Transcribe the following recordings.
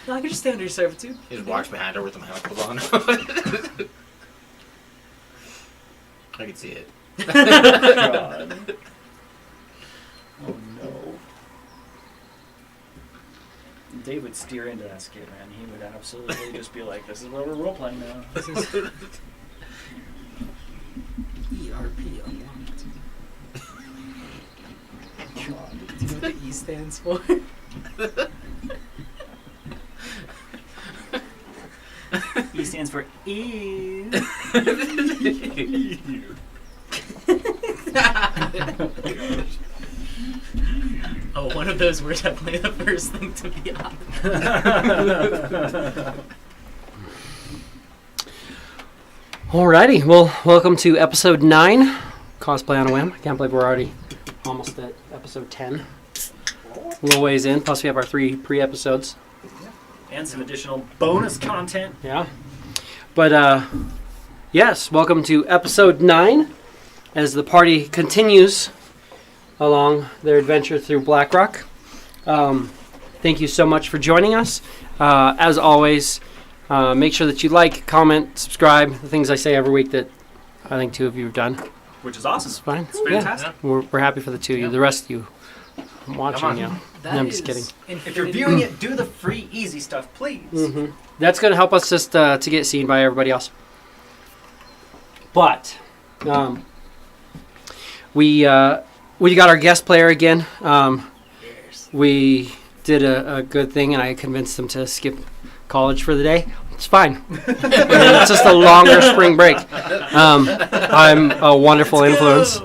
No, I can just stay under your servitude. He just walks behind her with the manacles on. I can see it. God. Oh no. Dave would steer into that skit, man. He would absolutely just be like, this is where we're role-playing now. This is ERP unlocked. Do you know what the E stands for? E stands for E. Oh, one of those were definitely the first thing to be on. Alrighty, well, welcome to episode 9, Cosplay on a Whim. I can't believe we're already almost at episode 10. A little ways in, plus we have our 3 pre-episodes. And some additional bonus content. Yeah. But, yes, welcome to episode 9, as the party continues along their adventure through Blackrock. Thank you so much for joining us. As always, make sure that you like, comment, subscribe, the things I say every week that I think 2 of you have done. Which is awesome. It's fine. It's fantastic. Yeah. We're happy for the 2 of you. The rest of you, I'm watching you. That No, I'm just kidding. If you're viewing it, do the free, easy stuff, please. Mm-hmm. That's going to help us just to get seen by everybody else. But we got our guest player again. We did a good thing, and I convinced him to skip college for the day. It's fine. It's just a longer spring break. I'm a wonderful influence.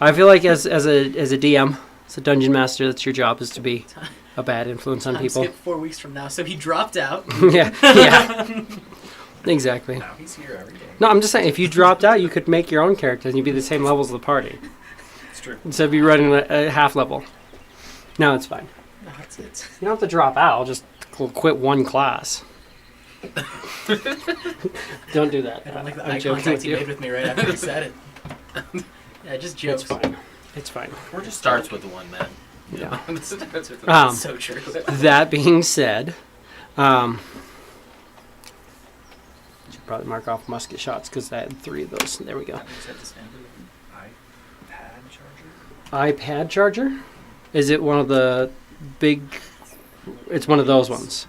I feel like as a DM, as a dungeon master, that's your job, is to be a bad influence on people. Skip 4 weeks from now, so he dropped out. yeah. Exactly. Now he's here every day. No, I'm just saying, if you dropped out, you could make your own character and you'd be the same levels of the party. It's true. Instead of you running a half level. No, it's fine. No, that's it. You don't have to drop out, just quit one class. Don't do that. I don't like the I'm eye joking contact with he you. made with me right after he said it. Yeah, just jokes. It's fine. It's fine. Or just starts with the one man. Yeah. Starts with the So true. That being said, should probably mark off musket shots because I had 3 of those. There we go. Is that the standard iPad charger? iPad charger? Is it one of the big? It's one of those ones.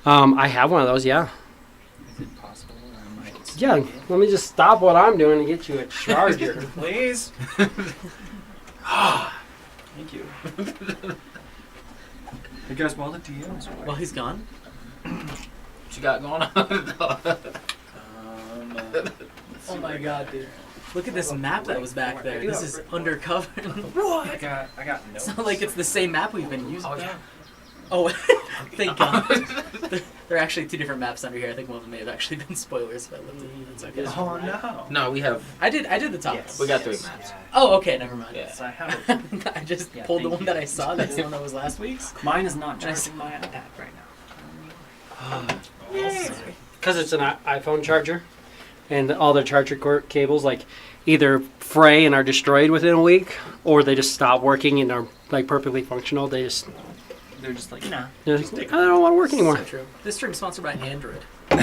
Yeah. I have one of those. Yeah. Is it possible? I might Yeah. Let me just stop what I'm doing and get you a charger. Please. Thank you. Hey guys, while the DMs are While he's gone? What you got going on? Oh my god, dude. Look at this map that was back there. This is undercover. I got notes. It's not like it's the same map we've been using. Oh, yeah. Oh, thank God. There are actually 2 different maps under here. I think one of them may have actually been spoilers, but I looked at it. It's okay. Oh no. No, we have. I did the top. Yes. We got 3 Yes. maps. Oh, okay, never mind. Yeah. So I have I just Yeah, pulled the thank one you. that I saw. That's the one that was last week's. mine is not charging my iPad right now. Because it's an iPhone charger, and all their charger cables either fray and are destroyed within a week, or they just stop working and are perfectly functional. They're just like, nah. I don't want to work anymore. So true. This stream is sponsored by Android. So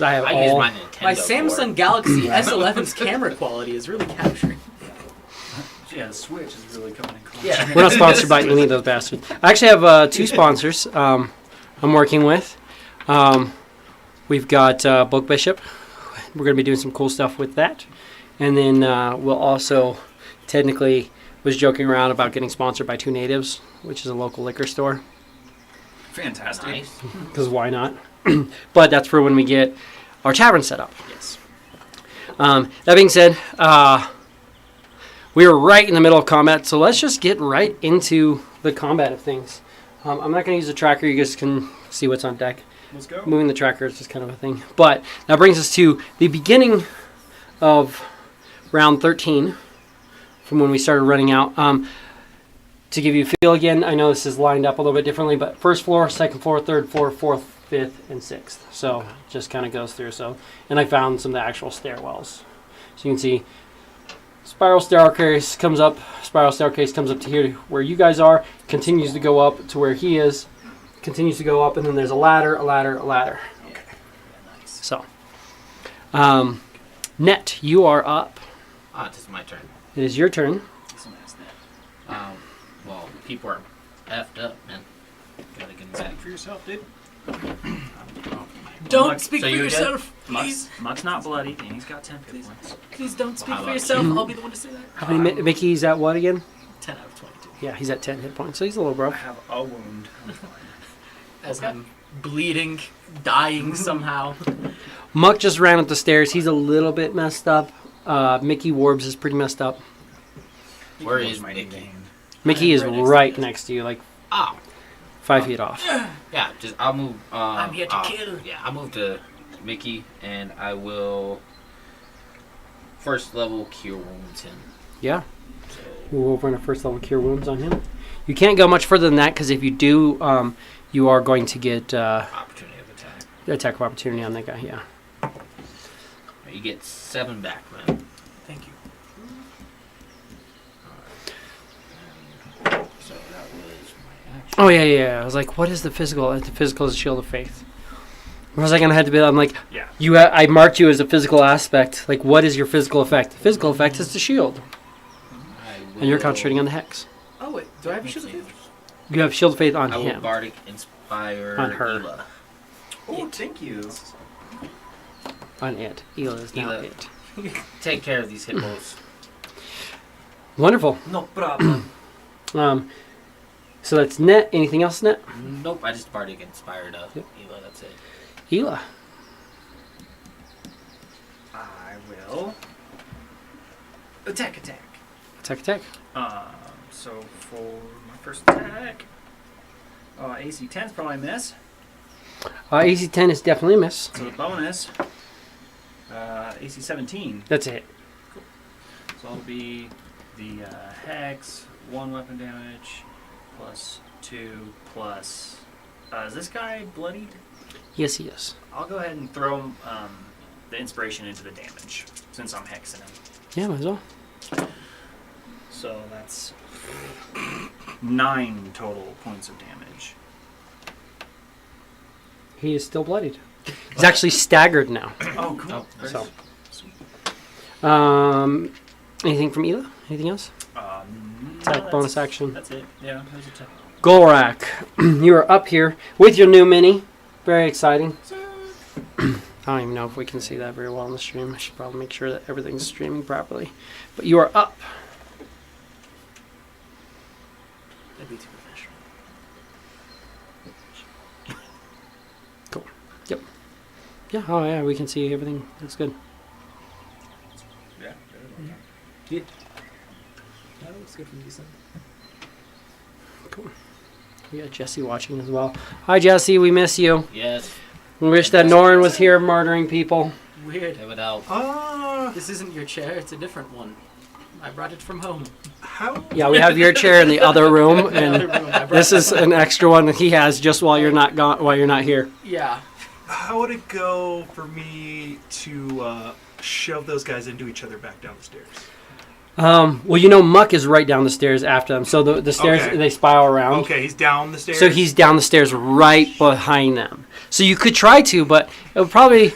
I have I use all. my Nintendo. My Samsung Galaxy S11's camera quality is really capturing. Yeah, the Switch is really coming in clutch. Yeah. We're not sponsored by any of those bastards. I actually have 2 sponsors I'm working with. We've got Book Bishop. We're going to be doing some cool stuff with that. And then we'll also technically was joking around about getting sponsored by 2 Natives, which is a local liquor store. Fantastic. Nice. Because why not? But that's for when we get our tavern set up. Yes. That being said, we were right in the middle of combat, so let's just get right into the combat of things. I'm not going to use the tracker. You guys can see what's on deck. Let's go. Moving the tracker is just kind of a thing. But that brings us to the beginning of round 13 from when we started running out. To give you a feel again, I know this is lined up a little bit differently, but 1st floor, 2nd floor, 3rd floor, 4th, 5th, and 6th. So just kind of goes through. And I found some of the actual stairwells. So you can see Spiral staircase comes up. Spiral staircase comes up to here where you guys are. Continues to go up to where he is. Continues to go up, and then there's a ladder, a ladder, a ladder. Okay. Yeah, nice. So, Net, you are up. This is my turn. It is your turn. This one has that. Well, people are effed up, man. Gotta get them back. Speak for yourself, dude. Don't Muck, speak so for you're dead? yourself, please. Muck's not bloody, and he's got 10 hit points. Please don't speak How for about yourself. you? I'll be the one to say that. How many Mickey's at what again? 10 out of 22. Yeah, he's at 10 hit points, so he's a little I rough. have a wound. I'm fine. As Okay. I'm bleeding, dying somehow. Muck just ran up the stairs. He's a little bit messed up. Mickey Warbs is pretty messed up. Where He is was Mickey? mighty Mickey is right next to right you. next to you, like Oh, 5 feet off. yeah. Just I'll move. I'm here to kill. Yeah, I'll move to Mickey, and I will first level cure wounds him. Yeah. So We'll over on a first level cure wounds on him. You can't go much further than that because if you do, you are going to get opportunity of attack. attack of opportunity on that guy. Yeah. You get 7 back, man. Thank you. So that was my action. Oh yeah. I was like, what is the physical? The physical is Shield of Faith. What was I gonna have to be? I'm like, Yeah. I marked you as a physical aspect. Like, what is your physical effect? The physical effect is the shield, and you're concentrating on the hex. Oh, wait. Do I have a shield of faith? You have Shield of Faith on I will him. bardic inspire On her. Ela. Oh, thank you. On it. Ela is now Ela. it. Take care of these hippos. Wonderful. No problem. So that's Net. Anything else, Net? Nope, I just bardic inspired Yep. Ela. That's it. Ela. I will attack. Attack. So for my first attack, AC 10 is probably a miss. AC 10 is definitely a miss. So the bonus, AC 17. That's a hit. So it'll be the hex, 1 weapon damage, plus 2, plus... is this guy bloodied? Yes, he is. I'll go ahead and throw the inspiration into the damage, since I'm hexing him. Yeah, might as well. So that's 9 total points of damage. He is still bloodied. He's actually staggered now. Oh, cool. Oh, So. Sweet. Anything from Ela? Anything else? Attack, bonus action. That's it. Yeah, there's a attack. Golrak, you are up here with your new mini. Very exciting. I don't even know if we can see that very well on the stream. I should probably make sure that everything's streaming properly. But you are up. That'd be too professional. Yeah, oh yeah, we can see everything. That's good. Yeah. That looks good from decent. Cool. We got Jesse watching as well. Hi Jesse, we miss you. Yes, We wish that Norin was here murdering people. Weird. it would help. This isn't your chair, it's a different one. I brought it from home. How Yeah, we have your chair in the other room, The other and room, I brought this it is from an extra one that he has just while you're not gone, while you're not here. Yeah. how would it go for me to shove those guys into each other back down the stairs? Well, you know, Muck is right down the stairs after them, so the stairs Okay. they spiral around. Okay, he's down the stairs. So he's down the stairs right behind them. So you could try to, but it would probably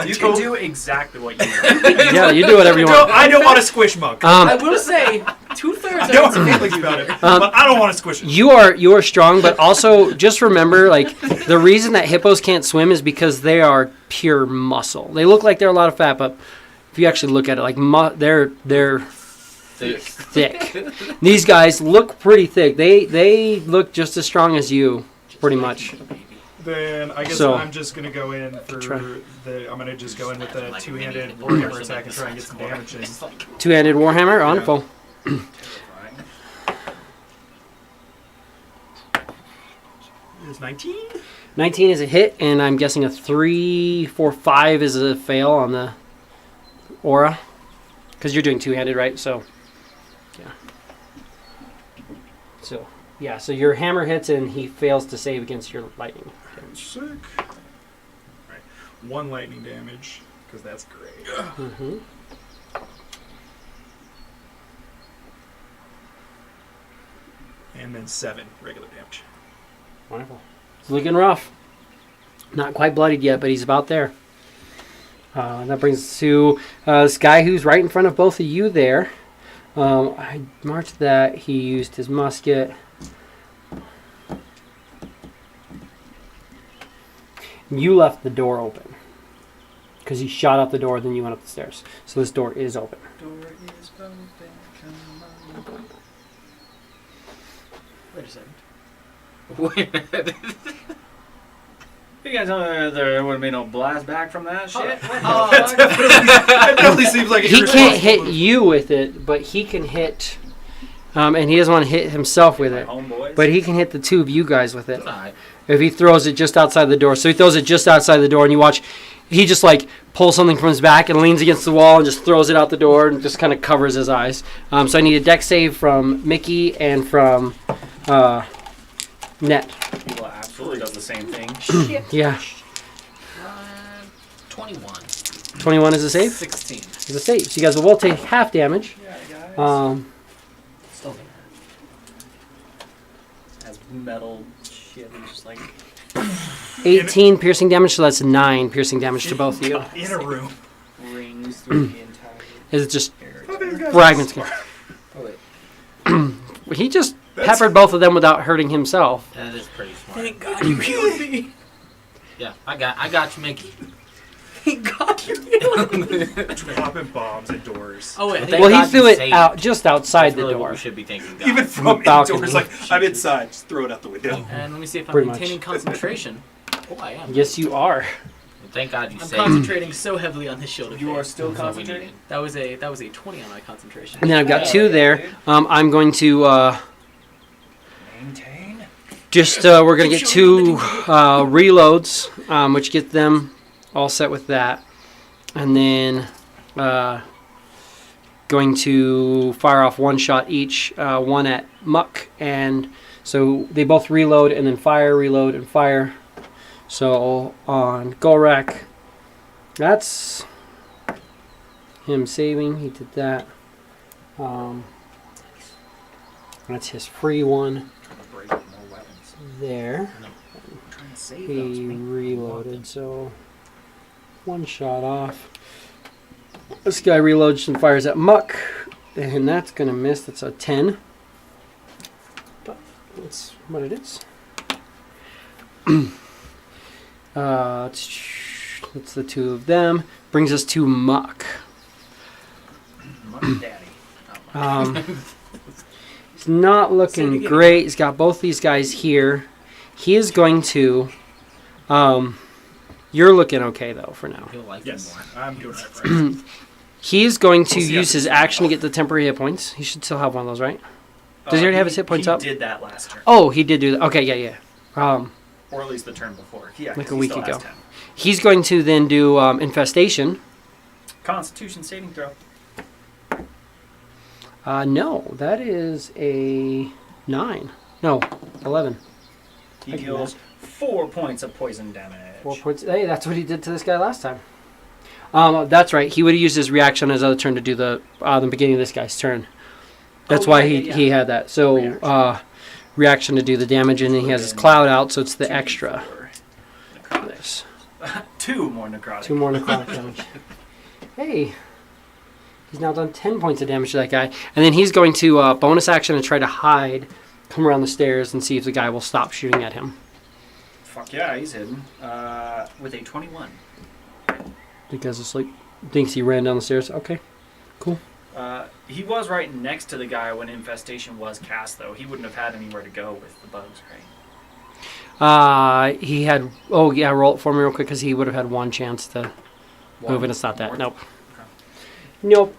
You can do exactly what you want. yeah. You do whatever you want. I don't want to squish Monk. I will say, 2/3 I don't have feelings about it, but I don't want to squish him. You are strong, but also just remember, like, the reason that hippos can't swim is because they are pure muscle. They look like they're a lot of fat, but if you actually look at it, like they're thick. These guys look pretty thick. They look just as strong as you, pretty much. Then I guess So- I'm just gonna go in for Try. I'm gonna just go in with the two-handed warhammer attack and try and get some damage in. Two-handed warhammer, wonderful. Is 19? 19 is a hit, and I'm guessing a 3, 4, 5 is a fail on the aura. Because you're doing two-handed, right? So, yeah. So, yeah, so your hammer hits, and he fails to save against your lightning. Sick. Right. 1 lightning damage, because that's great. Mm-hmm. And then 7 regular damage. Wonderful. It's looking rough. Not quite bloodied yet, but he's about there. That brings us to this guy who's right in front of both of you there. I marked that he used his musket. You left the door open because he shot out the door, then you went up the stairs. So this door is open. Door is open. Come on. Wait a second. Wait a minute. You guys know there wouldn't be no blast back from that shit? That definitely seems like He can't hit you with it, but he can hit, and he doesn't want to hit himself with My it. homeboys. But he can hit the two of you guys with it. It's alright. If he throws it just outside the door. So he throws it just outside the door, and you watch, he just like pulls something from his back and leans against the wall and just throws it out the door and just kind of covers his eyes. So I need a dex save from Mickey and from Net. He absolutely does the same thing. Yeah. 21. 21 is a save? 16. Is a save. So you guys will both take half damage. Yeah, guys. Still Has metal shit and just like 18 piercing damage, so that's 9 piercing damage to both of you. in a room. rings through the entire Is it just area. fragments? Oh, wait. He just peppered both of them without hurting himself. That is pretty smart. Thank God you healed me. Yeah, I got you, Mickey. Thank God you healed me. Dropping bombs at doors. Oh wait, I Well, think Well, he God threw you it saved. out just outside That's the really what door. we should be thinking. Guys. Even from balcony. indoors, like, I'm inside, just throw it out the window. and let me see if I'm Pretty much. maintaining concentration. Oh, I am. Yes, you are. Well, thank God you I'm saved. concentrating so heavily on this shield of You are faith. still That's what we concentrating? needed. That was a 20 on my concentration. And then I've got Yeah, 2 yeah, there. dude. I'm going to Maintain. just we're gonna get 2 reloads, which get them all set with that, and then going to fire off 1 shot each, one at Muck, and so they both reload and then fire, reload, and fire. So on Golrak, that's him saving. He did that. That's his free one Trying to break more weapons. there. Trying to save He those. reloaded, so 1 shot off. This guy reloads and fires at Muck, and that's gonna miss. That's a 10. But that's what it is. That's the 2 of them. Brings us to Muck. Mother daddy. He's not Say it looking again. great. He's got both these guys here. He is going to. You're looking okay though for now. He'll like Yes, you more. I'm doing that right. He is going to We'll see use after his this. action to get the temporary hit points. He should still have one of those, right? Does he already have his hit points up? He did that last turn. Oh, he did do that. Okay, yeah. Or at least the turn before. Yeah, Like a 'cause he week still has ago. 10. He's going to then do infestation. Constitution saving throw. No, that is a 9. No, 11. He I can deals 4 points of poison damage. 4 points. Hey, that's what he did to this guy last time. That's right. He would have used his reaction on his other turn to do the beginning of this guy's turn. That's Oh, why yeah. he had that. So reaction to do the damage, and then he has his cloud out, so it's the extra. This. 2 more necrotic. 2 more necrotic damage. Hey, he's now done 10 points of damage to that guy, and then he's going to bonus action and try to hide, come around the stairs, and see if the guy will stop shooting at him. Fuck yeah, he's hidden. With a 21. Because it's like thinks he ran down the stairs. Okay, cool. He was right next to the guy when infestation was cast, though. He wouldn't have had anywhere to go with the bugs, right? He had. Oh yeah, roll it for me real quick because he would have had 1 chance to move, and it's not that. More? Nope. Okay. Nope.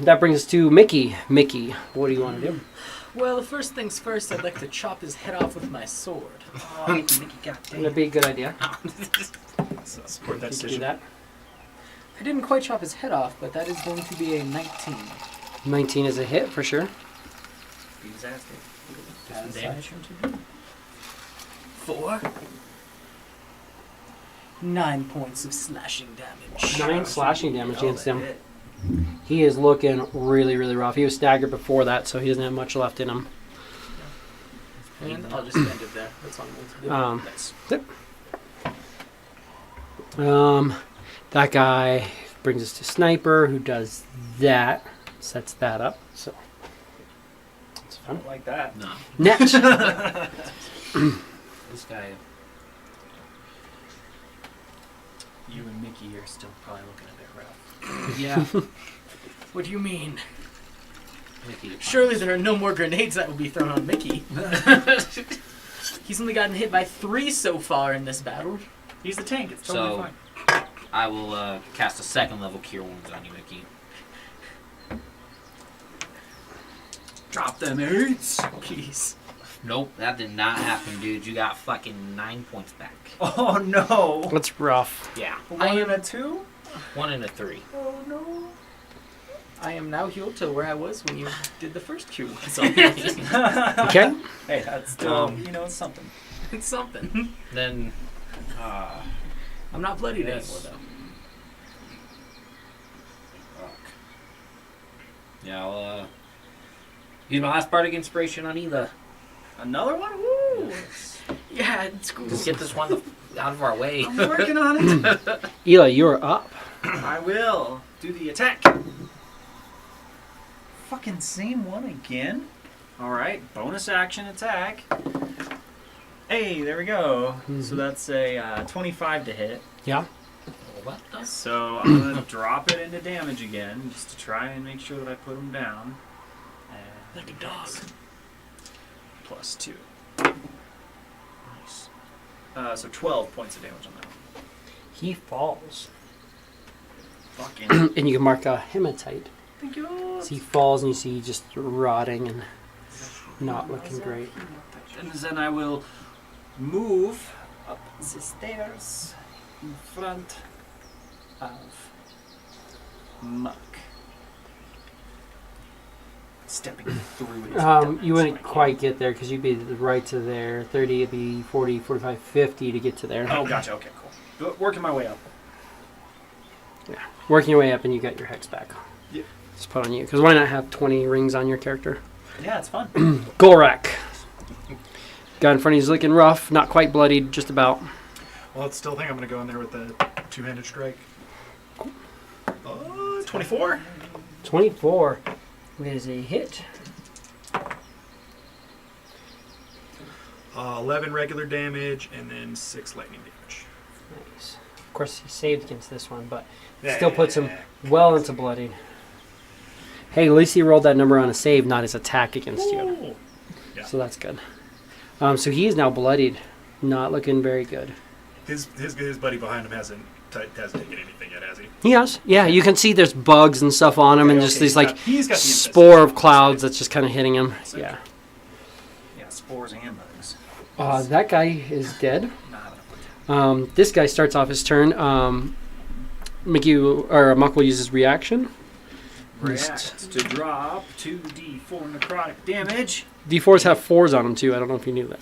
That brings us to Mickey. Mickey, what do you want to do? Well, first things first, I'd like to chop his head off with my sword. Oh, Mickey, goddamn. That'd be a good idea. So support that You could do decision. that. I didn't quite chop his head off, but that is going to be a 19. 19 is a hit for sure. Beat his ass, dude. As I damage. should do. 4. 9 points of slashing damage. 9 slashing damage Oh, against that him. hit. He is looking really, really rough. He was staggered before that, so he doesn't have much left in him. And I'll just end it there. That's all I'm going to do. Nice. That guy brings us to Sniper, who does that, sets that up. So it's I fun. don't like that. No. Net. This guy. You and Mickey are still probably looking a bit rough. Yeah. What do you mean? Mickey. Surely there are no more grenades that will be thrown on Mickey. He's only gotten hit by 3 so far in this battle. He's the tank. It's totally So- fine. I will cast a second level Cure Wounds on you, Mickey. Drop them eights. Please. Nope, that did not happen, dude. You got fucking 9 points back. Oh no. That's rough. Yeah. 1 and a 2? 1 and a 3. Oh no. I am now healed to where I was when you did the first cure once on me. Okay. Hey, that's still, it's something. It's something. Then, I'm not bloodied Yes. anymore, though. fuck. Yeah, I'll use my last bardic inspiration on Ela. Another one? Woo! Yeah, it's cool. Just get this one out of our way. I'm working on it. Eli, you're up. I will do the attack. Fucking same one again. All right, bonus action attack. Hey, there we go. So that's a 25 to hit. Yeah. What the? So I'm gonna drop it into damage again, just to try and make sure that I put him down. And Like a dog. plus 2. Nice. So 12 points of damage on that one. He falls. Fucking. And you can mark a hematite. Thank you. So he falls and you see just rotting and not looking great. And then I will move up the stairs in front of Muck. Stepping through it. You wouldn't quite get there because you'd be right to there. 30, it'd be 40, 45, 50 to get to there. Oh, gotcha. Okay, cool. Working my way up. Working your way up and you got your hex back. Yep. Just put on you. Because why not have 20 rings on your character? Yeah, it's fun. Golrak. Guy in front of you is looking rough. Not quite bloodied, just about. Well, I still think I'm going to go in there with the two-handed strike. 24. 24 is a hit. 11 regular damage, and then 6 lightning damage. Nice. Of course, he saved against this one, but still puts him well into bloodied. Hey, at least he rolled that number on a save, not his attack against you. Ooh. Yeah. So that's good. So he is now bloodied. Not looking very good. His buddy behind him hasn't taken anything yet, has he? He has. Yeah, you can see there's bugs and stuff on him and just these like he's got the spore of clouds that's just kind of hitting him. Yeah. Yeah, spores and bugs. That guy is dead. Not having a fun time. This guy starts off his turn. Muck will use his reaction. React to drop 2d4 necrotic damage. D4s have 4s on them too. I don't know if you knew that.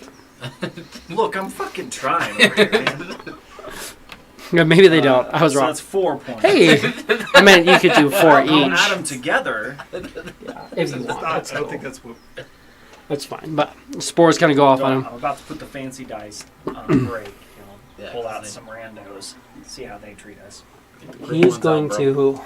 Look, I'm fucking trying over here, man. Yeah, maybe they don't. I was so wrong. that's 4 points. Hey, I meant you could do 4 I'll add each. them together. Yeah, if you want. I don't think that's what. That's fine. But spores kind of go off on I'm him. about to put the fancy dice on break. Yeah, Pull out they- some randos. See how they treat us. He's going to.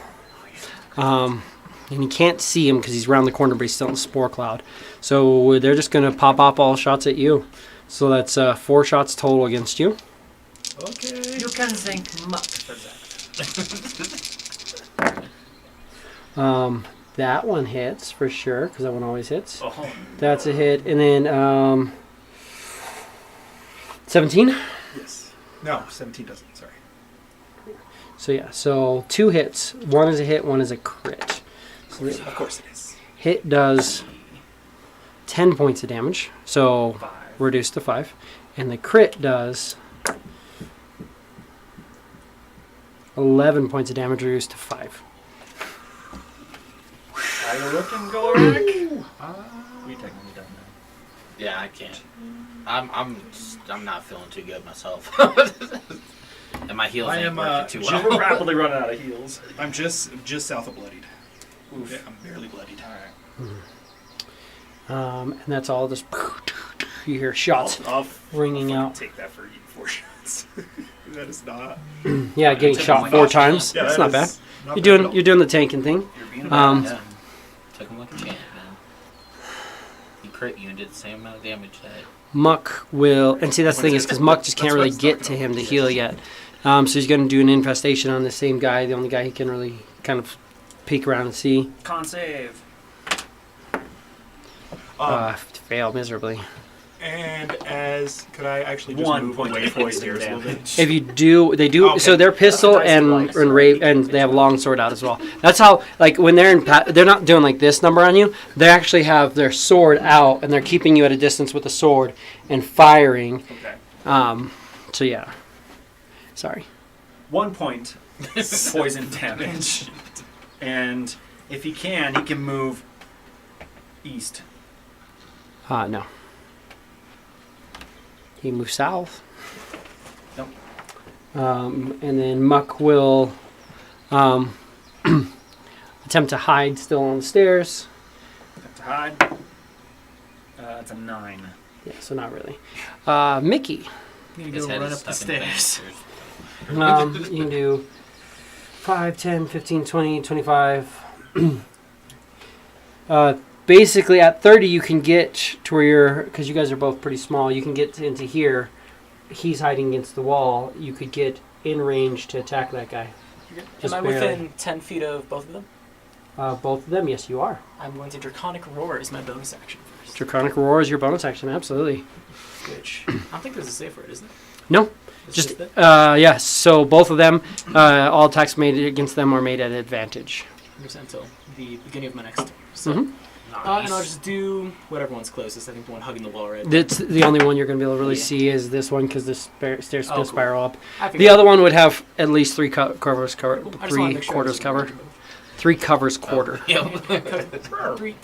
And you can't see him because he's around the corner, but he's still in the spore cloud. So they're just going to pop up all shots at you. So that's 4 shots total against you. Okay. You can thank Muck for that. That one hits for sure because that one always hits. Oh, That's a hit. And then 17. Yes. No, 17 doesn't. Sorry. So yeah, so 2 hits. 1 is a hit, 1 is a crit. So the Of course it is. hit does 10 points of damage, so 5. reduced to 5. And the crit does 11 points of damage, reduced to 5. How you looking, Golrak? We technically done that. Yeah, I can't. I'm not feeling too good myself. And my heals I ain't am, working too We're well. rapidly running out of heals. I'm just south of bloodied. Oof. Yeah, I'm barely bloodied. Alright. And that's all just You hear shots I'll ringing fucking out. Take that for 4 shots. That is not. Yeah, getting Took shot him 4 like a times. champ. That's that not bad. is not You're bad at all. doing the tanking thing. You're being a Um, badass. Yeah. Took him like a champ, man. He crit you and did the same amount of damage that. Muck will, and see that's the thing is because Muck just can't really get to him to heal yet. So he's going to do an infestation on the same guy, the only guy he can really kind of peek around and see. Con save. Fail miserably. And could I actually just 1 move point away of from the poison stairs a little bit? damage. If you do, they do. Okay. So they're pistol That's a dice and slice, and so rape, you and can they have make long sword out as well. That's how, like when they're they're not doing like this number on you. They actually have their sword out, and they're keeping you at a distance with the sword and firing. Okay. So yeah. Sorry. 1 point poison damage. And if he can move east. No. He moves south. Nope. And then Muck will attempt to hide still on the stairs. Have to hide. It's a 9. Yeah, so not really. Mickey. I'm gonna His go head run is up the stuck in the stairs. banisters. You can do 5, 10, 15, 20, 25. Basically, at 30, you can get to where you're, because you guys are both pretty small, you can get into here. He's hiding against the wall. You could get in range to attack that guy. Just Am I barely. within 10 feet of both of them? Both of them, yes, you are. I'm going to Draconic Roar as my bonus action first. Draconic Roar is your bonus action, absolutely. Which, I don't think there's a save for it, isn't it? No, It's just, that? yes, so both of them, all attacks made against them are made at advantage. 100% until the beginning of my next turn. So, Mhm. and I'll just do whatever one's closest. I think the one hugging the wall, right? That's the only one you're going to be able to really Yeah. see is this one because the stairs Oh, cool. spiral up. I The figured- other one would have at least three covers Cool. I just wanna three make sure I quarters was cover. doing both. 3 covers quarter. Yeah. Three, Three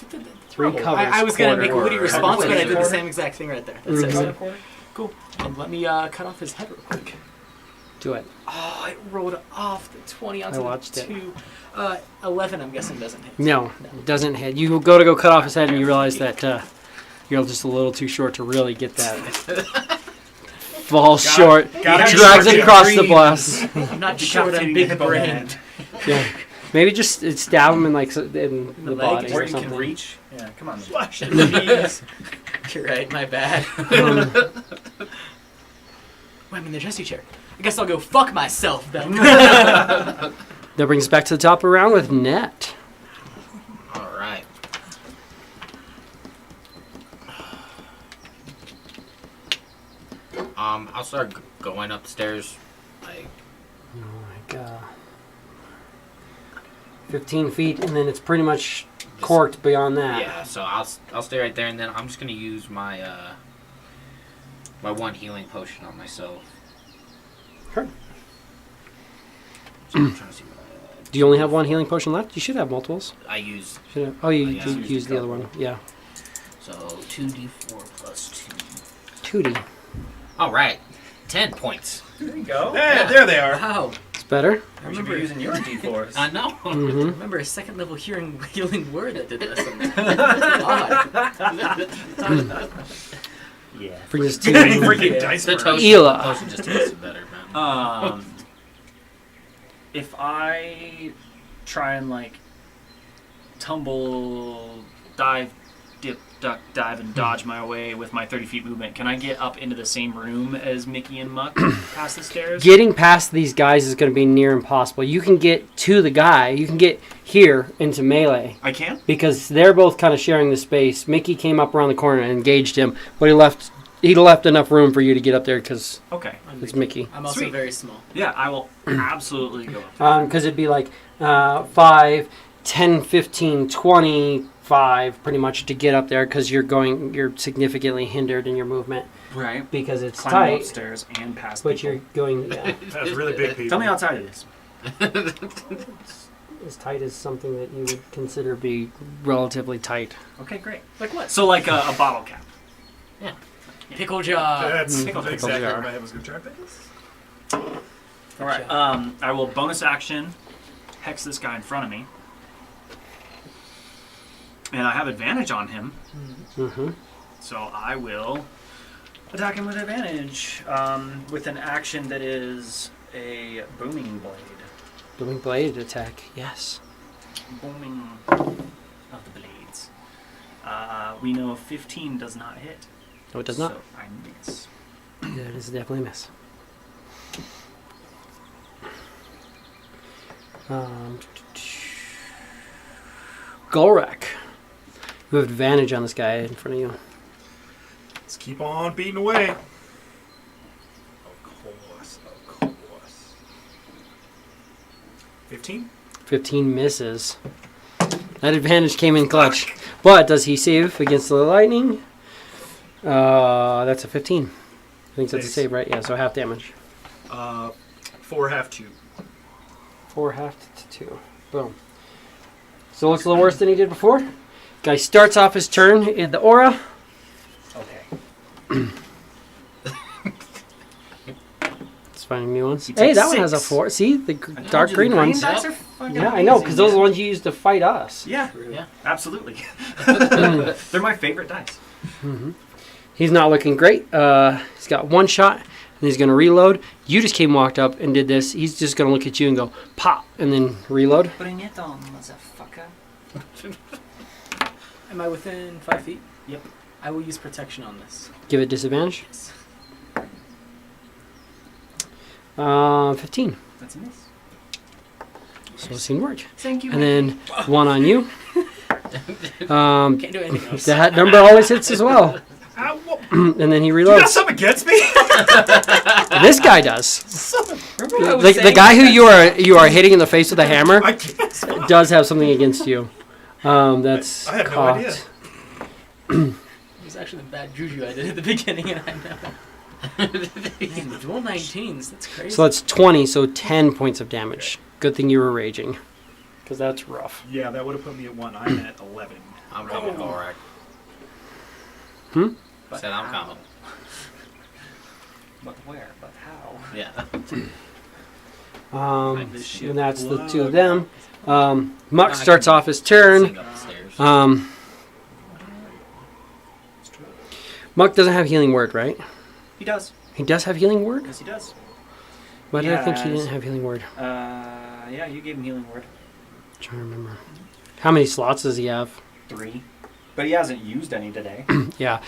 trouble. covers I was going to make a quarter. witty response, but I did the Quarter. same exact thing right there. That's Mhm. it. Cool. And let me cut off his head real quick. Do it. Oh, it rolled off the 20 onto I watched the it. 2. 11, I'm guessing, doesn't hit. No, it doesn't hit. You go to cut off his head and you realize that you're just a little too short to really get that. Falls short. gotta Drags short it across the breathe. blast. I'm not short, I'm Decapitating big the brained. Yeah. Maybe just stab him in like in the leg, body Where or you something. can reach. Yeah, come on. Flash it. You're right, my bad. Um, I'm in the Jesse chair. I guess I'll go fuck myself then. that brings us back to the top of the round with Net. All right. I'll start going upstairs. Like, Like 15 feet, and then it's pretty much corked beyond that. yeah. So I'll stay right there, and then I'm just gonna use my my 1 healing potion on myself. Sure. So I'm trying to see what Do you only have 1 healing potion left? You should have multiples. I use. Should have. Oh, you Yeah. used the other one. Yeah. So 2d4 plus 2. 2D. All right, 10 points. There you go. Hey, there they are. Wow. It's better. I remember using your D4s. I know. Mm-hmm. Remember a second level healing word that did this. Odd. Yeah. Brings us Freaking to dice The burn. toast, Ela. potion just tasted better, man. If I try and like tumble, dive, dip, duck, dive, and dodge my way with my 30 feet movement, can I get up into the same room as Mickey and Muck past the stairs? Getting past these guys is going to be near impossible. You can get to the guy. You can get here into melee I can? because they're both kind of sharing the space. Mickey came up around the corner and engaged him, but he left enough room for you to get up there because Okay. it's Mickey. I'm also Sweet. very small. Yeah, I will absolutely go up. Because it'd be like 5, 10, 15, 25 pretty much to get up there because you're significantly hindered in your movement Right. because it's Climb tight, upstairs and past but people. you're going That's really big people. Tell me outside of this. as tight as something that you would consider be relatively tight. Okay, great. Like what? So like a bottle cap. Pickle job. That's Pickle exactly jar. where my head was going to try to think. All right. I will bonus action hex this guy in front of me, and I have advantage on him. Mm-hmm. So I will Attacking with advantage with an action that is a booming blade. Booming blade attack. Yes. Booming of the blades. We know 15 does not hit. No, it does not. So I miss. That is definitely a miss. Golrak. You have advantage on this guy in front of you. Let's keep on beating away. Of course. 15? 15 misses. That advantage came in clutch. But does he save against the lightning? That's a 15. I think that's a save, right? Yeah, so half damage. 4 half 2. 4 half to 2. Boom. So looks a little worse than he did before. Guy starts off his turn in the aura. Okay. Let's find new ones. He Hey, takes that one has a 6. 4. See, the I told dark you, green the ones. dice are fucking Yeah, I know, because those are the amazing, ones you used to fight us. man. True. Yeah, absolutely. They're my favorite dice. He's not looking great. He's got one shot, and he's going to reload. You just walked up and did this. He's just going to look at you and go, pop, and then reload. Bring it on, motherfucker. Am I within 5 feet? Yep. I will use protection on this. Give it disadvantage. Yes. 15. That's a miss. So it's seen work. Thank you. And then one on you. Can't do anything else. That number always hits as well. And then he You got reloads. something against me? This guy does. Remember what I was The saying? guy who you are hitting in the face with a hammer I guess. does have something against you. That's I had no cocked. idea. It was actually the bad juju I did at the beginning, and I know. Man, dual 19s, that's crazy. So that's 20, so 10 points of damage. Good thing you were raging. Because that's rough. Yeah, that would have put me at 1. I'm at 11. I'm coming, Golrak. Hmm? Said I'm coming. But where? But how? Yeah. this shit. And that's the two of them. Muck starts off his turn. Sing up the stairs. Muck doesn't have healing word, right? He does. He does have healing word? Yes, he does. Why did I think he Yes. didn't have healing word? Yeah, you gave him healing word. I'm trying to remember. How many slots does he have? 3. But he hasn't used any today. Yeah.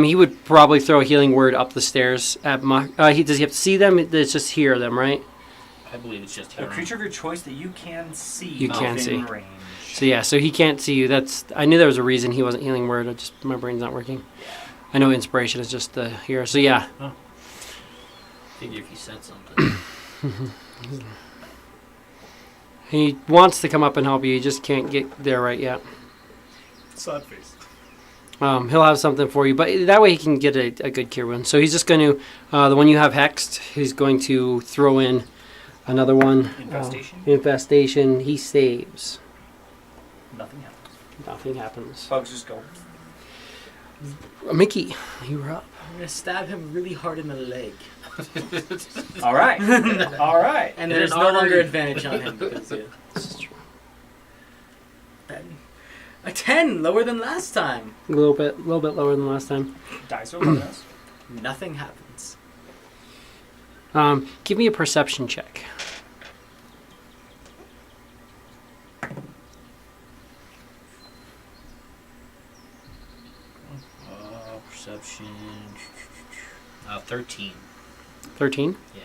He would probably throw a healing word up the stairs at Muck. Does he have to see them? It's just hear them, right? I believe it's just A here. creature of your choice that you can see. You can within see. range. So yeah, so he can't see you. I knew there was a reason he wasn't healing word. My brain's not working. I know inspiration is just the here. So yeah. Figure if you said something. He wants to come up and help you. He just can't get there right yet. Sad face. He'll have something for you, but that way he can get a good cure wound. So he's just going to, the one you have hexed, he's going to throw in another one. Infestation? Infestation. He saves. Nothing happens. Nothing happens. Bugs just go. Mickey, you were up. I'm going to stab him really hard in the leg. All right. All right. And It there's is no longer artery. advantage on him because This is true. a 10, lower than last time. A little bit lower than last time. Dice are with us. Nothing happens. Give me a perception check. Perception. 13. 13. Yeah.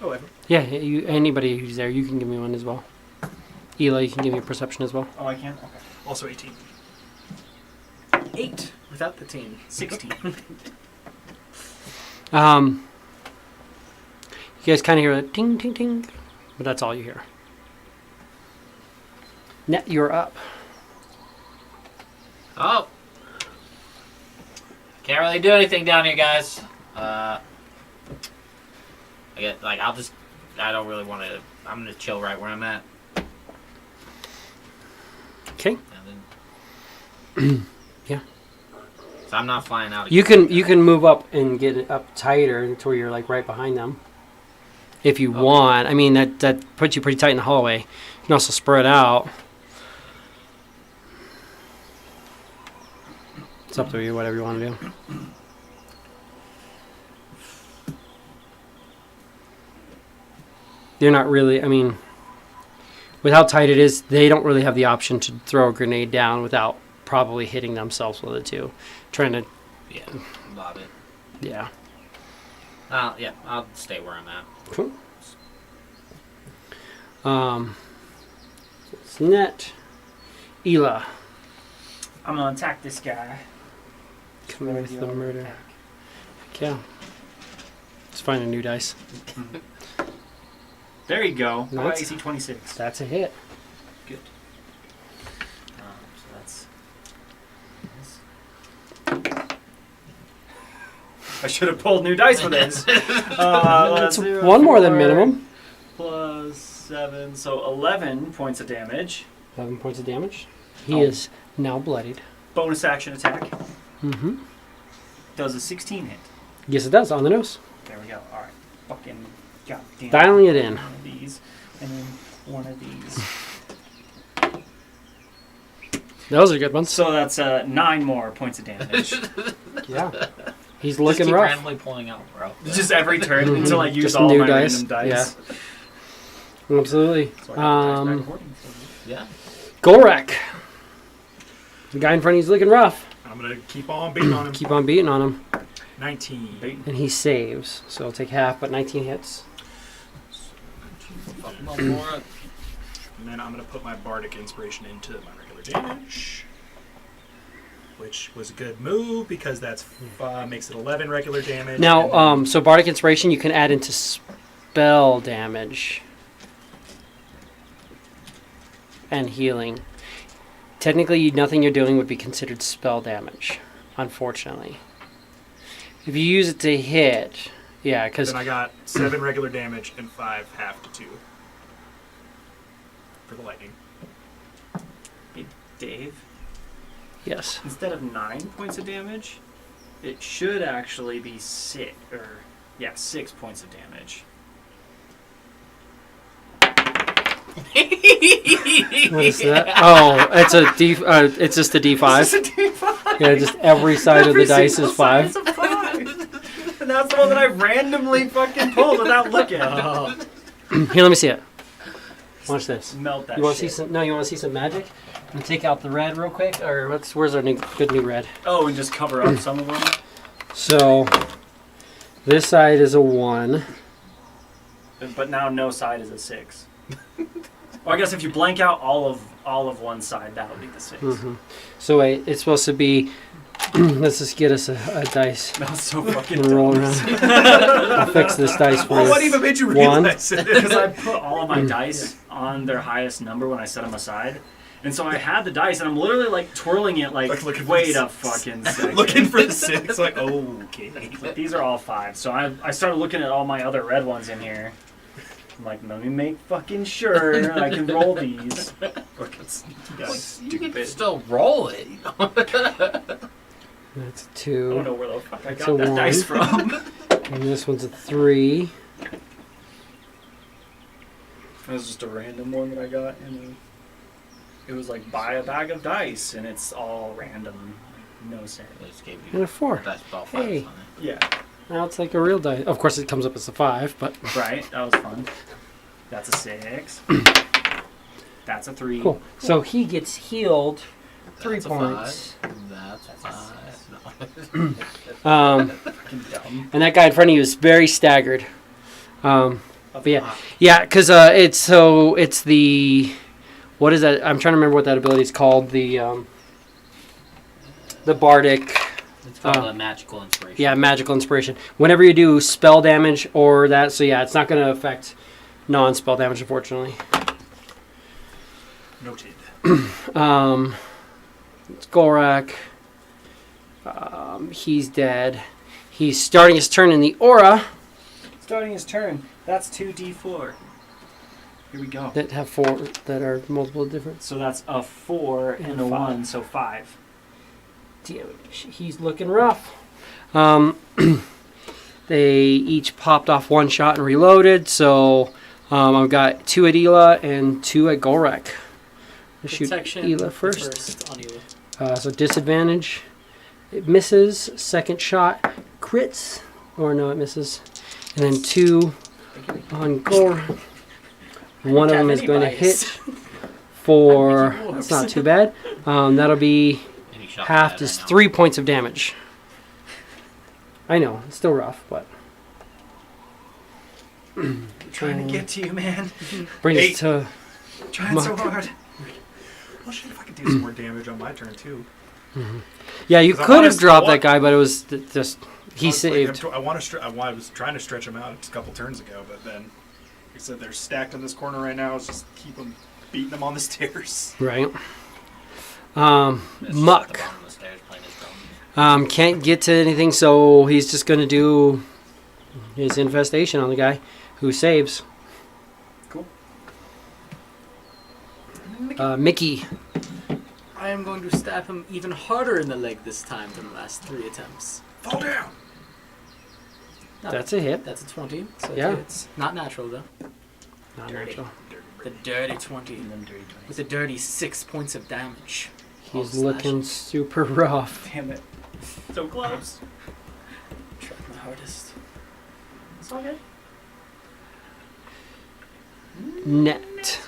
Oh, ever. Yeah, anybody who's there, you can give me one as well. Eli, you can give me a perception as well. Oh, I can? Okay. Also 18. 8 without the team. 16. You guys kind of hear a ting, ting, ting, but that's all you hear. Net, you're up. Oh! Can't really do anything down here, guys. I don't really want to. I'm gonna chill right where I'm at. Okay. And then, Yeah. so I'm not flying out. You can move up and get it up tighter to where you're like right behind them. If you want. I mean, that puts you pretty tight in the hallway. You can also spread out. It's up to you, whatever you want to do. they're not really. I mean, with how tight it is, they don't really have the option to throw a grenade down without probably hitting themselves with it too. Trying to, Yeah, lob it. yeah. Yeah, I'll stay where I'm at. Cool. It's net. Ela. I'm gonna attack this guy. Coming with the murder. Heck yeah. Let's find a new dice. There you go. Nice. AC 26. That's a hit. Good. So that's. I should have pulled new dice for this. It's one more than minimum. Plus 7, so 11 points of damage. 11 points of damage. He is now bloodied. Bonus action attack. Mm-hmm. Does a 16 hit. Yes, it does. On the nose. There we go. All right. Fucking goddamn. Dialing it in. One of these, and then one of these. Those are good ones. So that's 9 more points of damage. Yeah. He's Just looking keep rough. randomly pulling out, bro. Just every turn until I use Just all new my dice. random dice. Absolutely. So I got the dice back according, so- Yeah. Golrak. The guy in front of you's looking rough. I'm gonna keep on beating on him. Keep on beating on him. 19. Bait. And he saves. So I'll take half, but 19 hits. Fuck him up more. And then I'm gonna put my bardic inspiration into my regular damage, which was a good move because that's makes it 11 regular damage. Now, and then- so Bardic Inspiration you can add into spell damage and healing. Technically, nothing you're doing would be considered spell damage, unfortunately. If you use it to hit, yeah, because then I got 7 regular damage and 5 half to 2 for the lightning. Hey, Dave, yes, instead of 9 points of damage, it should actually be 6 points of damage. what is that? Oh, it's a D. It's just a D5. It's just a D5. Yeah, just every side of the Every dice single is 5. side is a 5. And that's the one that I randomly fucking pulled without looking. Here, let me see it. Watch this. Melt that You want to shit. see some? No, you want to see some magic? And take out the red real quick, or where's our good new red? Oh, and just cover up some of them? So this side is a 1. But now no side is a 6. Well, I guess if you blank out all of one side, that would be the 6. Mm-hmm. So wait, it's supposed to be. Let's just get us a dice That's so fucking and roll dumb. around. I'll fix this dice for Well, you. what even made you One. realize it? Because I put all of my dice on their highest number when I set them aside. And so I had the dice, and I'm literally like twirling it like Like looking for wait the a fucking second. Looking for the 6, like, okay. Like, these are all 5. So I started looking at all my other red ones in here. I'm like, let me make fucking sure I can roll these. Fucking sneaky guys. You can Stupid. still roll it. That's a I 2. don't know where the fuck I That's got a that 1. dice from. And this one's a 3. It was just a random one that I got, and it was like buy a bag of dice, and it's all random, no sense. They just gave And you a 4. that's about Hey. 5 on it. Yeah, Now it's like a real dice. Of course, it comes up as a 5, but right. That was fun. That's a 6. That's a 3. cool. So he gets healed 3 That's a points. 5. That's 5. Fucking dumb. And that guy in front of you is very staggered. But yeah, because it's the what is that? I'm trying to remember what that ability is called. The bardic. It's called a magical inspiration. Yeah, magical inspiration. Whenever you do spell damage or that, so yeah, it's not going to affect non-spell damage, unfortunately. Noted. It's Golrak. He's dead. He's starting his turn in the aura Starting his turn. That's 2d4. Here we go. that have 4 that are multiple different So that's a 4 and And a 5. 1, so 5. damage. He's looking rough. They each popped off 1 shot and reloaded, so I've got 2 at Ela and 2 at Golrak. I'll shoot Protection Ela first. on Ela. So disadvantage. It misses. Second shot crits. Or no, it misses. And then 2 on Golrak. One of Have them is any going to bias. hit for. Mickey That's Dwarfs. not too bad. That'll be Any shot half at to that, I know. 3 points of damage. I know, it's still rough, but Trying to get to you, man. brings Eight. it to. Trying so Muck. hard. Well, shit, if I could do some more damage on my turn too. Yeah, you 'Cause I could have honest- dropped I that guy, but it was just he Honestly, saved. I was trying to stretch them out a couple turns ago, but then, like I said, they're stacked in this corner right now. It's just keep them beating them on the stairs. Right. It's just at the Muck bottom of the stairs playing his drum. can't get to anything, so he's just going to do his infestation on the guy who saves. Cool. Mickey. I am going to stab him even harder in the leg this time than the last 3 attempts. Fall down. No, That's a hit. That's a 20. So Yeah. it's not natural though. Not Dirty. natural. The dirty 20 And then dirty with a dirty 6 points of damage. He's All looking super rough. Damn it. So close. Tried my hardest. It's all good. Net.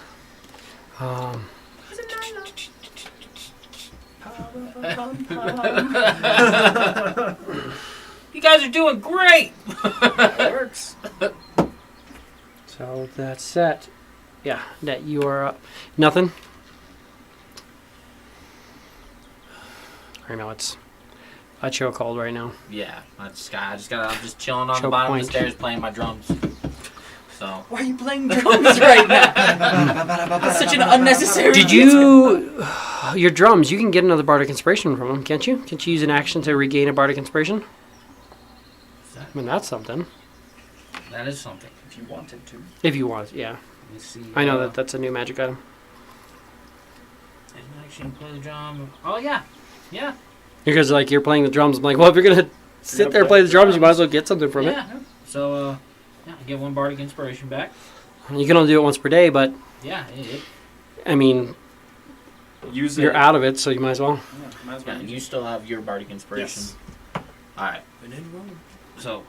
You guys are doing great. That works. So that's set. Yeah, Net, you are up. Nothing? I know it's a chill cold right now. Yeah, I'm just chilling on the Choke bottom point. of the stairs playing my drums. So Why are you playing drums right now? That's such an unnecessary. Did you... Your drums, you can get another Bardic Inspiration from them, can't you? Can't you use an action to regain a Bardic Inspiration? I mean, that's something. that is something. If you wanted to. If you want, yeah. Let me see. I know that that's a new magic item. Action, play the drum. Oh yeah, yeah. Because, like, you're playing the drums. I'm like, well, if you're going to sit there and play the drums, you might as well get something from yeah. So yeah, I get 1 bardic inspiration back. it. You can only do it once per day, but, Yeah, I mean, Use you're it. out of it, so you might as well. Yeah, might as yeah. well use You it. still have your bardic inspiration. Yes. All right. When in Rome. So,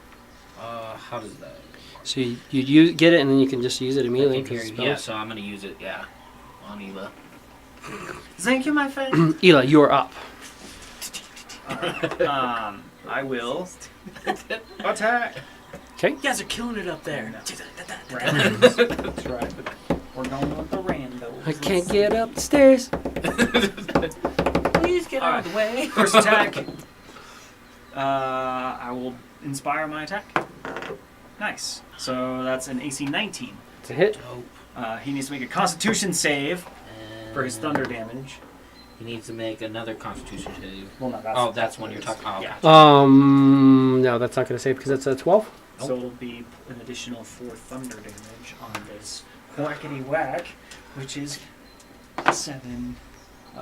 how does that? So you get it, and then you can just use it immediately. 'cause it's Yeah, spells. so I'm gonna use it. Yeah, on Ela. Thank you, my friend. Ela, you are up. I will attack. You guys are killing it up there. Randos. That's right. We're going with the randos. I can't get up the stairs. Please get out of the way. First attack. I will inspire my attack. Nice. So that's an AC 19. It's a hit. He needs to make a Constitution save for his thunder damage. He needs to make another Constitution save. Well, no, that's Oh, that's when you're talking. Oh, Yeah. gotcha. No, that's not going to save because it's a 12. So it'll be an additional 4 thunder damage on this whackety whack, which is 7,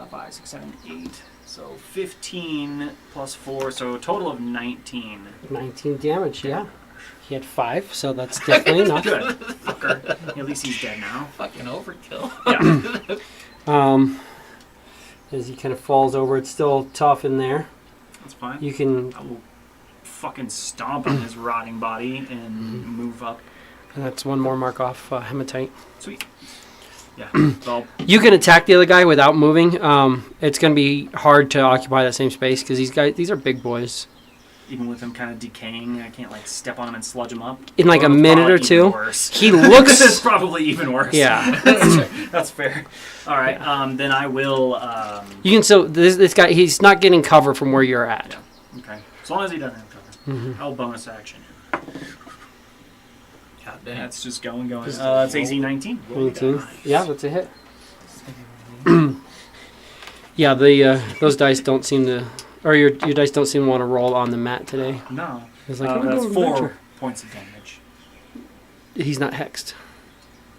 5, 6, 7, 8. So 15 plus 4, so a total of 19. 19 damage, yeah. He had 5, so that's definitely enough. Good. Fucker. At least he's dead now. Fucking overkill. Yeah. As he kind of falls over, it's still tough in there. That's fine. You can... I will fucking stomp on his rotting body and move up. And that's one more mark off hematite. Sweet. Yeah. So You can attack the other guy without moving. It's going to be hard to occupy that same space because these are big boys. even with him kind of decaying, I can't like step on him and sludge him up. In like a Well, it's minute or probably two, even worse. he It's looks... probably even worse. Yeah. That's fair. All right. Then I will. You can still... This guy, he's not getting cover from where you're at. Okay. As long as he doesn't have cover. I'll bonus action. God damn. That's just going. It's AC 19. 19. Yeah, that's a hit. Yeah, those dice don't seem to... Or your dice don't seem to want to roll on the mat today. No. It's like, That's "Oh, 4 adventure." points of damage. He's not hexed.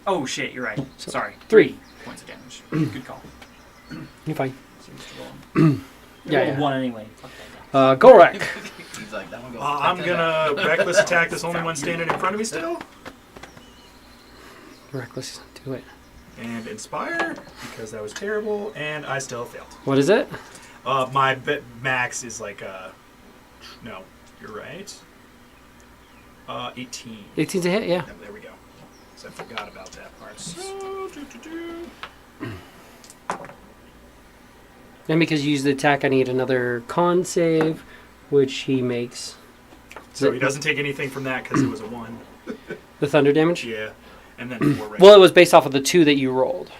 Oh shit, you're right. So, Sorry. 3. 3 points of damage. Good call. You're fine. So just roll. Yeah, Roll yeah. 1 anyway. Fuck that guy. Gorak. He's like, that one goes. I'm gonna reckless attack this only one standing in front of me still, Reckless. Do it. and inspire because that was terrible, and I still failed. What is it? My max is like no, you're right. 18. 18's a hit, yeah. There we go. So I forgot about that part. So, And because you use the attack, I need another con save, which he makes. So he doesn't take anything from that because it was a 1. The thunder damage? Yeah. And then 4 Well, it was based off of the 2 that you rolled.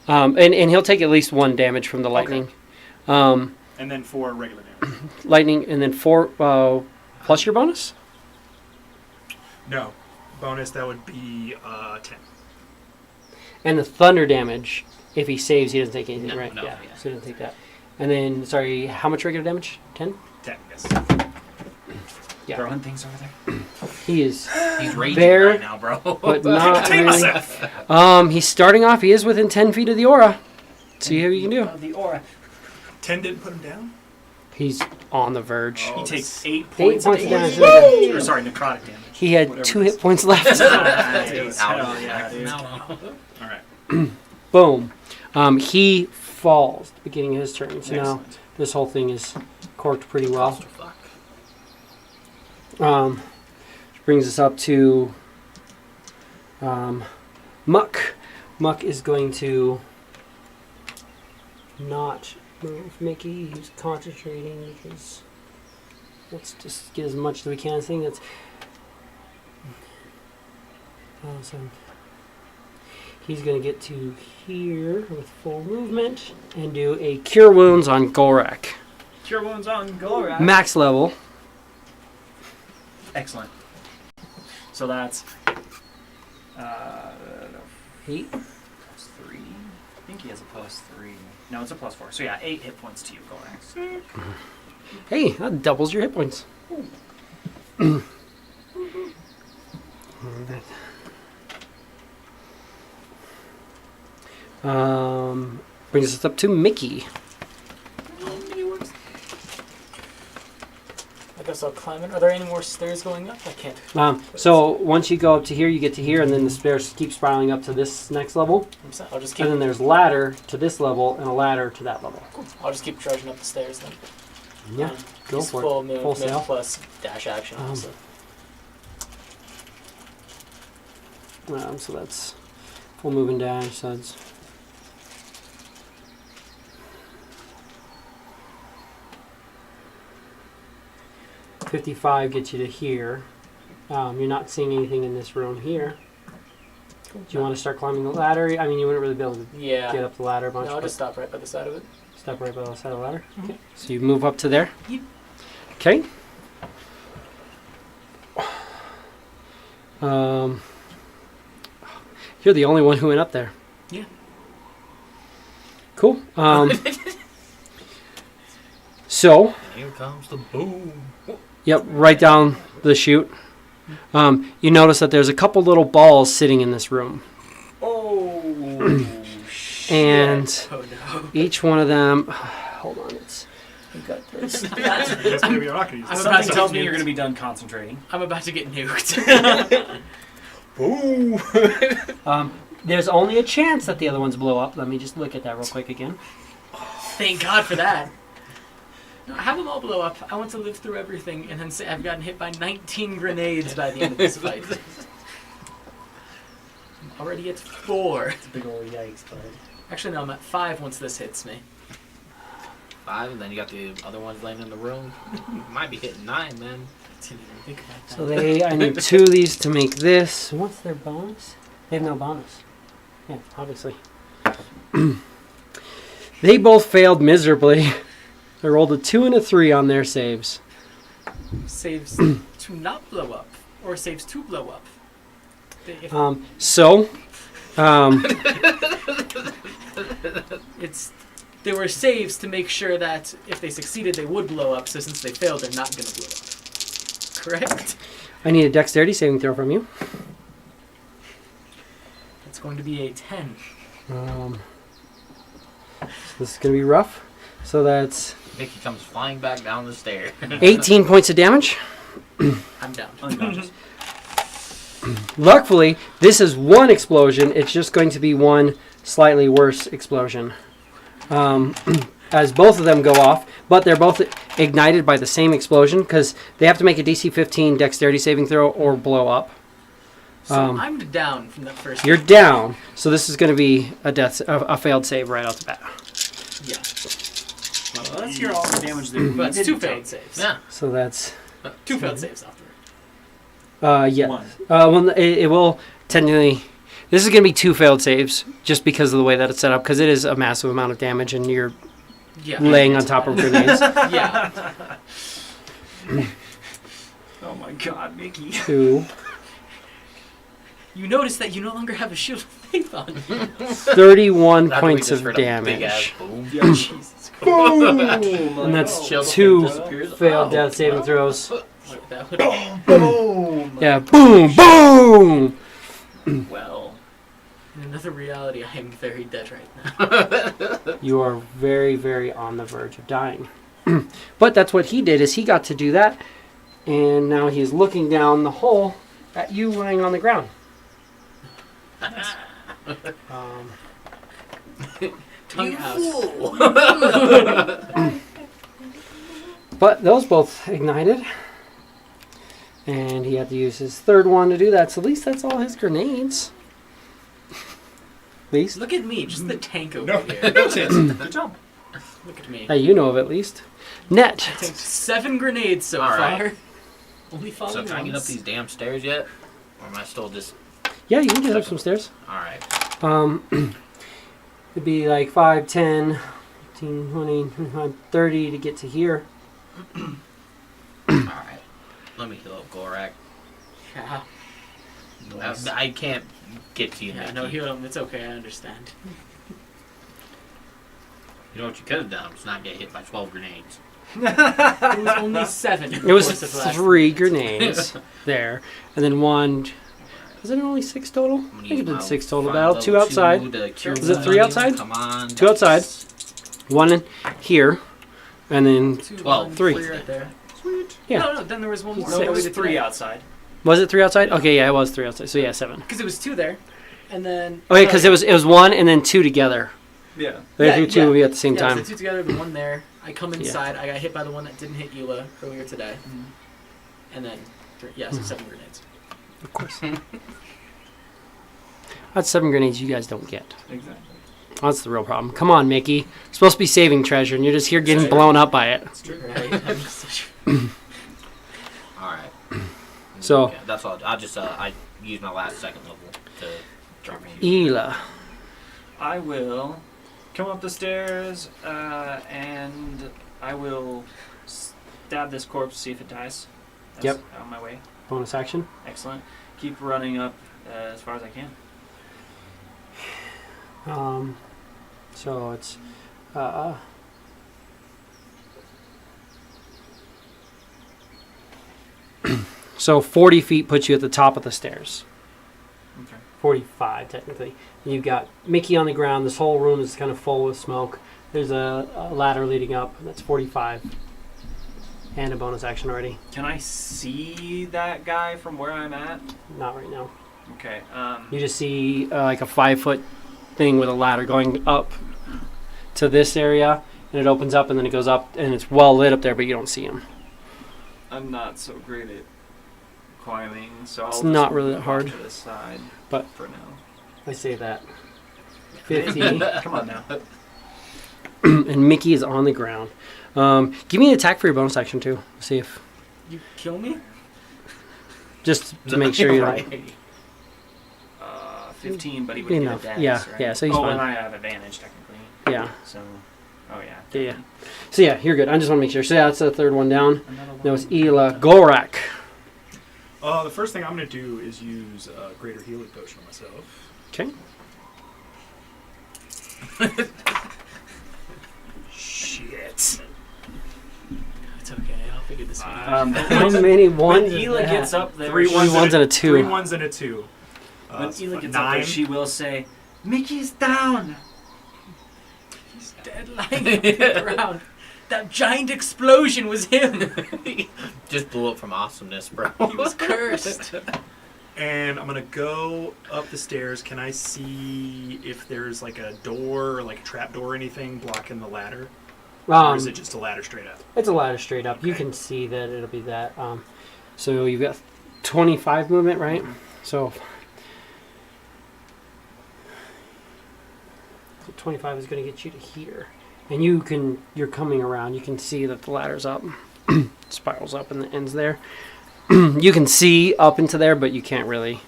And he'll take at least 1 damage from the lightning. And then 4 regular damage. Lightning, and then 4 plus your bonus? No. Bonus, that would be 10. And the thunder damage, if he saves, he doesn't take anything, No, right? no, yeah, yeah. so he doesn't take that. And then, sorry, how much regular damage? 10? 10, yes. Yeah. Throwing things over there. He is He's raging there, right now, bro. but not Contain really. myself. He's starting off. He is within 10 feet of the aura. See how you can do. The aura. 10 didn't put him down? He's on the verge. Oh, He takes 8 8 points points of damage. Or, sorry, necrotic damage. He had Whatever 2 it is. hit points left. Nice. Out. Hell yeah, dude. Alright. Boom. He falls at the beginning of his turn. So now Excellent. this whole thing is corked pretty well. Clusterfuck. Which brings us up to Muck. Muck is going to not move Mickey. He's concentrating because let's just get as much as we can. I think that's so he's going to get to here with full movement and do a Cure Wounds on Gorak. Cure wounds on Gorak. Max level. Excellent. So that's 8. plus 3. I think he has a plus 3. No, it's a plus 4. So yeah, 8 hit points to you, Gorak. Hey, that doubles your hit points. Brings us up to Mickey. I guess I'll climb it. Are there any more stairs going up? I can't. So once you go up to here, you get to here, and then the stairs keep spiraling up to this next level. I'll just keep. And then there's ladder to this level and a ladder to that level. Cool. I'll just keep trudging up the stairs then. Yeah, go Use for full it. movement Full sail. plus dash action. So. So that's full move and dash. So it's 55 gets you to here. You're not seeing anything in this room here. Cool. Do you want to start climbing the ladder? I mean, you wouldn't really be able to Yeah. get up the ladder a bunch. No, I'll but just stop right by the side of it. step right by the side of the ladder. Okay. So you move up to there. Yep. Okay. You're the only one who went up there. Yeah. Cool. So, Here comes the boom. yep, right down the chute. You notice that there's a couple little balls sitting in this room. Oh, And Oh no. each one of them... Hold on, it's... You got this. That's maybe you're not going to use I'm this. about something to tells get me you're nuked. going to be done concentrating. I'm about to get nuked. Boom! There's only a chance that the other ones blow up. Let me just look at that real quick again. Thank God for that. No, have them all blow up. I want to live through everything and then say I've gotten hit by 19 grenades by the end of this fight. I'm already at 4. It's a big old yikes, bud. Actually, no, I'm at 5 once this hits me. 5, and then you got the other ones laying in the room. Might be hitting 9, man. Didn't even think about that. So I need 2 of these to make this. What's their bonus? They have no bonus. Yeah, obviously. They both failed miserably. They rolled a 2 and a 3 on their saves. Saves to not blow up, or saves to blow up. If there were saves to make sure that if they succeeded, they would blow up. So since they failed, they're not going to blow up. Correct? I need a dexterity saving throw from you. It's going to be a 10. So this is going to be rough. So that's Mickey comes flying back down the stair. 18 points of damage. I'm down. Unconscious. Luckily, this is one explosion. It's just going to be one slightly worse explosion. As both of them go off, but they're both ignited by the same explosion because they have to make a DC 15 dexterity saving throw or blow up. So I'm down from that first. You're down, so this is going to be a failed save right off the bat. Yeah. Well, let's hear all the damage that we But it's did 2 take. failed saves. Yeah. So that's 2 failed saves afterward. yeah. One. Well, it will technically. This is going to be 2 failed saves, just because of the way that it's set up, because it is a massive amount of damage, and you're Yeah. laying on top of grenades. Yeah. Oh my god, Mickey. 2, You notice that you no longer have a shield of faith on. 31 After we points just of heard a big ass damage. boom. Yeah, Jesus Christ. And And that's Shield of 2 faith disappears. failed Oh. death saving throws. That would boom. Yeah, boom, boom! Well, in another reality, I am very dead right now. You are very, very on the verge of dying. But that's what he did, is he got to do that, and now he's looking down the hole at you lying on the ground. Tongue out. But those both ignited. And he had to use his third one to do that, so at least that's all his grenades. At least. Look at me, just the tank over No, here. no chance. good job. Look at me. That you know of, at least. Net. Tanked 7 grenades so All far. right. Only falling So can I get up once. these damn stairs yet? Or am I still just... Yeah, you can get up some stairs. Alright. It'd be like 5, 10, 15, 20, 25, 30 to get to here. Alright. Let me heal up Gorak. Yeah. I can't get to you, Yeah, Mickey. no, heal him. It's okay, I understand. You know what you could have done? Was not get hit by 12 grenades. It was only 7. It was 3 grenades there. And then 1. Was it only 6 total? I'm I gonna think use it did my 6 total final battle. 2 level outside. 2 to cure Is it 3 wounds. outside? Come on. 2 outside. 1 in here. And then 12. 3. Right there. Yeah. No, then there was one more. No, it was 3 outside. Was it 3 outside? Okay, yeah, it was 3 outside. So yeah, 7. Because it was 2 there. And then... Okay, because it was 1 and then 2 together. Yeah. They threw 2 of you at the same yeah, time. So 2 together, the 1 there. I come inside. I got hit by the one that didn't hit Eula earlier today. And then, so 7 grenades. Of course. That's 7 grenades you guys don't get. Exactly. That's the real problem. Come on, Mickey. You're supposed to be saving treasure, and you're just here getting blown up by it. Right. I'm such Alright. So- Okay, that's all. I'll just, I use my last second level to drop me. Ela. I will come up the stairs and I will stab this corpse, see if it dies. That's Yep. on my way. Bonus action. Excellent. Keep running up as far as I can. So it's so 40 feet puts you at the top of the stairs. Okay. 45 technically. You've got Mickey on the ground. This whole room is kind of full with smoke. There's a ladder leading up. That's 45. And a bonus action already. Can I see that guy from where I'm at? Not right now. Okay. You just see like a 5-foot thing with a ladder going up to this area, and it opens up, and then it goes up, and it's well lit up there, but you don't see him. I'm not so great at climbing, so It's I'll not just really move hard. off to the side, But- for now. I say that. 50. Come on now. And Mickey is on the ground. Give me an attack for your bonus action too. See if You kill me? just to make sure you don't. Right. 15, but he would get Enough. a dash, Yeah, right? yeah. So he's oh, fine. and I have advantage technically. Yeah, So, oh yeah. yeah. So yeah, you're good. I just want to make sure. So yeah, that's the third one down. Another That was one. Ela Gorak. The first thing I'm going to do is use a greater healing potion on myself. Okay. Shit. It's okay. I'll figure this one out. How many ones? When is Ela that? gets up there, Three she- ones and a 2. 3 1s and a 2. when It's Ela gets up 9. there, she will say, "Mickey's down." He's dead lying on the ground. That giant explosion was him. Just blew up from awesomeness, bro. He was cursed. And I'm going to go up the stairs. Can I see if there's like a door or like a trap door or anything blocking the ladder? Or is it just a ladder straight up? It's a ladder straight up. You Okay. can see that it'll be that. So you've got 25 movement, right? So 25 is going to get you to here. And you're coming around. You can see that the ladder's up. Spirals up and the ends there. You can see up into there, but you can't really.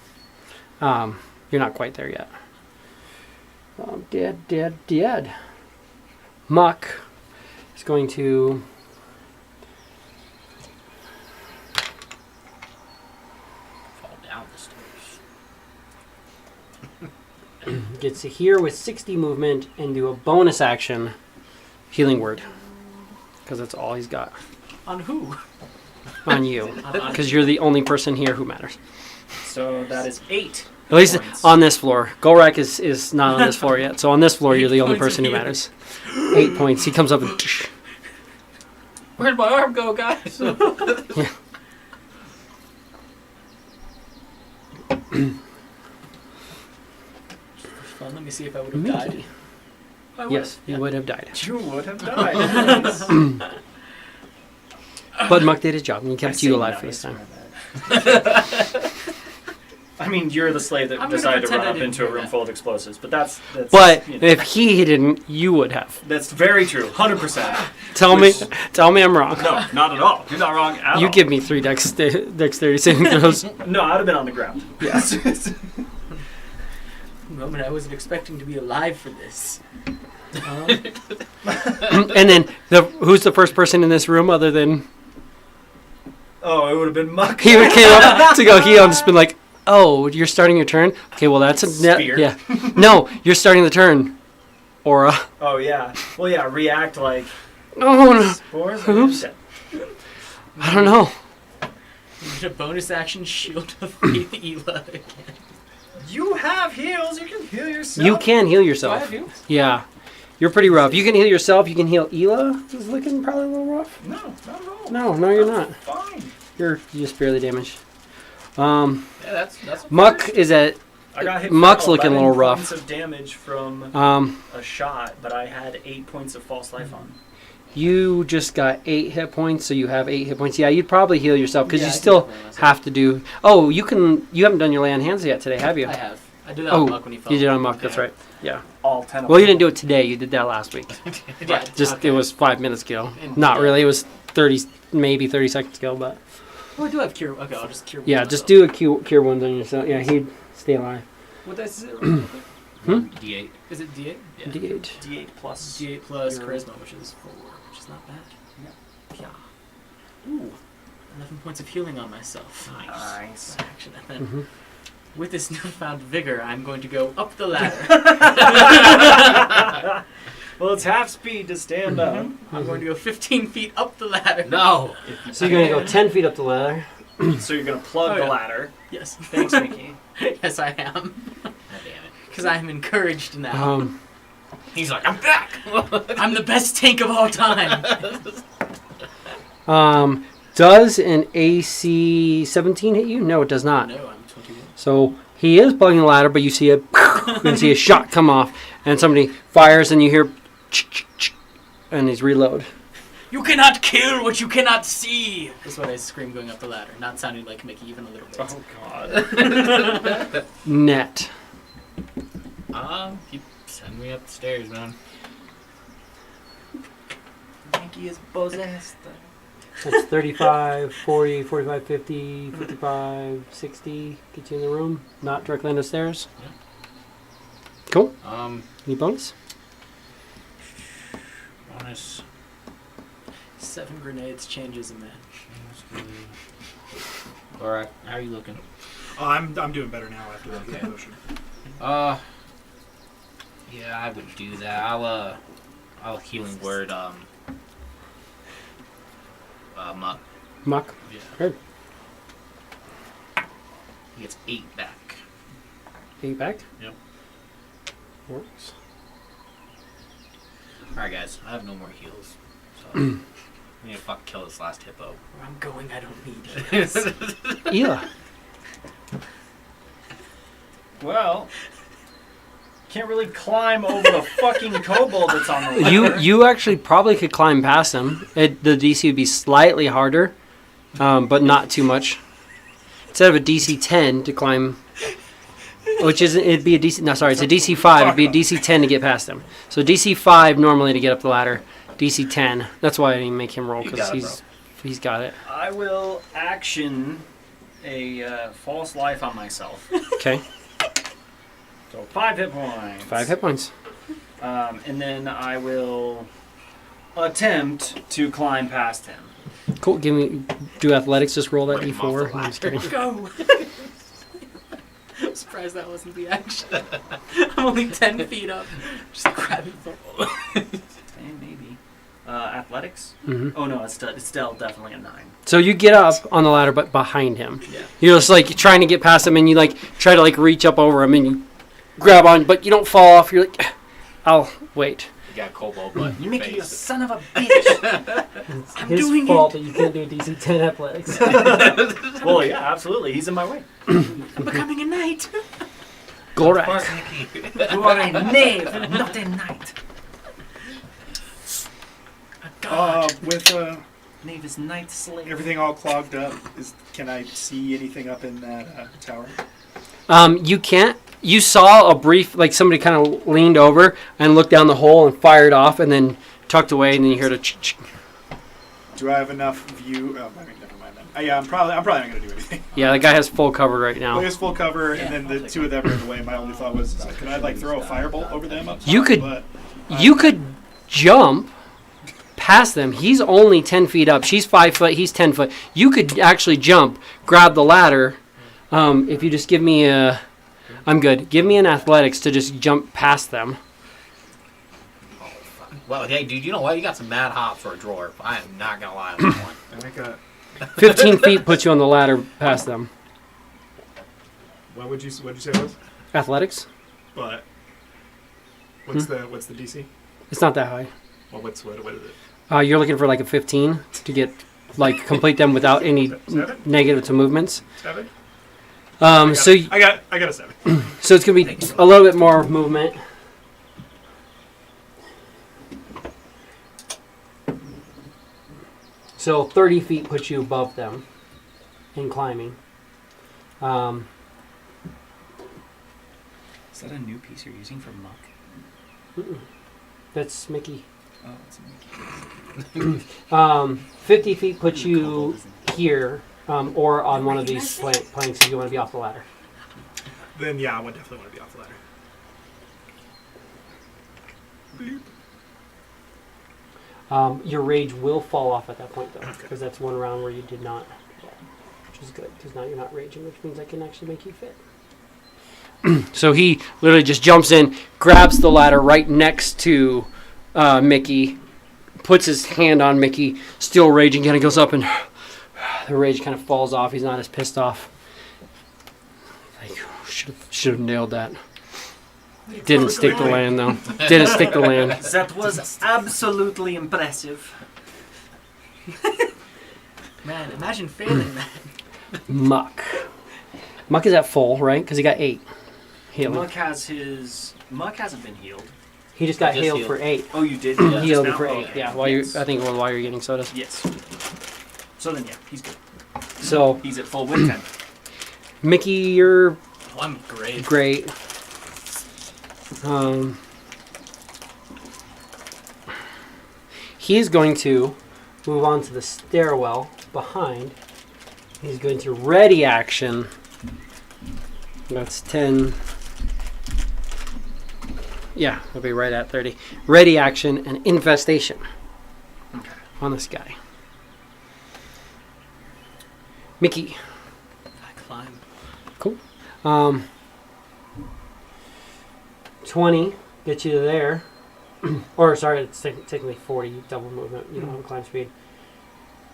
You're not quite there yet. Dead. Muck is going to Fall down the stairs. gets to here with 60 movement and do a bonus action healing word. Because that's all he's got. On who? On you. On Because you're the only person here who matters. So that is 8. At least points. on this floor. Golrak is not on this floor yet. So on this floor, you're the only 8 points person of who matters. 8 points. He comes up and... Where'd my arm go, guys? Fun. Let me see if I would have died. Mickey. I would. Yes, you would have died. You would have died. But Muck did his job, and he I kept say you alive for this nice, time. I mean, you're the slave that I'm gonna decided to pretend run I up didn't into a do room that. full of explosives, but that's But you know, if he didn't, you would have. that's very true, 100%. Tell Which- me I'm wrong. No, not at all. You're not wrong at all. You give me 3 dexterity saving throws. No, I'd have been on the ground. Yes. The moment I wasn't expecting to be alive for this. And then who's the first person in this room other than Oh, it would have been Muck. he came up to go heal and just been like, oh, you're starting your turn? Okay, well that's a Spear. yeah. No, you're starting the turn. Aura. Oh yeah. Well, yeah. React like Oh no. spores. Oops. I don't know. You get a bonus action shield of faith Ela again. You have heals. You can heal yourself. You can heal Do I yourself. have you? Yeah. You're pretty rough. You can heal yourself. You can heal Ela. Is looking probably a little rough. No, not at all. No, you're not. Fine. You're just barely damaged. Yeah, that's Muck is at I got hit. Muck's for looking a about little 8 rough. Points of damage from a shot, but I had 8 points of false life on. you just got 8 hit points, so you have 8 hit points. Yeah, you'd probably heal yourself because Yeah, you I can still heal myself. have to do. Oh, you haven't done your lay on hands yet today, have you? I have. I did that Oh, on Muck when he fell. you did on Muck. That's Yeah. right. Yeah. All 10 of Well, you them. didn't do it today. You did that last week. Yeah, Just okay. it was 5 minutes ago. And Not today. really. It was 30, maybe 30 seconds ago. But Oh, I do have cure. Okay, I'll just cure. yeah, myself. just do a cure wounds on yourself. Yeah, he'd stay alive. What dice is it? D8. Is it D8? Yeah. D8. D8 plus. D8 plus Your- charisma, which is 4, which is not bad. Yeah. Ooh. 11 points of healing on myself. Nice. Action. And then, Mhm. with this newfound vigor, I'm going to go up the ladder. Well, it's half speed to stand up. I'm going to go 15 feet up the ladder. No. So you're gonna go 10 feet up the ladder. So you're gonna plug Oh, the yeah. ladder. Yes. Thanks, Mickey. Yes, I am. God damn it. Because I am encouraged now. He's like, I'm back. I'm the best tank of all time. Does an AC 17 hit you? No, it does not. No, I'm 21. So he is plugging the ladder, but you see a shot come off, and somebody fires, and you hear, and he's reload. You cannot kill what you cannot see. That's what I scream going up the ladder, not sounding like Mickey even a little bit. Oh God. Net. Keep sending me up the stairs, man. Mickey is possessed. That's 35, 40, 45, 50, 55, 60. Get you in the room. Not directly on the stairs. Yeah. Cool. Any bonus? Bonus. 7 grenades changes a man. Alright, how are you looking? Oh, I'm doing better now after that Okay. potion. Yeah, I would do that. I'll healing word, Muck. Muck. Yeah. Good. He gets 8 back. 8 back. Yep. Works. Alright, guys, I have no more heals. So, I need to fucking kill this last hippo. Where I'm going, I don't need heals. Ela. Well, can't really climb over the fucking kobold that's on the ladder. You actually probably could climb past him. The DC would be slightly harder, but not too much. Instead of a DC 10 to climb which is it'd be a DC. No, sorry, it's a DC 5. It'd be a DC 10 to get past him. So DC 5 normally to get up the ladder. DC 10. That's why I didn't make him roll because he's got it. I will action a false life on myself. Okay. So 5 hit points. 5 hit points. And then I will attempt to climb past him. Cool. Do athletics. Just roll that D4. I'm just kidding. Go. I'm surprised that wasn't the action. I'm only 10 feet up. Just grabbing football. Maybe. Athletics? Mm-hmm. Oh no, it's still definitely a 9. So you get up on the ladder, but behind him. Yeah. You're just like trying to get past him, and you like try to like reach up over him, and you grab on, but you don't fall off. You're like, I'll wait. You got cobalt butt. You make it, you son of a bitch! It's I'm his doing fault it. that you can't do a DC 10 athletics. Well, yeah, absolutely. He's in my way. I'm becoming a knight. Gorak. You are a knave, not a knight. A god. With Knave is knight slave. everything all clogged up, can I see anything up in that tower? You can't. You saw a brief, like somebody kind of leaned over and looked down the hole and fired off, and then tucked away, and then you heard a. Do I have enough view? Oh, I mean, never mind then. Yeah, I'm probably not gonna do anything. Yeah, the guy has full cover right Well, now. there's full cover, Yeah, and then I'll the take two of them are in the way. My only thought was, could I like throw a firebolt over them? Up top? You could- But You could jump past them. He's only 10 feet up. She's 5 foot. He's 10 foot. You could actually jump, grab the ladder. If you just give me a. I'm good. Give me an athletics to just jump past them. Well, hey, dude, you know what? You got some mad hops for a drawer. I am not gonna lie on that one. I make a. 15 feet puts you on the ladder past them. What'd you say it was? Athletics? But what's the DC? It's not that high. Well, what is it? You're looking for like a 15 to get like complete them without any negative to movements. 7. So I got a 7. so it's gonna be a little bit more movement. So 30 feet puts you above them in climbing. Is that a new piece you're using for muck? That's Mickey. Oh, it's a Mickey. 50 feet puts you Cobalt, isn't it? here, or on one of these planks if you want to be off the ladder. Then yeah, I would definitely want to be off the ladder. Your rage will fall off at that point, though, because that's one round where you did not, which is good, because now you're not raging, which means I can actually make you fit. So he literally just jumps in, grabs the ladder right next to Mickey, puts his hand on Mickey, still raging, kind of goes up, and the rage kind of falls off. He's not as pissed off. Like, should have nailed that. Didn't stick the land, though. Didn't stick the land. That was absolutely impressive. Man, imagine failing that. Muck. Muck is at full, right? Because he got 8 healing. Muck hasn't been healed. He just got Just healed healed. for 8. Oh, you did? He Just healed now? for 8. Okay. Yeah, while Yes. I think while you're getting sodas. Yes. So then, yeah, he's good. So He's at full win 10. Mickey, you're Oh, I'm great. great. He is going to move on to the stairwell behind. He's going to ready action. That's 10. Yeah, it'll be right at 30. Ready action and infestation on this guy. Mickey. I climb. Cool. 20 gets you to there. Or, sorry, it's technically 40 double movement. You don't have a climb speed.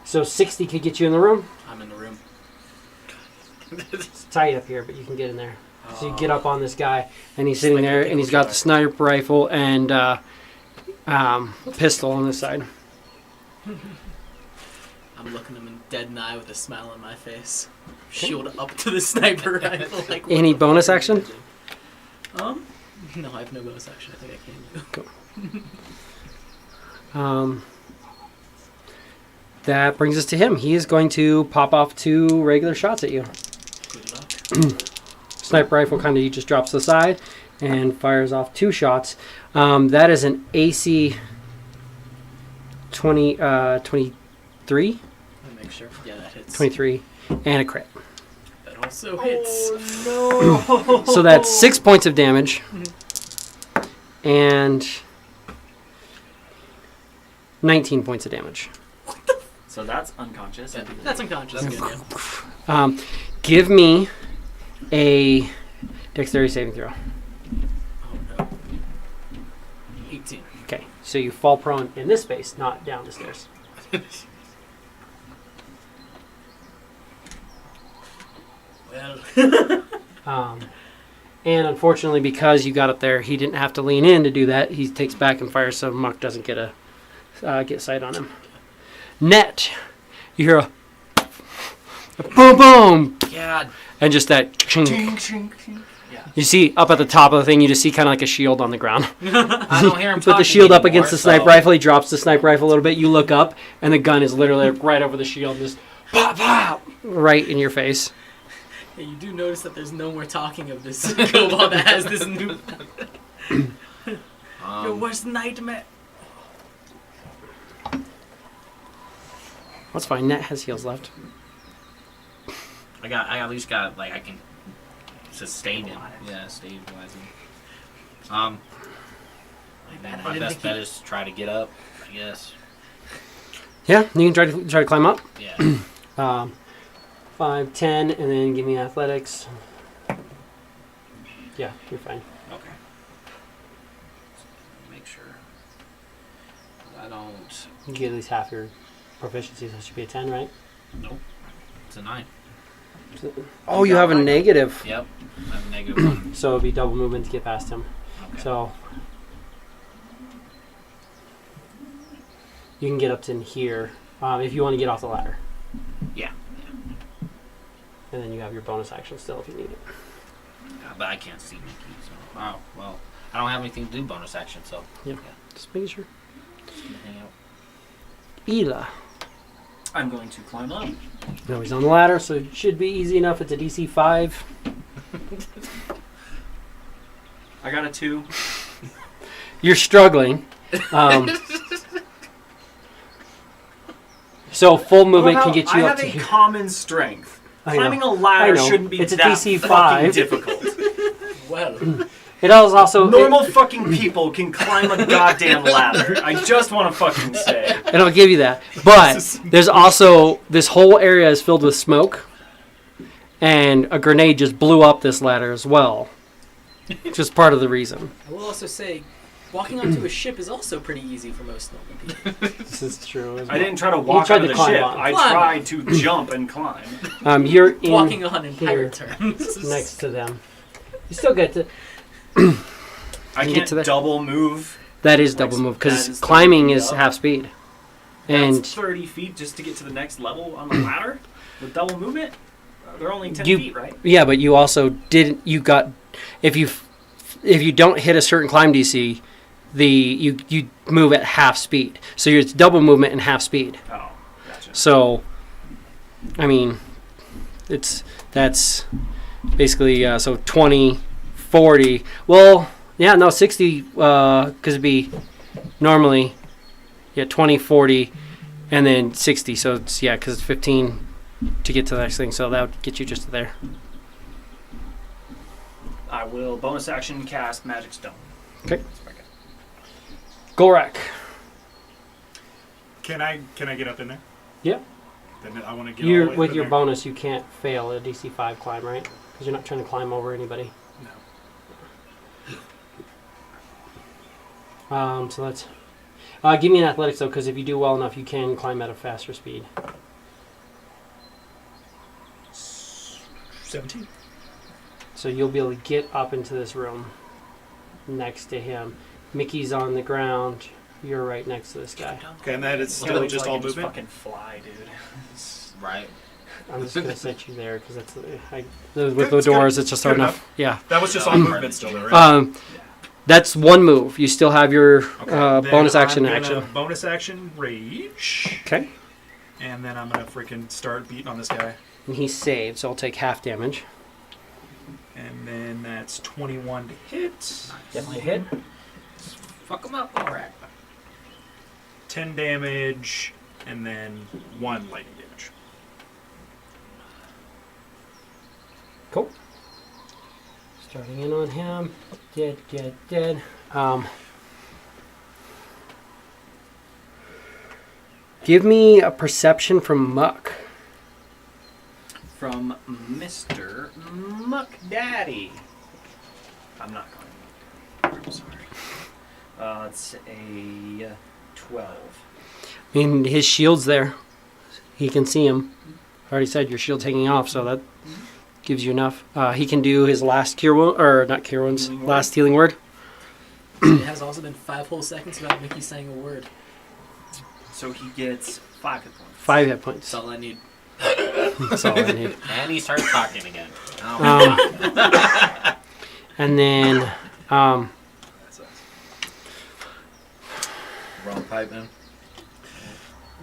So 60 could get you in the room. I'm in the room. It's tight up here, but you can get in there. So you get up on this guy, and he's sitting there, and he's got the sniper rifle and pistol on this side. I'm looking him dead in the eye with a smile on my face. Shield up to the sniper rifle. Like, what Any the bonus fuck action? are you doing? No, I have no bonus action. I think I can do. That brings us to him. He is going to pop off 2 regular shots at you. Good luck. Sniper rifle kind of he just drops to the side and fires off 2 shots. That is an AC 23. Let me make sure. Yeah, that hits. 23 and a crit. That also hits. Oh no! So that's 6 points of damage. And 19 points of damage. So that's unconscious. Yeah, that's unconscious. That's Good, good. yeah. Give me a dexterity saving throw. Oh no. 18. Okay, so you fall prone in this space, not down the stairs. Well. And unfortunately, because you got up there, he didn't have to lean in to do that. He takes back and fires, so Muck doesn't get get sight on him. Net, you hear a boom, boom, God. and just that chink. Ching, ching, ching. Yeah. You see up at the top of the thing, you just see kind of like a shield on the ground. I don't hear him Put the talking shield up anymore, against the sniper so- rifle. He drops the sniper rifle a little bit. You look up, and the gun is literally right over the shield, just pop, pop, right in your face. Yeah, you do notice that there's no more talking of this kobold that has this new. Your worst nightmare. That's fine. Net has heals left. I at least got, like, I can sustain him. Yeah, stabilize him. Man, I my didn't best think bet is to try to get up, I guess. Yeah, you can try to climb up. Yeah. 5, 10, and then give me athletics. Yeah, you're fine. Okay. Make sure. I don't... You get at least half your proficiency, so it should be a 10, right? Nope. It's a 9. Oh, you have a negative. Yep. I have a -1. So it'd be double movement to get past him. Okay. So you can get up to in here if you want to get off the ladder. Yeah. And then you have your bonus action still if you need it. Yeah, but I can't see Mickey, so... Oh, well. I don't have anything to do bonus action, so... Yeah. Just making sure. Just gonna hang out. Ela. I'm going to climb up. No, he's on the ladder, so it should be easy enough. It's a DC 5. I got a 2. You're struggling. So full movement can get you I up have to a here. common strength. I know. Climbing a ladder I know. shouldn't be It's a that DC fucking 5. difficult. Well. It is also Normal fucking people can climb a goddamn ladder. I just want to fucking say. and I'll give you that. But there's also this whole area is filled with smoke, and a grenade just blew up this ladder as well. Just part of the reason. I will also say, walking onto a ship is also pretty easy for most normal people. This is true. As I well. didn't try to walk tried onto to the climb ship. on. I Climb. tried to jump and climb. You're in Walking on in here pirate terms. next to them. You still get to. I get can't to the- double move. That is Like, double move that because is climbing double is move. half speed. That's And 30 feet just to get to the next level on the ladder with double movement. They're only 10 You- feet, right? yeah, but you also didn't. You got if you don't hit a certain climb DC, you move at half speed. So it's double movement and half speed. Oh, gotcha. So, I mean, that's basically so 20, 40. Well, yeah, no, 60 because it'd be normally 20, 40, and then 60. So it's because it's 15 to get to the next thing. So that would get you just to there. I will bonus action cast Magic Stone. Okay. Gorak. Can I get up in there? Yeah. Then I want to get all the way up With in your there. bonus, you can't fail a DC 5 climb, right? Because you're not trying to climb over anybody. No. So let's give me an athletics though, because if you do well enough, you can climb at a faster speed. 17. So you'll be able to get up into this room next to him. Mickey's on the ground. You're right next to this guy. Okay, and that is So still it's just like all I just movement? fucking fly, dude. Right. I'm just gonna set you there because that's with the That's good. doors. It's just hard Good enough. Yeah. That was just Yeah. all movement still, though, right? That's one move. You still have your Then bonus action I'm action. gonna bonus action rage. Okay. And then I'm going to freaking start beating on this guy. And he's saved, so I'll take half damage. And then that's 21 to hit. Definitely hit. Fuck him up, alright. 10 damage, and then 1 lightning damage. Cool. Starting in on him. Dead. Give me a perception from Muck. From Mr. Muck Daddy. I'm not calling him. I'm sorry. It's a 12. I mean, his shield's there. He can see him. I already said your shield's hanging off, so that gives you enough. He can do his last cure wound, or not cure wounds, Healing word. last healing word. It has also been 5 whole seconds without Mickey saying a word. So he gets 5 hit points. 5 hit points. That's all I need. That's all I need. And he starts talking again. Oh, And then, wrong pipe, man.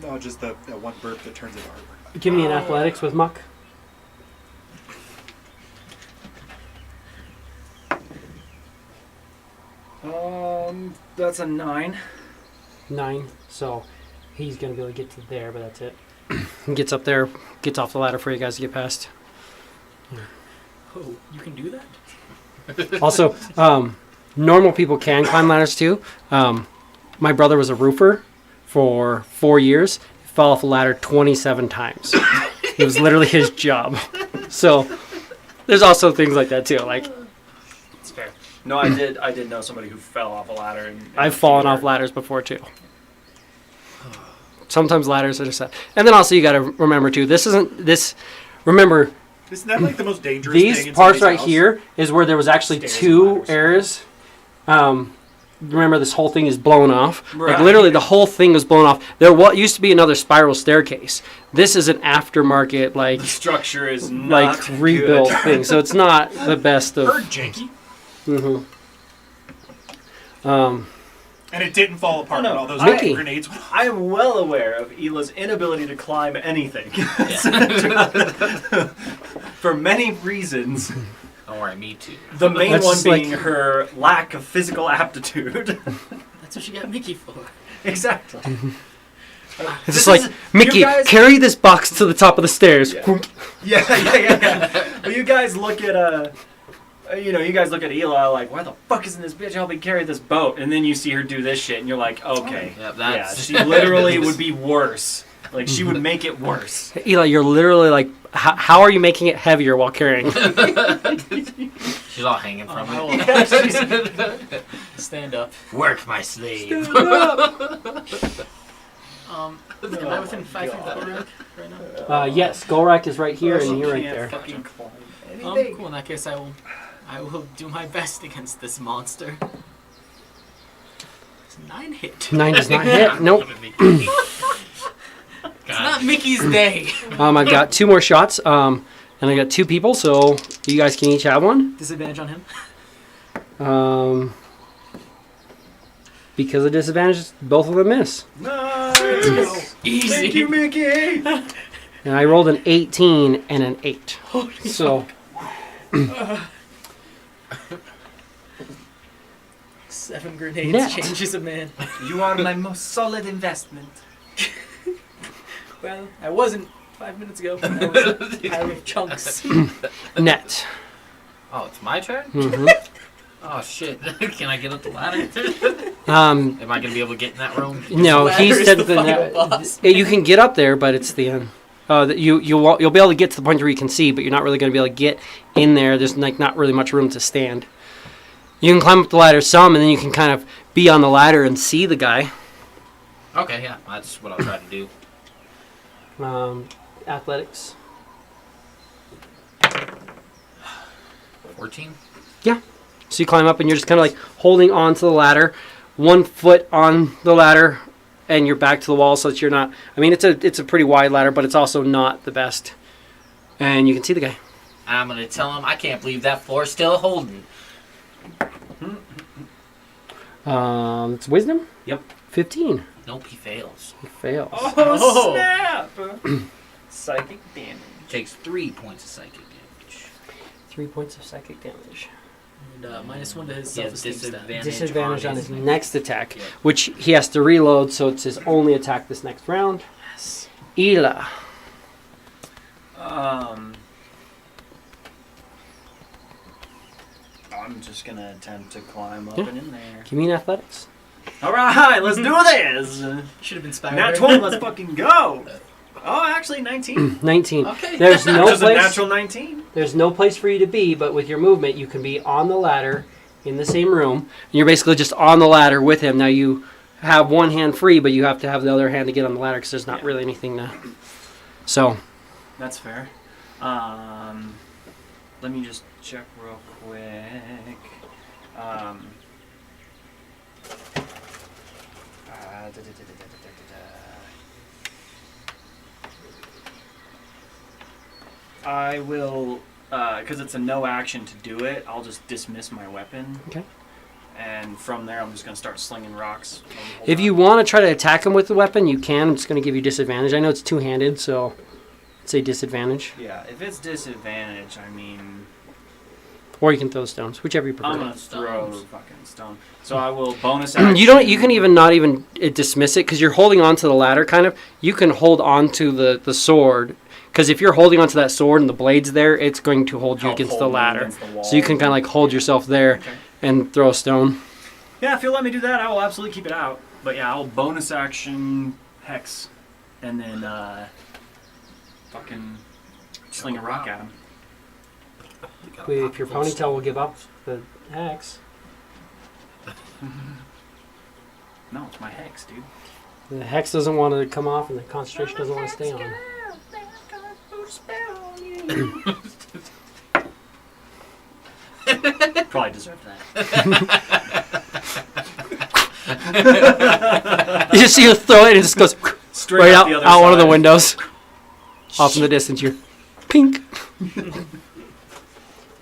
No, just that one burp that turns into armor. give me an athletics with Muck. That's a 9. 9. So he's going to be able to get to there, but that's it. He gets up there, gets off the ladder for you guys to get past. Oh, you can do that? Also, normal people can climb ladders too. My brother was a roofer for 4 years. He fell off a ladder 27 times. It was literally his job. So there's also things like that too. Like It's fair. No, I did know somebody who fell off a ladder. And I've fallen off ladders before too. Sometimes ladders are just that. And then also you got to remember too. Remember Isn't that like the most dangerous these thing in parts somebody's right house? here is where there was actually Stairs and 2 ladders. errors. Remember this whole thing is blown off. Like Right. literally the whole thing was blown off. Used to be another spiral staircase. This is an aftermarket The structure is not rebuilt good. thing. So it's not the best of. Heard janky. Mhm. And it didn't fall apart Oh, no. when all those Mickey. grenades went off. I am well aware of Ela's inability to climb anything. For many reasons. Don't worry, me too. The main That's one just like- being her lack of physical aptitude. That's what you got Mickey for. Exactly. It's This just like is- Mickey, you guys- carry this box to the top of the stairs. Yeah. Yeah. Well, you guys look at you guys look at Ela like, why the fuck isn't this bitch helping carry this boat? And then you see her do this shit, and you're like, okay, Yep, yeah, that's she literally would be worse. Like she would make it worse. Eli, you're literally like, how are you making it heavier while carrying? She's all hanging from I it. will stand up. Work, my slave. Am I within 5 feet of the Gorak right now? Yes, Golrak is right here, She and you're right can't there. fucking climb anything. Cool. In that case, I will do my best against this monster. It's 9 hit. 9 does not hit. Nope. It's not Mickey's day. I've got 2 more shots, and I got 2 people, so you guys can each have one. Disadvantage on him. Because of disadvantages, both of them miss. Nice. Easy. Thank you, Mickey. And I rolled an 18 and an 8. So 7 grenades Net. changes a man. You are my most solid investment. Well, I wasn't 5 minutes ago. I was a pile of chunks. net. Oh, it's my turn? hmm Oh, shit. Can I get up the ladder? Um, Am I going to be able to get in that room? no, Ladder he is said the the final boss. you can get up there, but it's the end. You'll be able to get to the point where you can see, but you're not really going to be able to get in there. There's like not really much room to stand. You can climb up the ladder some, and then you can kind of be on the ladder and see the guy. Okay, yeah. That's what I'll try to do. Athletics. 14? So you climb up, and you're just kind of like holding on to the ladder, 1 foot on the ladder, and you're back to the wall, so that you're not. I mean, it's a pretty wide ladder, but it's also not the best. And you can see the guy. I'm going to tell him I can't believe that floor's still holding. It's wisdom. Yep. 15. Nope, he fails. He fails. Oh, snap! Psychic damage. Takes 3 points of psychic damage. 3 points of psychic damage. And -1 to his He has self-esteem stat. Disadvantage on his next attack, Yeah. which he has to reload, so it's his only attack this next round. Yes. Ela. I'm just gonna attempt to climb up Yeah. and in there. Give me an athletics. All right, let's do this. Should have been Spider. Nat 20, let's fucking go. Oh, actually 19. 19. Okay. There's no Just a place. natural 19. There's no place for you to be, but with your movement, you can be on the ladder in the same room. And you're basically just on the ladder with him. Now you have one hand free, but you have to have the other hand to get on the ladder because there's not really anything to. So. That's fair. Let me just check real quick. I will, because it's a no action to do it, I'll just dismiss my weapon. Okay. And from there, I'm just going to start slinging rocks. If you want to try to attack him with the weapon, you can. I'm just going to give you disadvantage. I know it's two-handed, so I'd say disadvantage. Yeah, if it's disadvantage, I mean, Or you can throw stones, whichever you I'm prefer. going to throw fucking stone. So I will bonus action. You can even not even dismiss it because you're holding onto the ladder, kind of. You can hold onto the sword. Because if you're holding onto that sword and the blade's there, it's going to hold you Help against hold the me ladder. against the wall. So you can kind of like hold yourself there Okay. and throw a stone. Yeah, if you'll let me do that, I will absolutely keep it out. But yeah, I'll bonus action hex, and then fucking sling a rock at him. If your ponytail will give up the hex. No, it's my hex, dude. The hex doesn't want to come off and the concentration doesn't want to stay on. Probably deserve that. You just see her throw it and it just goes Straight right out out, the other out one of the side. windows. Off in the distance, you're pink.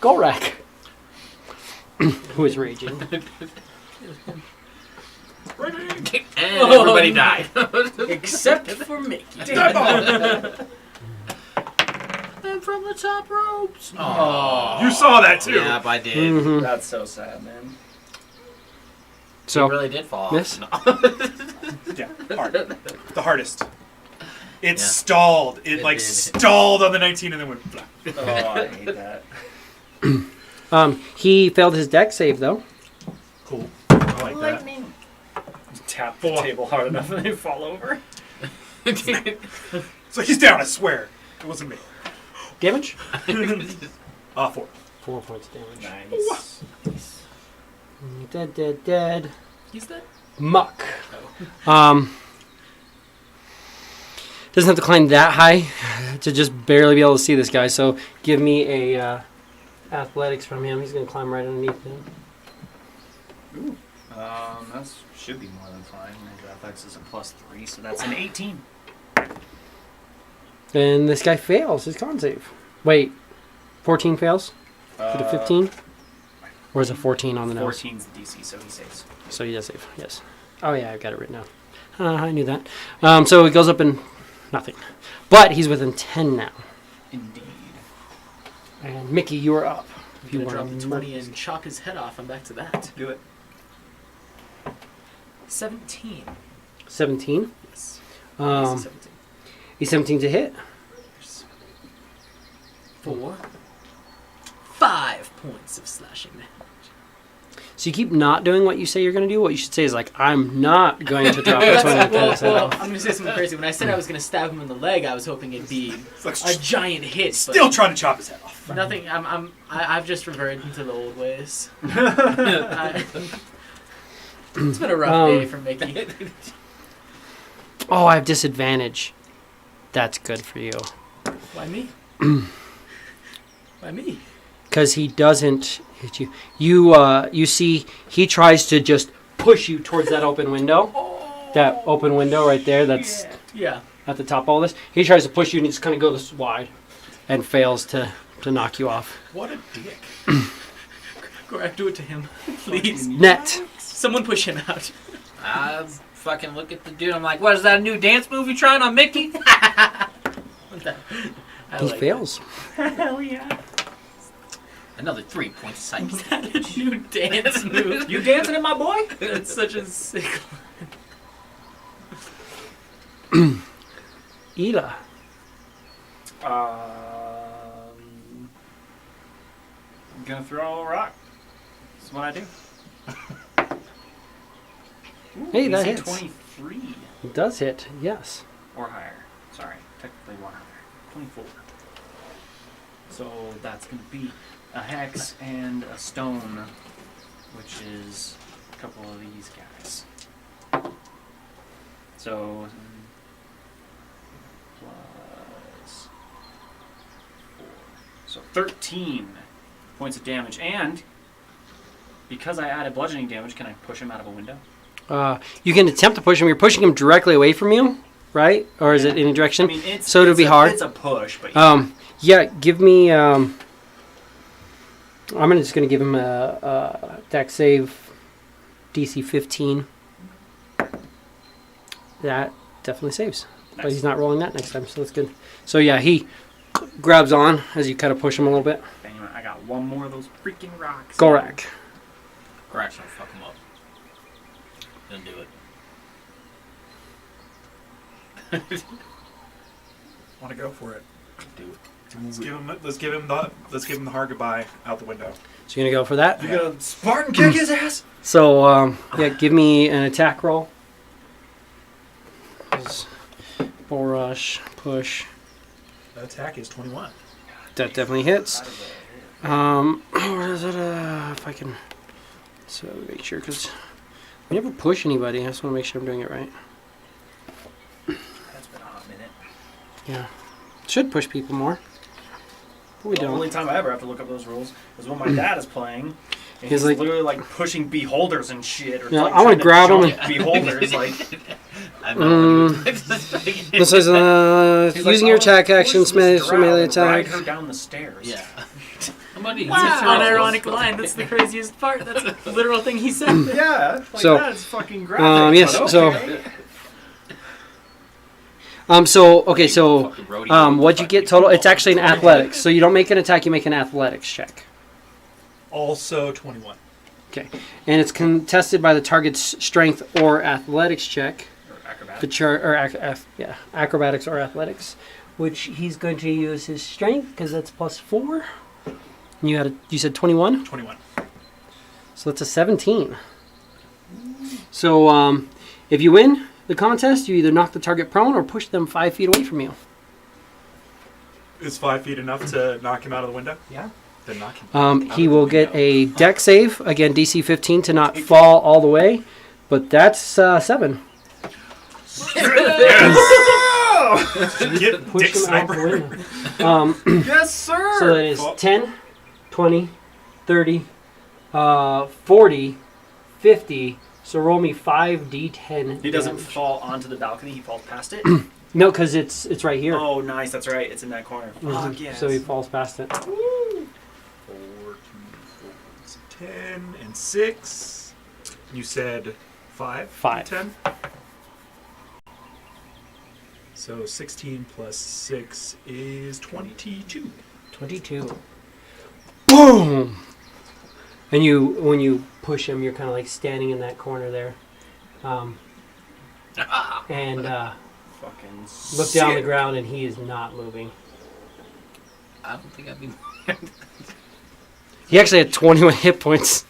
Golrak. Who is raging? And everybody died. Except for Mickey. And from the top ropes. Oh. You saw that too. Yeah, I did. Mhm. That's so sad, man. So, It really did fall off. Yes. No. Yeah, hard. The hardest. It Yeah. stalled. It It like did. stalled on the 19 and then went flat. Oh, I hate that. he failed his deck save though. Cool. I like that. Tap the table hard enough and they fall over. So he's down, I swear. It wasn't me. Damage? 4. 4 points of damage. Nice. Dead. He's dead. Muck. Doesn't have to climb that high to just barely be able to see this guy. So give me a athletics from him. He's going to climb right underneath him. That should be more than fine. His athletics is a +3, so that's an 18. And this guy fails his con save. Wait, 14 fails for the 15? Or is it 14 on the nose? 14's the DC, so he saves. So he does save, yes. Oh yeah, I've got it written down. I knew that. So it goes up in nothing. But he's within 10 now. Indeed. And Mickey, you're up. I'm If you gonna drop want the 20 and chop his head off. I'm back to that. Do it. 17. 17. Yes. Easy 17. He's 17 to hit. 4. 5 points of slashing damage. So you keep not doing what you say you're going to do. What you should say is like, I'm not going to drop the 20 and cut his head well, off. I'm gonna say something crazy. When I said I was gonna stab him in the leg, I was hoping it'd be It's like a giant hit. still trying to chop his head off. but nothing. I've just reverted to the old ways. It's been a rough day for Mickey. Oh, I have disadvantage. That's good for you. Why me? Why me? Because he doesn't hit you. You see, he tries to just push you towards that open window. That open window right there that's Yeah. at the top of all this. He tries to push you and he just kind of goes wide and fails to knock you off. What a dick. Gorak, do it to him, please. Net. Someone push him out. I fucking look at the dude. I'm like, what is that, a new dance move you trying on Mickey? I He like fails. Hell yeah. Another 3 points of sight. Is that a new dance move? You dancing it, my boy? That's such a sick. Ela. I'm gonna throw a rock. That's what I do. Ooh, Hey, that AC hits. 23 It does hit, yes. or higher. Sorry, technically one higher. 24. So that's gonna be a hex and a stone, which is a couple of these guys. So plus 4. So 13 points of damage. And because I added bludgeoning damage, can I push him out of a window? You can attempt to push him. You're pushing him directly away from you, right? Or is it any direction? I mean, it's, so it'll be hard. It's a push, but Yeah, give me. I'm just gonna give him a dex save, DC 15. That definitely saves, but he's not rolling that next time, so that's good. So yeah, he grabs on as you kind of push him a little bit. Anyway, I got one more of those freaking rocks. Gorak. Gorak's gonna fuck him up. Gonna do it. Want to go for it? Do it. Let's give him the hard goodbye out the window. So you're gonna go for that. You gonna Spartan kick his ass? So yeah, give me an attack roll. Bull rush, push. The attack is 21. That definitely hits. Where is it? If I can. So make sure, because we never push anybody. I just want to make sure I'm doing it right. That's been a hot minute. Yeah. Should push people more. But we The don't. only time I ever have to look up those rules is when my dad is playing. And He's he's like- literally like pushing beholders and shit. Or Yeah, like I wanna trying to grab 'em jump beholders. Like, I know. This says he's using like, your "Oh, attack push action, this smash girl melee and ride attack. her down the stairs. Yeah. Somebody It's an unironic line. That's the craziest part. That's a literal thing he said. Yeah, like So, that's fucking graphic. yes, but so- okay. Okay, so what'd you get total? It's actually an athletics. So you don't make an attack, you make an athletics check. Also 21. Okay. And it's contested by the target's strength or athletics check. Or acrobatic. The acrobatics or athletics, which he's going to use his strength because that's +4. And you said 21, 21. so that's a 17. So if you win the contest, you either knock the target prone or push them 5 feet away from you. Is 5 feet enough to knock him out of the window? Yeah. Then knock him. He will get a dex save again, DC 15 to not fall all the way, but that's 7. Get Push Dick him out the Sniper. window. Yes, sir. So that is 10, 20, 30, 40, 50. So roll me 5d10. He doesn't damage. fall onto the balcony. He falls past it. No, because it's right here. Oh, nice. That's right. It's in that corner. Mhm. Fuck yes. So he falls past it. 4, 2, 4, 10, and 6. You said 5? 5. 10? So 16 plus 6 is 22. 22. Boom! And when you push him, you're kind of like standing in that corner there. And Fucking look down the sick. ground, and he is not moving. I don't think I'd be. He actually had 21 hit points.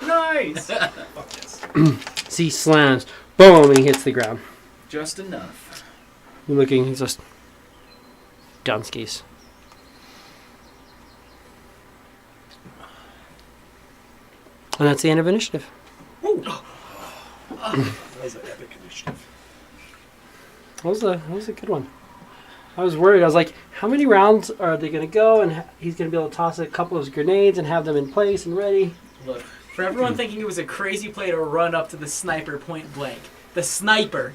Nice. Fuck yes. See, slams. Boom! And he hits the ground. Just enough. You're looking, he's just dunskies. And that's the end of initiative. That was an epic initiative. That was a good one. I was worried. I was like, how many rounds are they going to go? And he's going to be able to toss a couple of his grenades and have them in place and ready. Look, for everyone thinking it was a crazy play to run up to the sniper point blank, the sniper,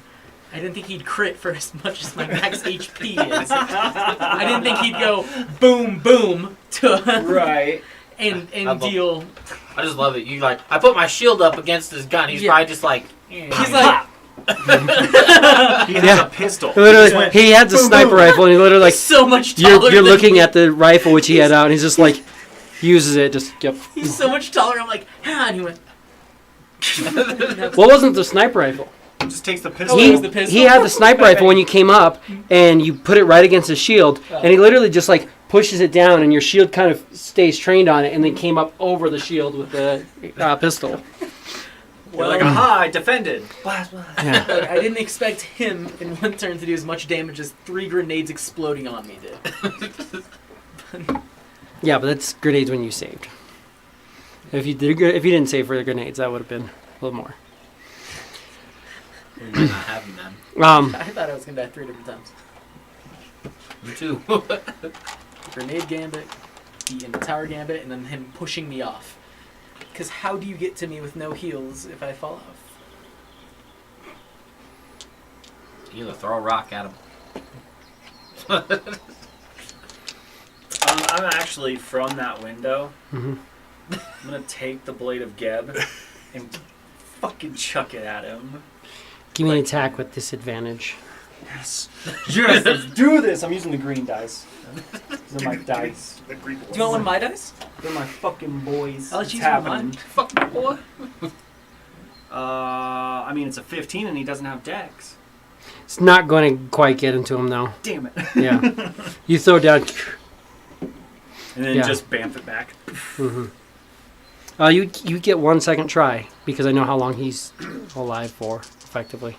I didn't think he'd crit for as much as my max HP is. I didn't think he'd go boom, boom to Right. and I love- deal. I just love it. You like, I put my shield up against his gun. He's Yeah. probably just like. He's like, He has Yeah. a pistol. Literally, He he had the boom, sniper boom. rifle, and he literally like, so much taller you're than looking me. at the rifle which he had out, and he's just like, uses it. Just yep. He's so much taller. I'm like, and he went. What wasn't the sniper rifle? Just takes the pistol. it was the pistol? He had the sniper rifle when you came up, and you put it right against his shield, and he literally just like pushes it down, and your shield kind of stays trained on it, and then came up over the shield with the pistol. You're like, aha, I defended. Blast. Yeah. Look, I didn't expect him in one turn to do as much damage as 3 grenades exploding on me did. Yeah, but that's grenades when you saved. If you didn't save for the grenades, that would have been a little more. We might not have him then. I thought I was gonna die 3 different times. Me too. Grenade gambit, the in the tower gambit, and then him pushing me off. Because how do you get to me with no heals if I fall off? Either throw a rock at him. I'm actually from that window. Mm-hmm. I'm gonna take the blade of Geb and fucking chuck it at him. Give me an attack with disadvantage. Yes. Yes, let's do this. I'm using the green dice. These are my dice. The Greek Do you want one of my dice? They're my fucking boys. I'll let It's you use one of happening. mine. Fucking boy. I mean, it's a 15 and he doesn't have dex. It's not going to quite get into him though. Damn it. Yeah. You throw down. And then Yeah. just bamf it back. Mm-hmm. You get 1 second try because I know how long he's alive for, effectively.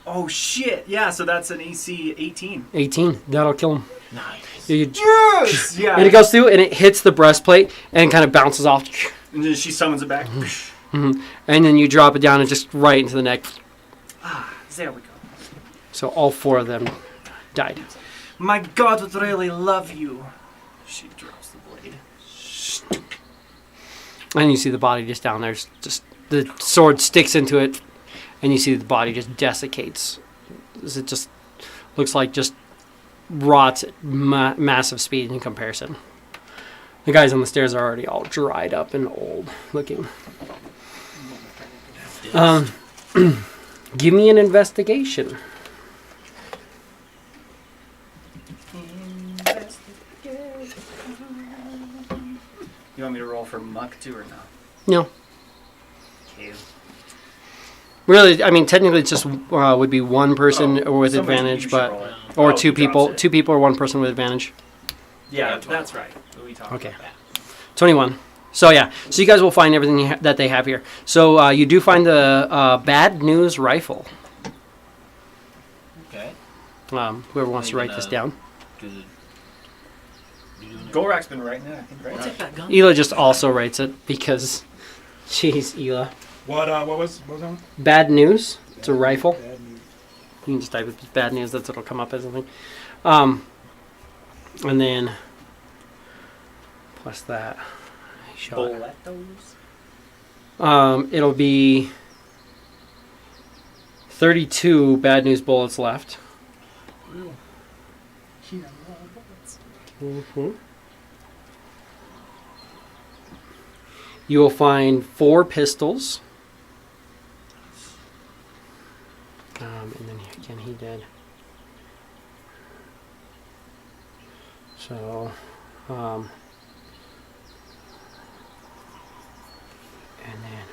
Oh shit! Yeah, so that's an AC 18. 18. That'll kill him. Nice. Yes! Yeah. And it goes through and it hits the breastplate and kind of bounces off. And then she summons it back. Mm-hmm. And then you drop it down and just right into the neck. There we go. So all 4 of them died. My God would really love you. She drops the blade. And you see the body just down there. Just the sword sticks into it, and you see the body just desiccates. It just looks like just rots at massive speed in comparison. The guys on the stairs are already all dried up and old looking. Give me an investigation. You want me to roll for muck too or no? No. Okay. Really, I mean, technically, it's just would be one person or with Somebody- advantage, you should but roll it. or Oh, two he drops people, it. 2 people or 1 person with advantage. Yeah, Yeah, that's right. We talked Okay. about that. 21. So yeah, so you guys will find everything that they have here. So you do find the bad news rifle. Okay. Whoever wants to write this down. Do the, you doing it? Gorak's been writing it, I think, I'll right? take that gun. Ela just also writes it because, jeez, Ela. What was that one? Bad news. It's a rifle. Bad news. You can just type it bad news. That's what'll come up as something. And then plus that. Shot. Bolettos. It'll be 32 bad news bullets left. Mm-hmm. You will find 4 pistols. And then again, he did. So, and then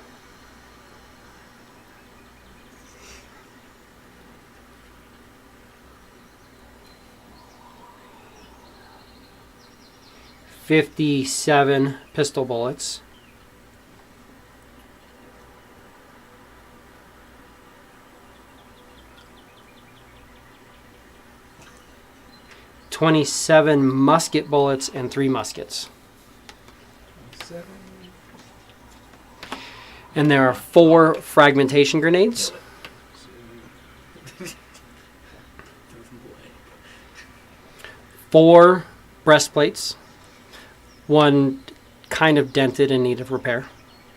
57 pistol bullets. $27 musket bullets and 3 muskets. And there are 4 fragmentation grenades. 4 breastplates. 1 kind of dented in need of repair.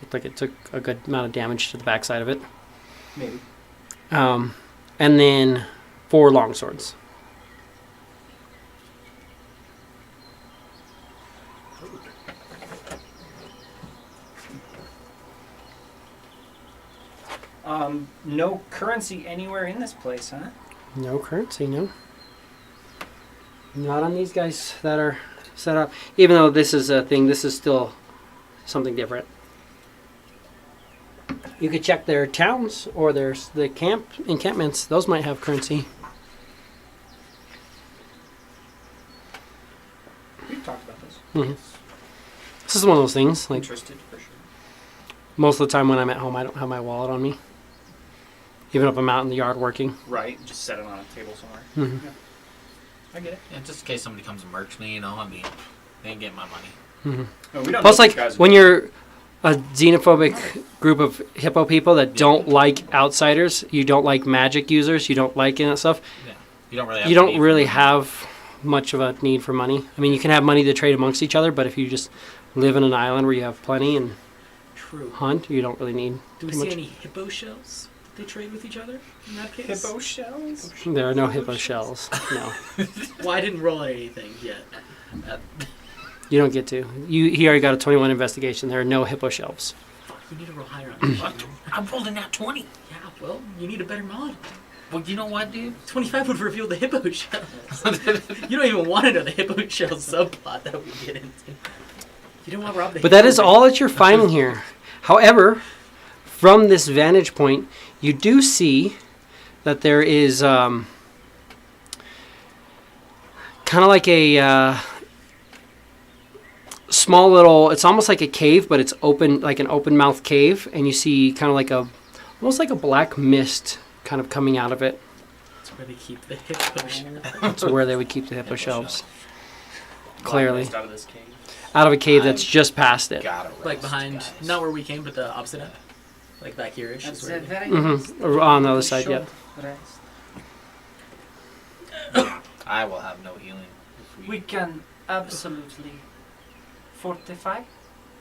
Looked like it took a good amount of damage to the backside of it. Maybe. And then 4 longswords. No currency anywhere in this place, huh? No currency, no. Not on these guys that are set up. Even though this is a thing, this is still something different. You could check their towns or there's the encampments. Those might have currency. We've talked about this. Mm-hmm. This is one of those things. Like Interested for sure. most of the time when I'm at home, I don't have my wallet on me. Even if I'm out in the yard working. Right. Just set it on a table somewhere. Mm-hmm. Yeah. I get it. Yeah, just in case somebody comes and murks me, I mean, they ain't getting my money. Mm-hmm. No, we don't Plus, know like these guys when are- you're a xenophobic group of hippo people that don't like outsiders, you don't like magic users, you don't like any of that stuff. Yeah. You don't really have You to don't need really money. have much of a need for money. I mean, you can have money to trade amongst each other, but if you just live in an island where you have plenty and True. hunt, you don't really need Do we too see much. any hippo shells that they trade with each other in that case? hippo shells. There are no hippo shells. No, Well, I didn't roll anything yet. you don't get to. He already got a 21 investigation. There are no hippo shelves. Fuck, you need to roll higher on that. I'm rolling out 20. Yeah, well, you need a better mod. Well, you know what, dude? 25 would reveal the hippo shells. You don't even want to know the hippo shell subplot that we get into. You don't want to rob the But that hippo is all that you're finding here. However, from this vantage point, you do see that there is kind of like a small little. It's almost like a cave, but it's open, like an open mouth cave, and you see kind of like almost like a black mist kind of coming out of it. That's where they keep the hippo shell. That's where they would keep the hippo shelves. Clearly, Out of this cave. out of a cave that's just past it. Gotta Like rest, behind, guys. not where we came, but the opposite end. Like back here-ish. That's is where they- very Mm-hmm. On the other side, yeah. Rest. I will have no healing. If We can absolutely fortify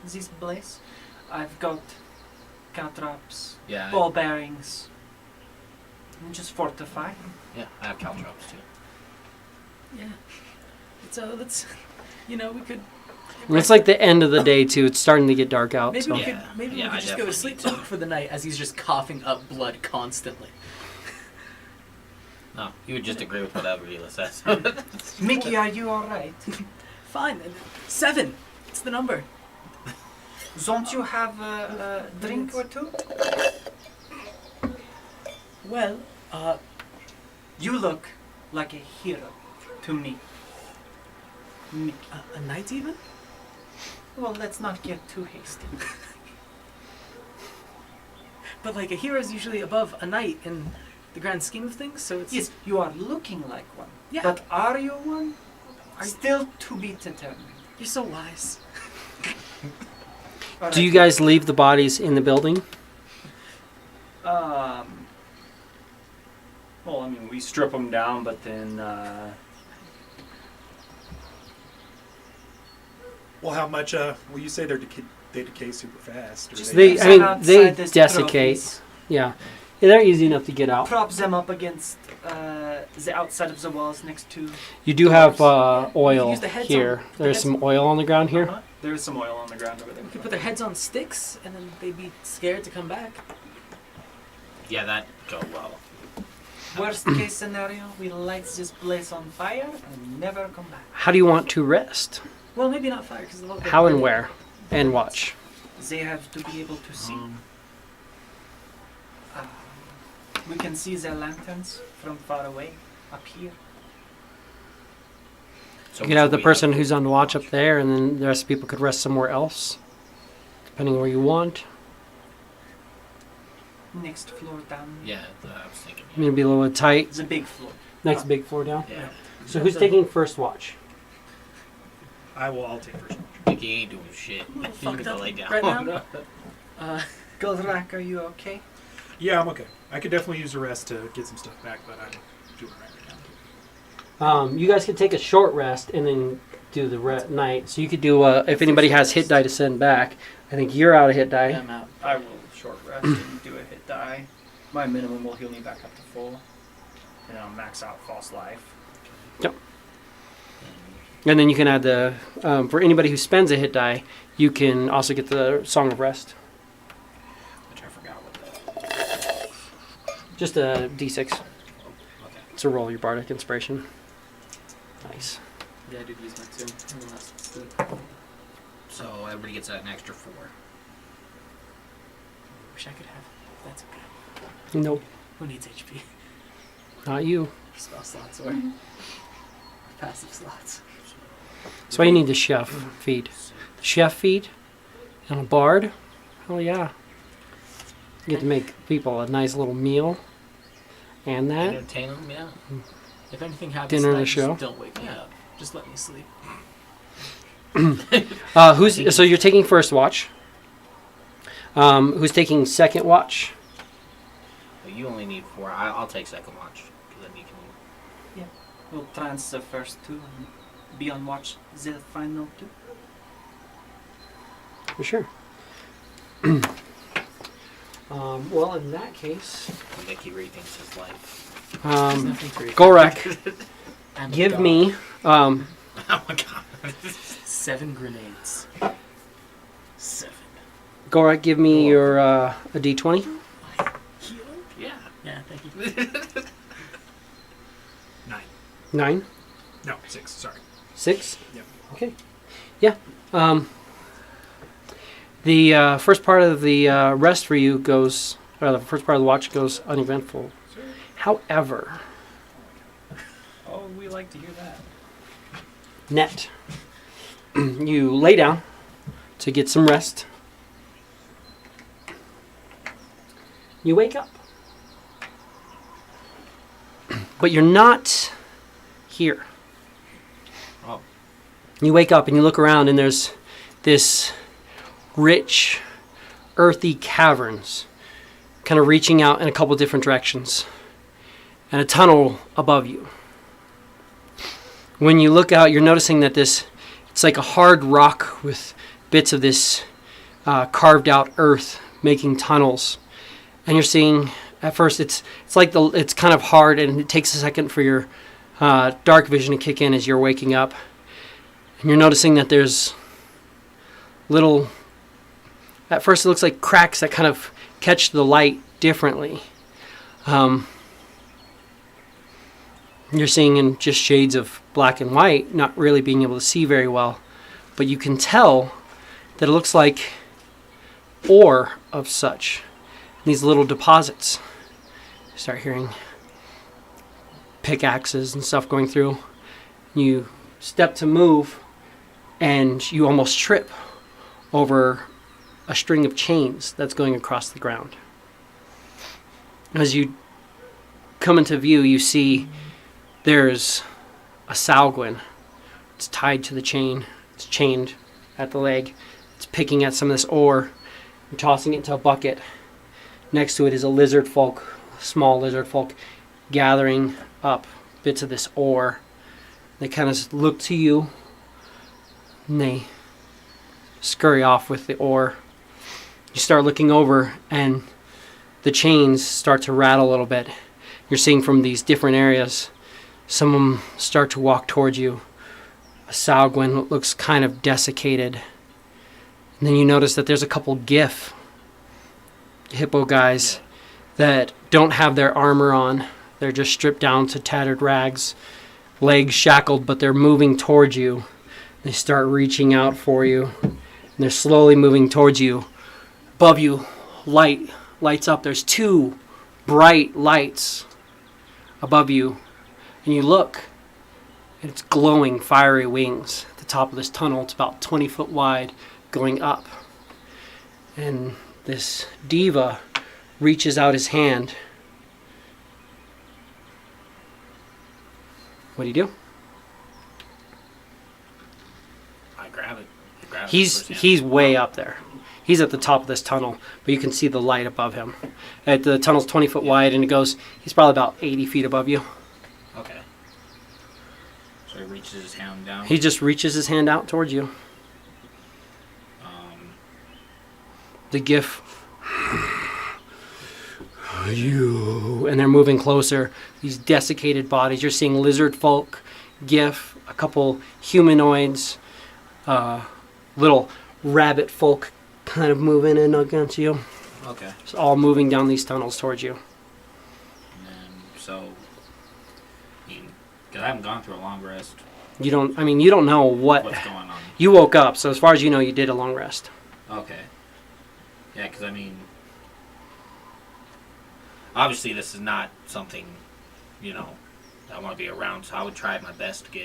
this place. I've got caltrops, yeah, ball bearings. And just fortify. yeah, I have caltrops too. Yeah. So that's, we could. It's like the end of the day too. It's starting to get dark out. Maybe So. we could. Yeah. Maybe Yeah, we I could just go to definitely sleep need to. for the night as he's just coughing up blood constantly. No, you would just agree with whatever Hila says. Mickey, are you alright? Fine. 7. It's the number. Don't you have a drink or two? Well, You look like a hero to me. Mickey. a night even? Well, let's not get too hasty. But like a hero is usually above a knight in the grand scheme of things, so it's Yes, you are looking like one. Yeah. But are you one? Still to be determined. You're so wise. All Do you right. guys leave the bodies in the building? Well, I mean, we strip them down, but then Well, how much? Well, you say they decay super fast. Or Just They, I Outside mean, they this desiccate. trophies. Yeah. They're easy enough to get out. Prop them up against the outside of the walls next to. You do have Yeah, oil use the heads here. on- the There's heads- some oil on the ground here. uh-huh, there's some oil on the ground over there. We could put their heads on sticks, and then they'd be scared to come back. Yeah, that go well. Worst case scenario, we light this place on fire and never come back. How do you want to rest? Well, maybe not fire, because the How and where? And watch. They have to be able to see. Um, We can see their lanterns from far away, up here. so You could have the we person who's on watch up there, and then the rest of the people could rest somewhere else, depending where you want. Next floor down. Yeah, I was thinking. I mean, it'd be a little tight. The big floor. Next big floor down. Yeah, So who's taking first watch? I'll take first. Mickey ain't doing shit. You fucked need to up lay down. right now? Goldrak, are you okay? Yeah, I'm okay. I could definitely use a rest to get some stuff back, but I'm doing it right now. You guys could take a short rest and then do the night. So you could do, if anybody has hit die to send back, I think you're out of hit die. Yeah, I'm out. I will short rest and do a hit die. My minimum will heal me back up to full, and I'll max out false life. And then you can add the, for anybody who spends a hit die, you can also get the Song of Rest. Which I forgot what that. Just a d6. Okay. To roll your bardic inspiration. Nice. Yeah, I did use my 2 in the last sleep. So everybody gets an extra 4. Wish I could have. That's okay. Nope, Who needs HP? not you. Spell slots or passive slots. That's why you need the chef feed. Chef feed and a bard. Oh yeah. You get to make people a nice little meal. And that. Entertain them, yeah. If anything happens Dinner and tonight, a show. just don't wake me up. Just let me sleep. So you're taking first watch. Who's taking second watch? You only need 4. I'll take second watch. Because then you can... We'll transfer first 2 and be on watch the final 2. For sure. Well, in that case, Mickey rethinks his life. There's nothing to read. Gorek, I'm give gone. me. Oh my god. 7 grenades. 7. Gorek, give me your a d20. Healing? Yeah. Yeah, thank you. 9. 9, No, 6. Sorry. 6. Yep. Okay. Yeah. The first part of the rest for you goes, or the first part of the watch goes uneventful. However, Oh, we like to hear that. Net, you lay down to get some rest. You wake up. But you're not here. Oh. You wake up and you look around and there's this rich, earthy caverns kind of reaching out in a couple different directions. And a tunnel above you. When you look out, you're noticing that it's like a hard rock with bits of this carved out earth making tunnels. And you're seeing, at first, it's kind of hard, and it takes a second for your dark vision to kick in as you're waking up. And you're noticing that there's little, at first it looks like cracks that kind of catch the light differently. You're seeing in just shades of black and white, not really being able to see very well. But you can tell that it looks like ore of such. These little deposits. You start hearing pickaxes and stuff going through. You step to move, and you almost trip over a string of chains that's going across the ground. As you come into view, you see there's a Salguin. It's tied to the chain. It's chained at the leg. It's picking at some of this ore and tossing it into a bucket. Next to it is a lizard folk, small lizard folk, gathering up bits of this ore. They kind of look to you, and they scurry off with the ore. You start looking over, and the chains start to rattle a little bit. You're seeing from these different areas, some of them start to walk towards you. A Salguin looks kind of desiccated. And then you notice that there's a couple GIF hippo guys that don't have their armor on. They're just stripped down to tattered rags, legs shackled, but they're moving towards you. They start reaching out for you, and they're slowly moving towards you. Above you, lights up. There's 2 bright lights above you, and you look, and it's glowing fiery wings at the top of this tunnel. It's about 20 foot wide, going up. And this diva reaches out his hand. What do? I grab it. He's way up there. He's at the top of this tunnel, but you can see the light above him. The tunnel's 20 foot wide, and he's probably about 80 feet above you. Okay. So he reaches his hand down. He just reaches his hand out towards you. The GIF. You. And they're moving closer. These desiccated bodies. You're seeing lizard folk, GIF, a couple humanoids, little rabbit folk kind of moving in against you. Okay. It's all moving down these tunnels towards you. And then, so, because I haven't gone through a long rest, You don't know what's going on. You woke up, so as far as you know, you did a long rest. Okay. Yeah, because I mean, obviously this is not something, I want to be around, so I would try my best to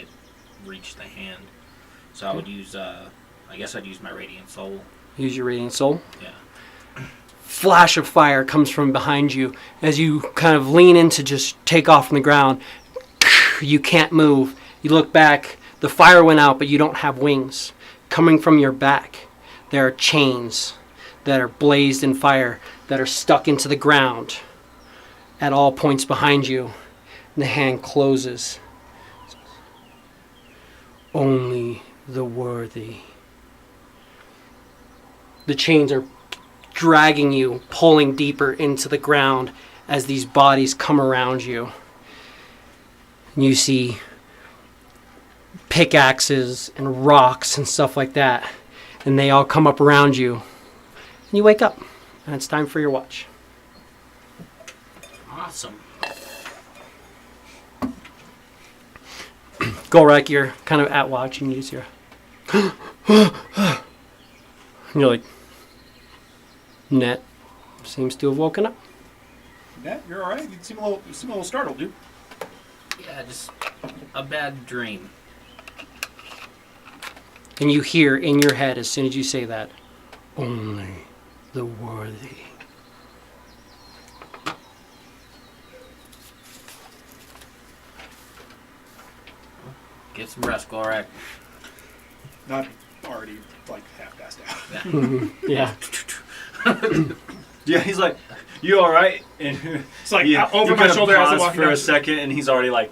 reach the hand. So I would use, I guess I'd use my Radiant Soul. Use your Radiant Soul? Yeah. Flash of fire comes from behind you as you kind of lean in to just take off from the ground. You can't move. You look back. The fire went out, but you don't have wings. Coming from your back, there are chains that are blazed in fire that are stuck into the ground at all points behind you. And the hand closes. Only the worthy. The chains are dragging you, pulling deeper into the ground as these bodies come around you. And you see pickaxes and rocks and stuff like that. And they all come up around you. And you wake up. And it's time for your watch. Awesome. Golrak, you're kind of at watch and you just hear and you're like, Net seems to have woken up. Net, you're alright. You seem a little startled, dude. Yeah, just a bad dream. And you hear in your head, as soon as you say that, only the worthy. Get some rest, Golrak. Not already, half-passed out. Yeah. Yeah. Yeah, he's like, "You all right?" And It's like, yeah, over you my kinda shoulder as I'm pause walking for down. a second, and he's already like,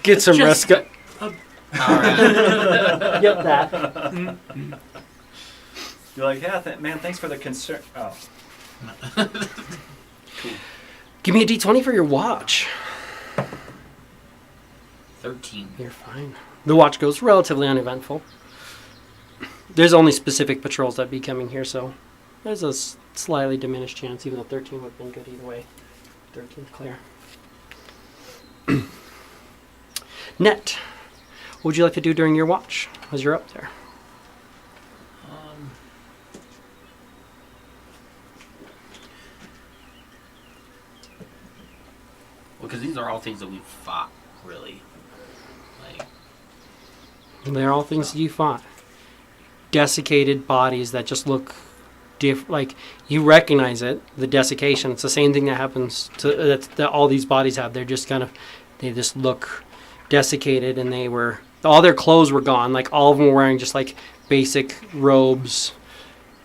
Get some Just- rest. Alright. Yep, that. "You're like, yeah, man, thanks for the concern." Oh, Give me a d20 for your watch. 13. You're fine. The watch goes relatively uneventful. There's only specific patrols that be coming here, so there's a slightly diminished chance, even though 13 would have been good either way. 13's clear. Net, what would you like to do during your watch as you're up there? Well, because these are all things that we've fought, really. Like, They're all things that you fought. Desiccated bodies that just look like you recognize it, the desiccation. It's the same thing that happens to that all these bodies have. They're just they just look desiccated, and all their clothes were gone. Like all of them were wearing just like basic robes,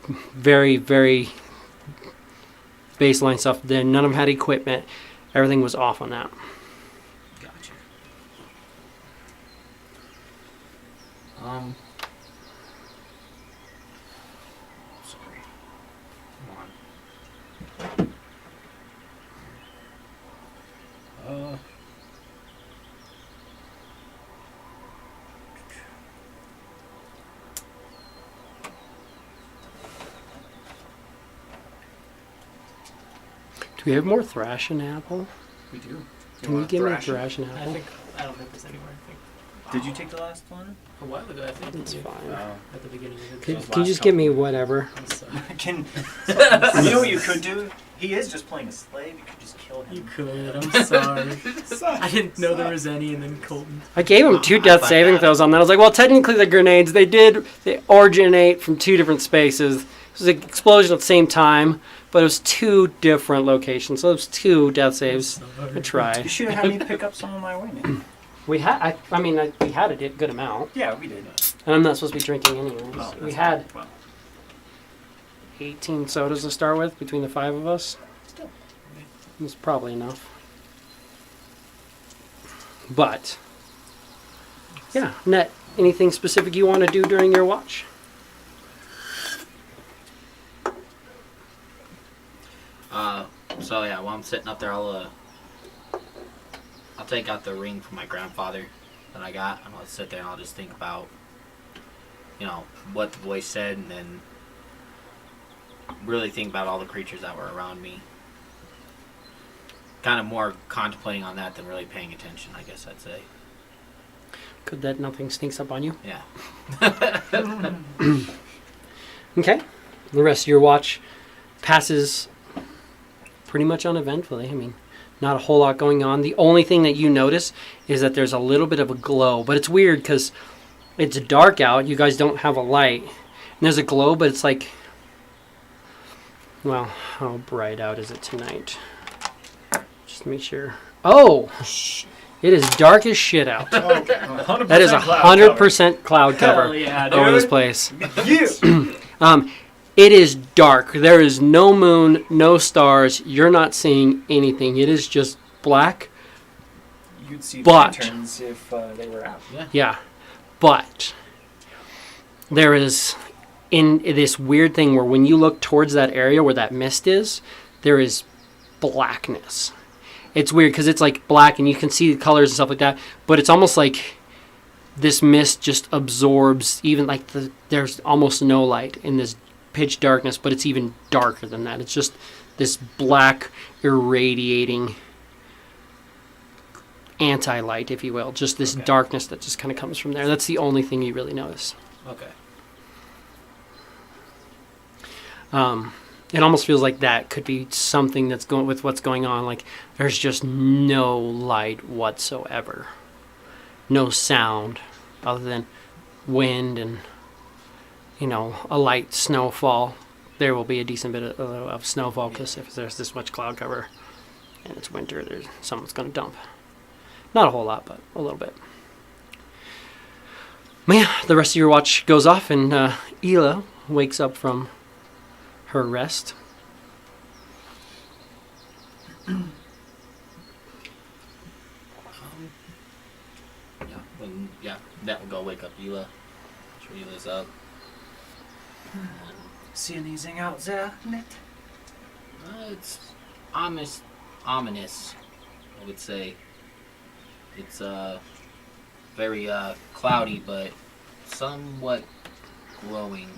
very, very baseline stuff. Then none of them had equipment. Everything was off on that. gotcha. Sorry. Come on. Do we have more thrash and apple? we do. Can you give me a thrash and apple? I don't think there's anywhere. I think Did you take the last one? a while ago. I think It's we did, fine. at the beginning of Can, the can you just give me whatever? Can you know what you could do? He is just playing a slave. You could just kill him. You could. I'm sorry. I didn't know there was any, and then Colton. I gave him 2 I death find saving that- throws on that. I was like, well, technically the grenades, they originate from 2 different spaces. It was an explosion at the same time, but it was 2 different locations. So it was 2 death saves. I You tried. should have had me pick up some of my wing. We had, we had a good amount. Yeah, we did. And I'm not supposed to be drinking anyways. Oh, We that's had fine. Well, 18 sodas to start with between the 5 of us. Still. It's probably enough. But, yeah, Net, anything specific you want to do during your watch? So yeah, while I'm sitting up there, I'll take out the ring from my grandfather that I got, and I'll sit there and I'll just think about, what the voice said, and then really think about all the creatures that were around me. Kind of more contemplating on that than really paying attention, I guess I'd say. Good that nothing sneaks up on you. Yeah. Okay. The rest of your watch passes pretty much uneventfully. I mean, not a whole lot going on. The only thing that you notice is that there's a little bit of a glow. But it's weird because it's dark out. You guys don't have a light. And there's a glow, but it's like... Well, how bright out is it tonight? Just make sure. Oh! It is dark as shit out. Okay. 100% That is cloud 100% cloud cover Hell yeah, over this dude. place. You. It is dark. There is no moon, no stars. You're not seeing anything. It is just black. You'd see But- lanterns if they were out. Yeah. But there is in this weird thing where when you look towards that area where that mist is, there is blackness. It's weird because it's like black and you can see the colors and stuff like that, but it's almost like this mist just absorbs even like there's almost no light in this pitch darkness, but it's even darker than that. It's just this black irradiating anti-light, if you will. Just this darkness that just kind of comes from there. That's the only thing you really notice. Okay. It almost feels like that could be something that's going with what's going on. Like there's just no light whatsoever. No sound other than wind and, you know, a light snowfall. There will be a decent bit of snowfall because if there's this much cloud cover and it's winter, there's someone's going to dump. Not a whole lot, but a little bit. But yeah, the rest of your watch goes off and Ela wakes up from her rest. Yeah, that will go wake up Ela. Sure Ela's up. See anything out there, Ned? It's ominous, I would say. It's very cloudy, but somewhat glowing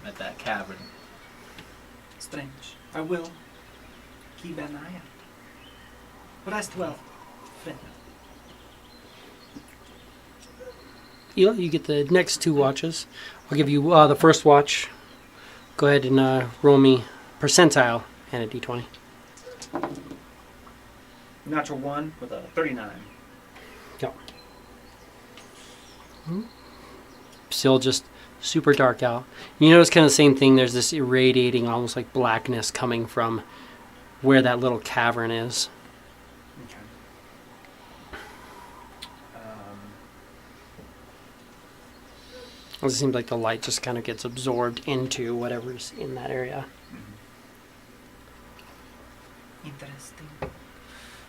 at that cavern. Strange. I will keep an eye out. Rest well, friend. Ela, you get the next two watches. I'll give you the first watch. Go ahead and roll me percentile and a d20. Natural 1 with a 39. Still just super dark out. You notice kind of the same thing. There's this irradiating, almost like blackness coming from where that little cavern is. Okay. It seems like the light just kind of gets absorbed into whatever's in that area. Interesting.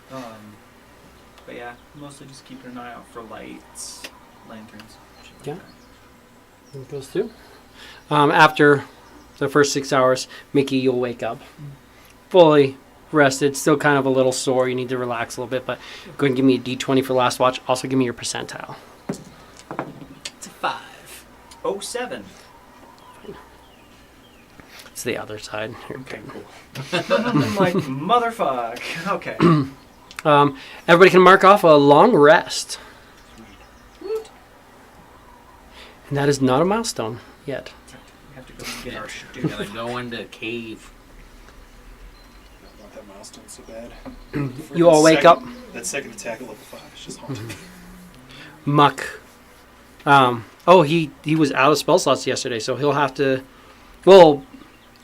But yeah, mostly just keeping an eye out for lights, lanterns. Shit like Yeah. that. It goes through. After the first 6 hours, Mickey, you'll wake up fully rested, still kind of a little sore. You need to relax a little bit, but go ahead and give me a d20 for last watch. Also, give me your percentile. It's a 5. 07. It's the other side. Okay, cool. I'm like, motherfuck. Okay. Everybody can mark off a long rest. And that is not a milestone yet. We have to go and get our shit. We're gonna go into a cave. I want that milestone so bad. You all wake up. That second attack at level 5 is just haunting me. Muck. He was out of spell slots yesterday, so he'll have to. Well,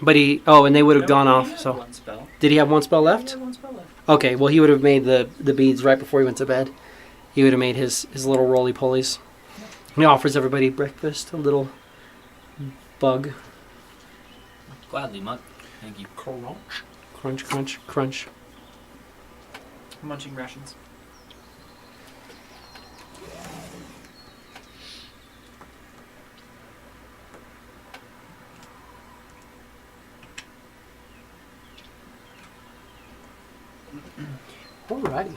but he. Oh, and they would have gone He off. had So one spell. did he have one spell He left? had one spell left. Okay, well he would have made the beads right before he went to bed. He would have made his little roly polies. He offers everybody breakfast, a little bug. Gladly, Mutt. Thank you. Crunch. Crunch, crunch, crunch. Munching rations. Alrighty.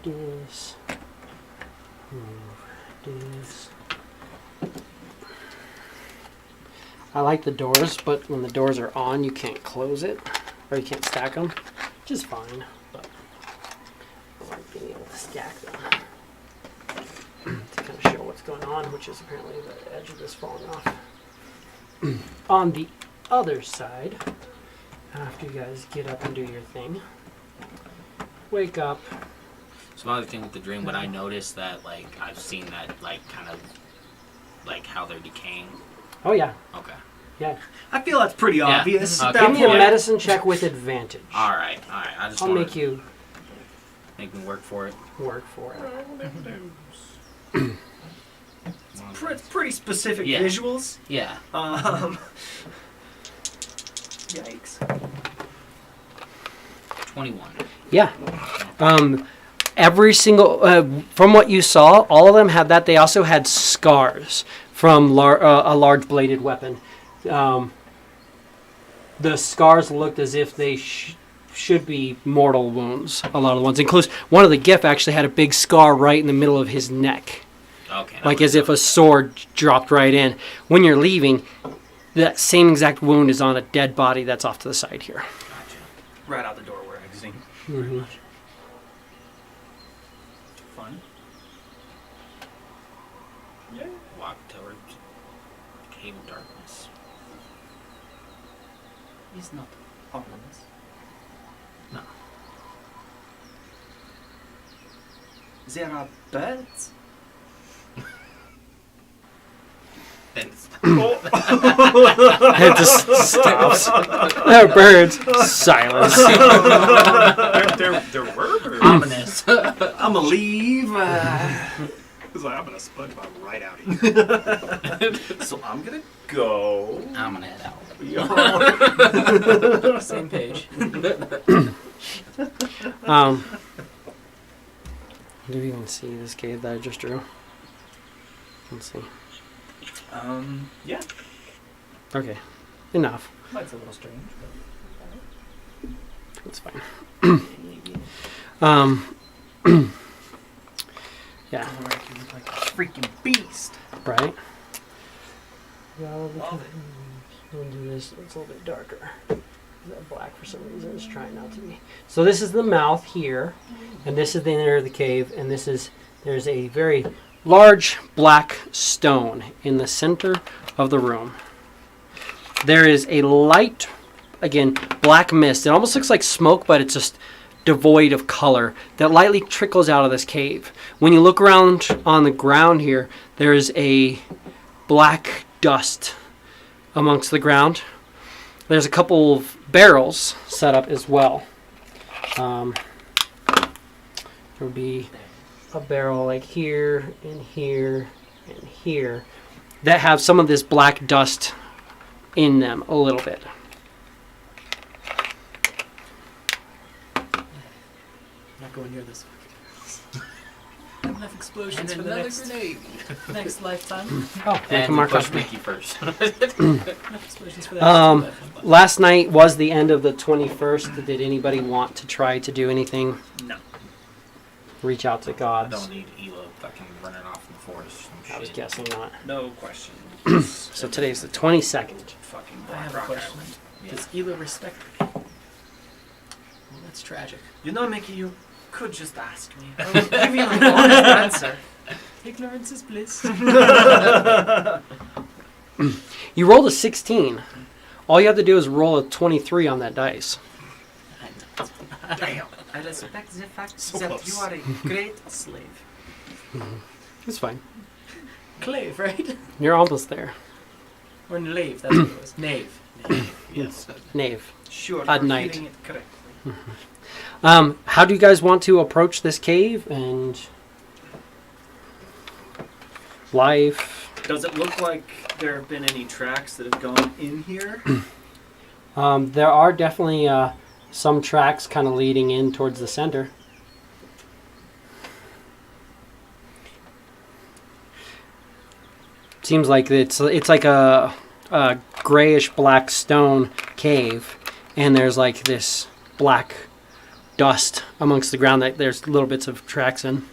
This. This. I like the doors, but when the doors are on, you can't close it, or you can't stack them, which is fine. But on, which is apparently the edge of this falling off. On the other side, after you guys get up and do your thing, wake up. So another thing with the dream, what I noticed that like I've seen that like kind of like how they're decaying. Oh yeah, Okay. yeah. I feel that's pretty Yeah. obvious. Okay. At that Give me a point. medicine check with advantage. All right. I just I'll want make to you make me work for it. work for it. It's pretty specific Yeah. visuals. Yeah. Yikes. 21. Yeah. Every single, from what you saw, all of them had that. They also had scars from a large bladed weapon. The scars looked as if they should be mortal wounds. A lot of the ones, including one of the Gif actually had a big scar right in the middle of his neck, Okay. like as if a sword dropped right in. When you're leaving, that same exact wound is on a dead body that's off to the side here. Gotcha. Right out the door we're exiting. Mm-hmm. Fun. Walk towards Cave of Darkness. He's not harmless. No. There are birds. And It just stops. There are birds. Silence. there were birds. ominous. I'ma leave. It's like, I'm gonna SpongeBob right out of here. So I'm gonna go. I'm gonna head out. Same page. Do you even see this cave that I just drew? Let's see. Yeah. Okay, enough. That's a little strange. That's fine. Yeah, You look like a freaking beast. right. We'll do this. It's a little bit darker. That black for some reason is trying not to be. So this is the mouth here, and this is the inner of the cave, and there's a very large black stone in the center of the room. There is a light, again, black mist. It almost looks like smoke, but it's just devoid of color that lightly trickles out of this cave. When you look around on the ground here, there is a black dust amongst the ground. There's a couple of barrels set up as well. There would be a barrel like here and here and here that have some of this black dust in them a little bit. Not going near this. Enough explosions for the next lifetime. Oh, I And can mark push off. Mickey first. Enough explosions for the next lifetime. Last night was the end of the 21st. Did anybody want to try to do anything? No. Reach out to I gods. don't need Elo fucking running off in the forest. I was guessing not. No question. So today's the 22nd. Fucking I have a Black Rock question. Island. Does Ela respect me? Well, that's tragic. You know, Mickey, you could just ask me. I will give you an honest answer. Ignorance is bliss. You rolled a 16. All you have to do is roll a 23 on that dice. Damn. I respect the fact So that close. you are a great slave. It's fine. Clave, right? You're almost there. Or Knave, that's what it was. Knave. Yes. Knave. Sure. At you're night. feeling it correctly. How do you guys want to approach this cave and life? Does it look like there have been any tracks that have gone in here? There are definitely some tracks kind of leading in towards the center. Seems like it's like a grayish black stone cave, and there's like this black dust amongst the ground that there's little bits of tracks in.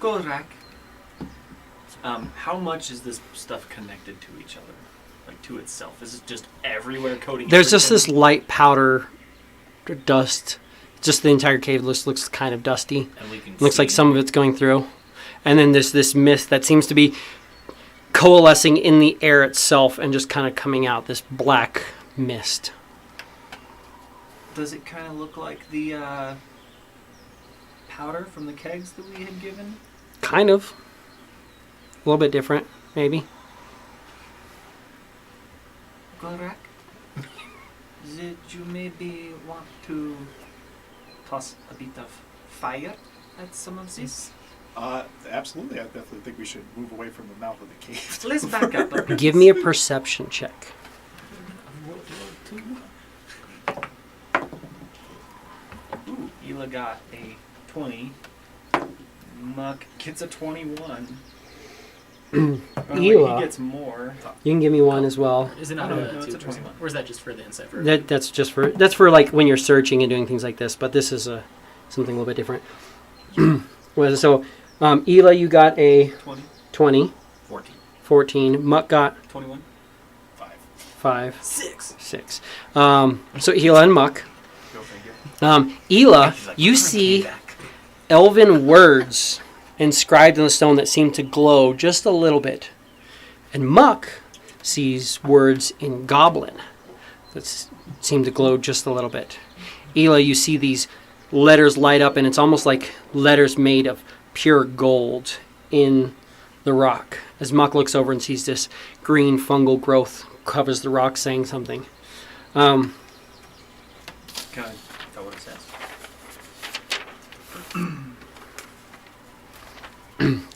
Golrak. How much is this stuff connected to each other? Like to itself? Is it just everywhere coating There's just this everything? light powder dust just the entire cave looks kind of dusty. And we can Looks like see- some of it's going through. And then there's this mist that seems to be coalescing in the air itself and just kind of coming out, this black mist. Does it kind of look like the powder from the kegs that we had given? Kind of. A little bit different, maybe. Gorak, did you maybe want to toss a bit of fire at some of this? Absolutely. I definitely think we should move away from the mouth of the cave. Let's back up a bit. Give me a perception check. Ooh, Ela got a 20. Muck gets a 21. Oh, wait, Ela. he gets more. You can give me one as well. Is it not No, a no, it's a 21? Or is that just for the insight? For That's for like when you're searching and doing things like this. But this is something a little bit different. So, Ela, you got a 20. 20, 14. 14. Muck got 21. 5, 6. 6. So Ela and Muck. Go figure. Ela, She's like, you "I see came back." elven words inscribed in the stone that seem to glow just a little bit. And Muck sees words in Goblin that seem to glow just a little bit. Ela, you see these letters light up, and it's almost like letters made of pure gold in the rock. As Muck looks over and sees this green fungal growth covers the rock saying something. Can I tell what it says?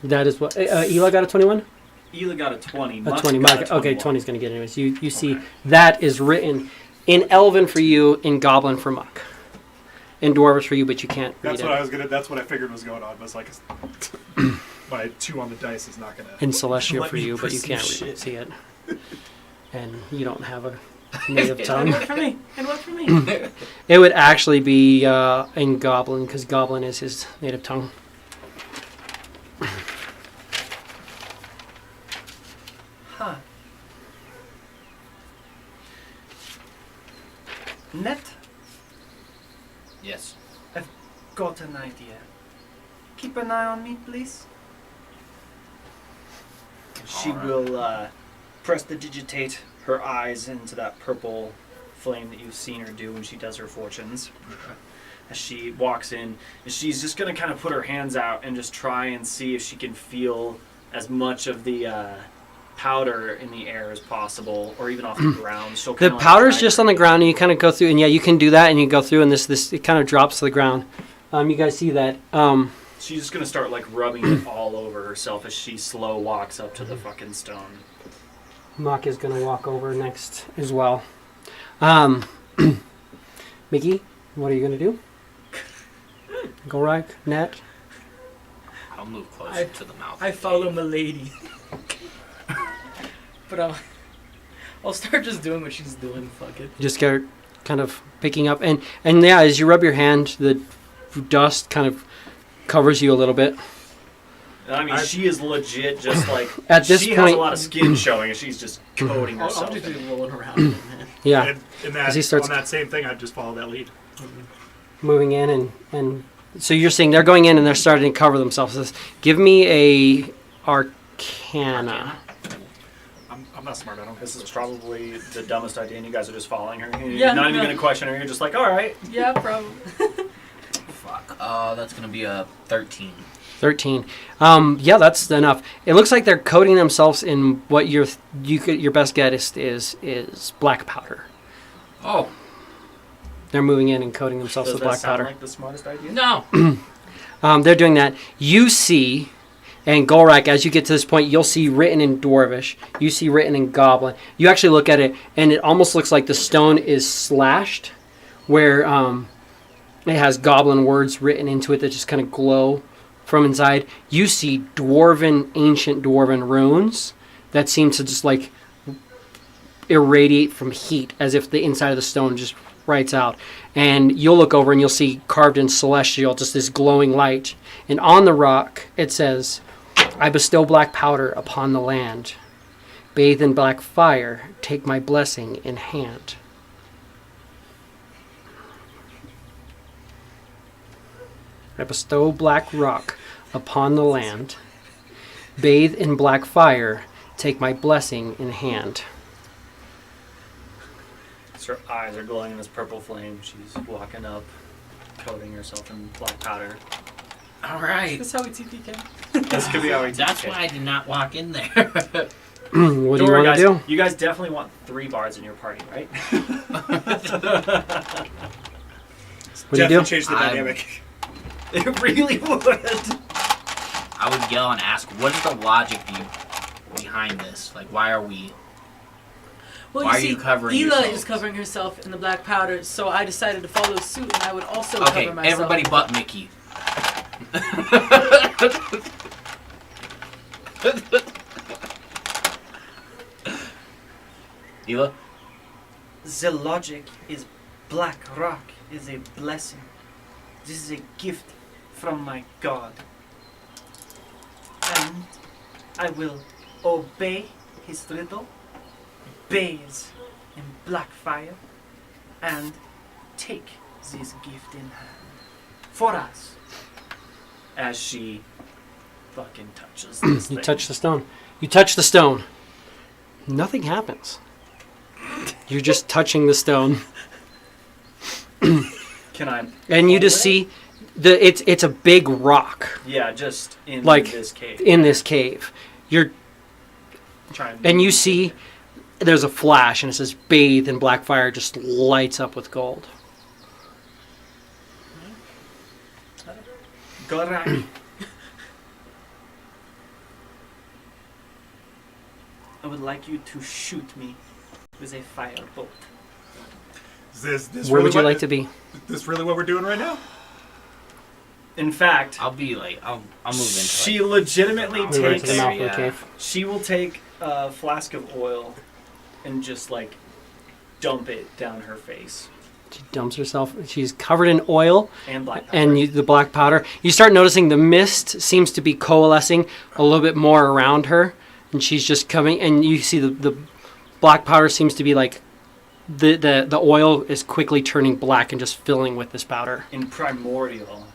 That is what... Ela got a 21? Ela got a 20. A Muck 20. got Mike, a okay, 21. 20's going to get it anyways. You see that is written in Elven for you, in Goblin for Muck. In Dwarvish for you, but you can't read That's what I figured was going on. But it's like my 2 on the dice is not gonna. In Celestial let for me you, but you perceive can't shit. see it. And you don't have a native And tongue. what for me? And what for me? It would actually be in Goblin, because Goblin is his native tongue. Huh. Net, Yes. got an idea. Keep an eye on me, please. She Alright. will prestidigitate her eyes into that purple flame that you've seen her do when she does her fortunes. As she walks in, and she's just going to kind of put her hands out and just try and see if she can feel as much of the powder in the air as possible, or even off the ground. She'll The kinda, like, powder's try just to- on the ground, and you kind of go through, and yeah, you can do that, and you go through, and this it kind of drops to the ground. You guys see that. She's just gonna start like rubbing it all over herself as she slow walks up to the fucking stone. Mock is going to walk over next as well. Mickey, what are you going to do? Gorak, Nat? I'll move closer to the mouth. I of the follow cave. Milady. But I'll start just doing what she's doing. Fuck it. You just get kind of picking up, and yeah, as you rub your hand, the dust kind of covers you a little bit. I mean, she is legit just like At this she has point- a lot of skin showing, and she's just coating I'll herself. just in be it. rolling around. Man. Yeah, And in As that, he starts- on that same thing, I'd just follow that lead. moving in, and so you're saying they're going in and they're starting to cover themselves. Says, give me a Arcana. I'm not smart. I don't. This is probably the dumbest idea, and you guys are just following her. You're Yeah, not even no. gonna question her. You're just like, all right. Yeah, probably. Fuck. That's gonna be a 13. 13. Yeah, that's enough. It looks like they're coating themselves in what your best guess is black powder. Oh They're moving in and coating themselves Does with that black sound powder. like the smartest idea? no! They're doing that. You see, and Golrak, as you get to this point, you'll see written in Dwarvish. You see written in Goblin. You actually look at it, and it almost looks like the stone is slashed, where it has Goblin words written into it that just kind of glow from inside. You see ancient Dwarven runes that seem to just like irradiate from heat, as if the inside of the stone just writes out. And you'll look over and you'll see carved in celestial just this glowing light. And on the rock it says, I bestow black powder upon the land. Bathe in black fire, take my blessing in hand. I bestow black rock upon the land. Bathe in black fire. Take my blessing in hand. So her eyes are glowing in this purple flame. She's walking up, coating herself in black powder. All right. That's how we TPK. This could be how we That's take why I did not walk in there. What do you worry, want to do? You guys definitely want 3 bards in your party, right? What do you do? Definitely change the dynamic. It really would. I would yell and ask, what is the logic behind this? Like, why are we... Well, Why you are see, you covering Ela yourselves? is covering herself in the black powder, so I decided to follow suit, and I would also Okay, cover myself. everybody but Mickey. Ela? The logic is black rock is a blessing. This is a gift from my God. And I will obey his riddle, bathe in black fire, and take this gift in hand. For us. As she fucking touches this You thing. touch the stone. You touch the stone. Nothing happens. You're just touching the stone. Can I... And you just pull it? see it's a big rock Yeah, just in Like, this cave. in this cave. You're Trying and you see there's a flash and it says bathe in black fire, just lights up with gold. Gorak. I would like you to shoot me with a firebolt. Is this Where really would you what- like to be? Is this really what we're doing right now? In fact, I'll be like, I'll move into she like, legitimately We went to takes... the mouth of the Yeah. cave. She will take a flask of oil and just like dump it down her face She dumps herself. She's covered in oil and black pepper. and the black powder. You start noticing the mist seems to be coalescing a little bit more around her, and she's just coming. And you see the black powder seems to be like the oil is quickly turning black and just filling with this powder. In primordial,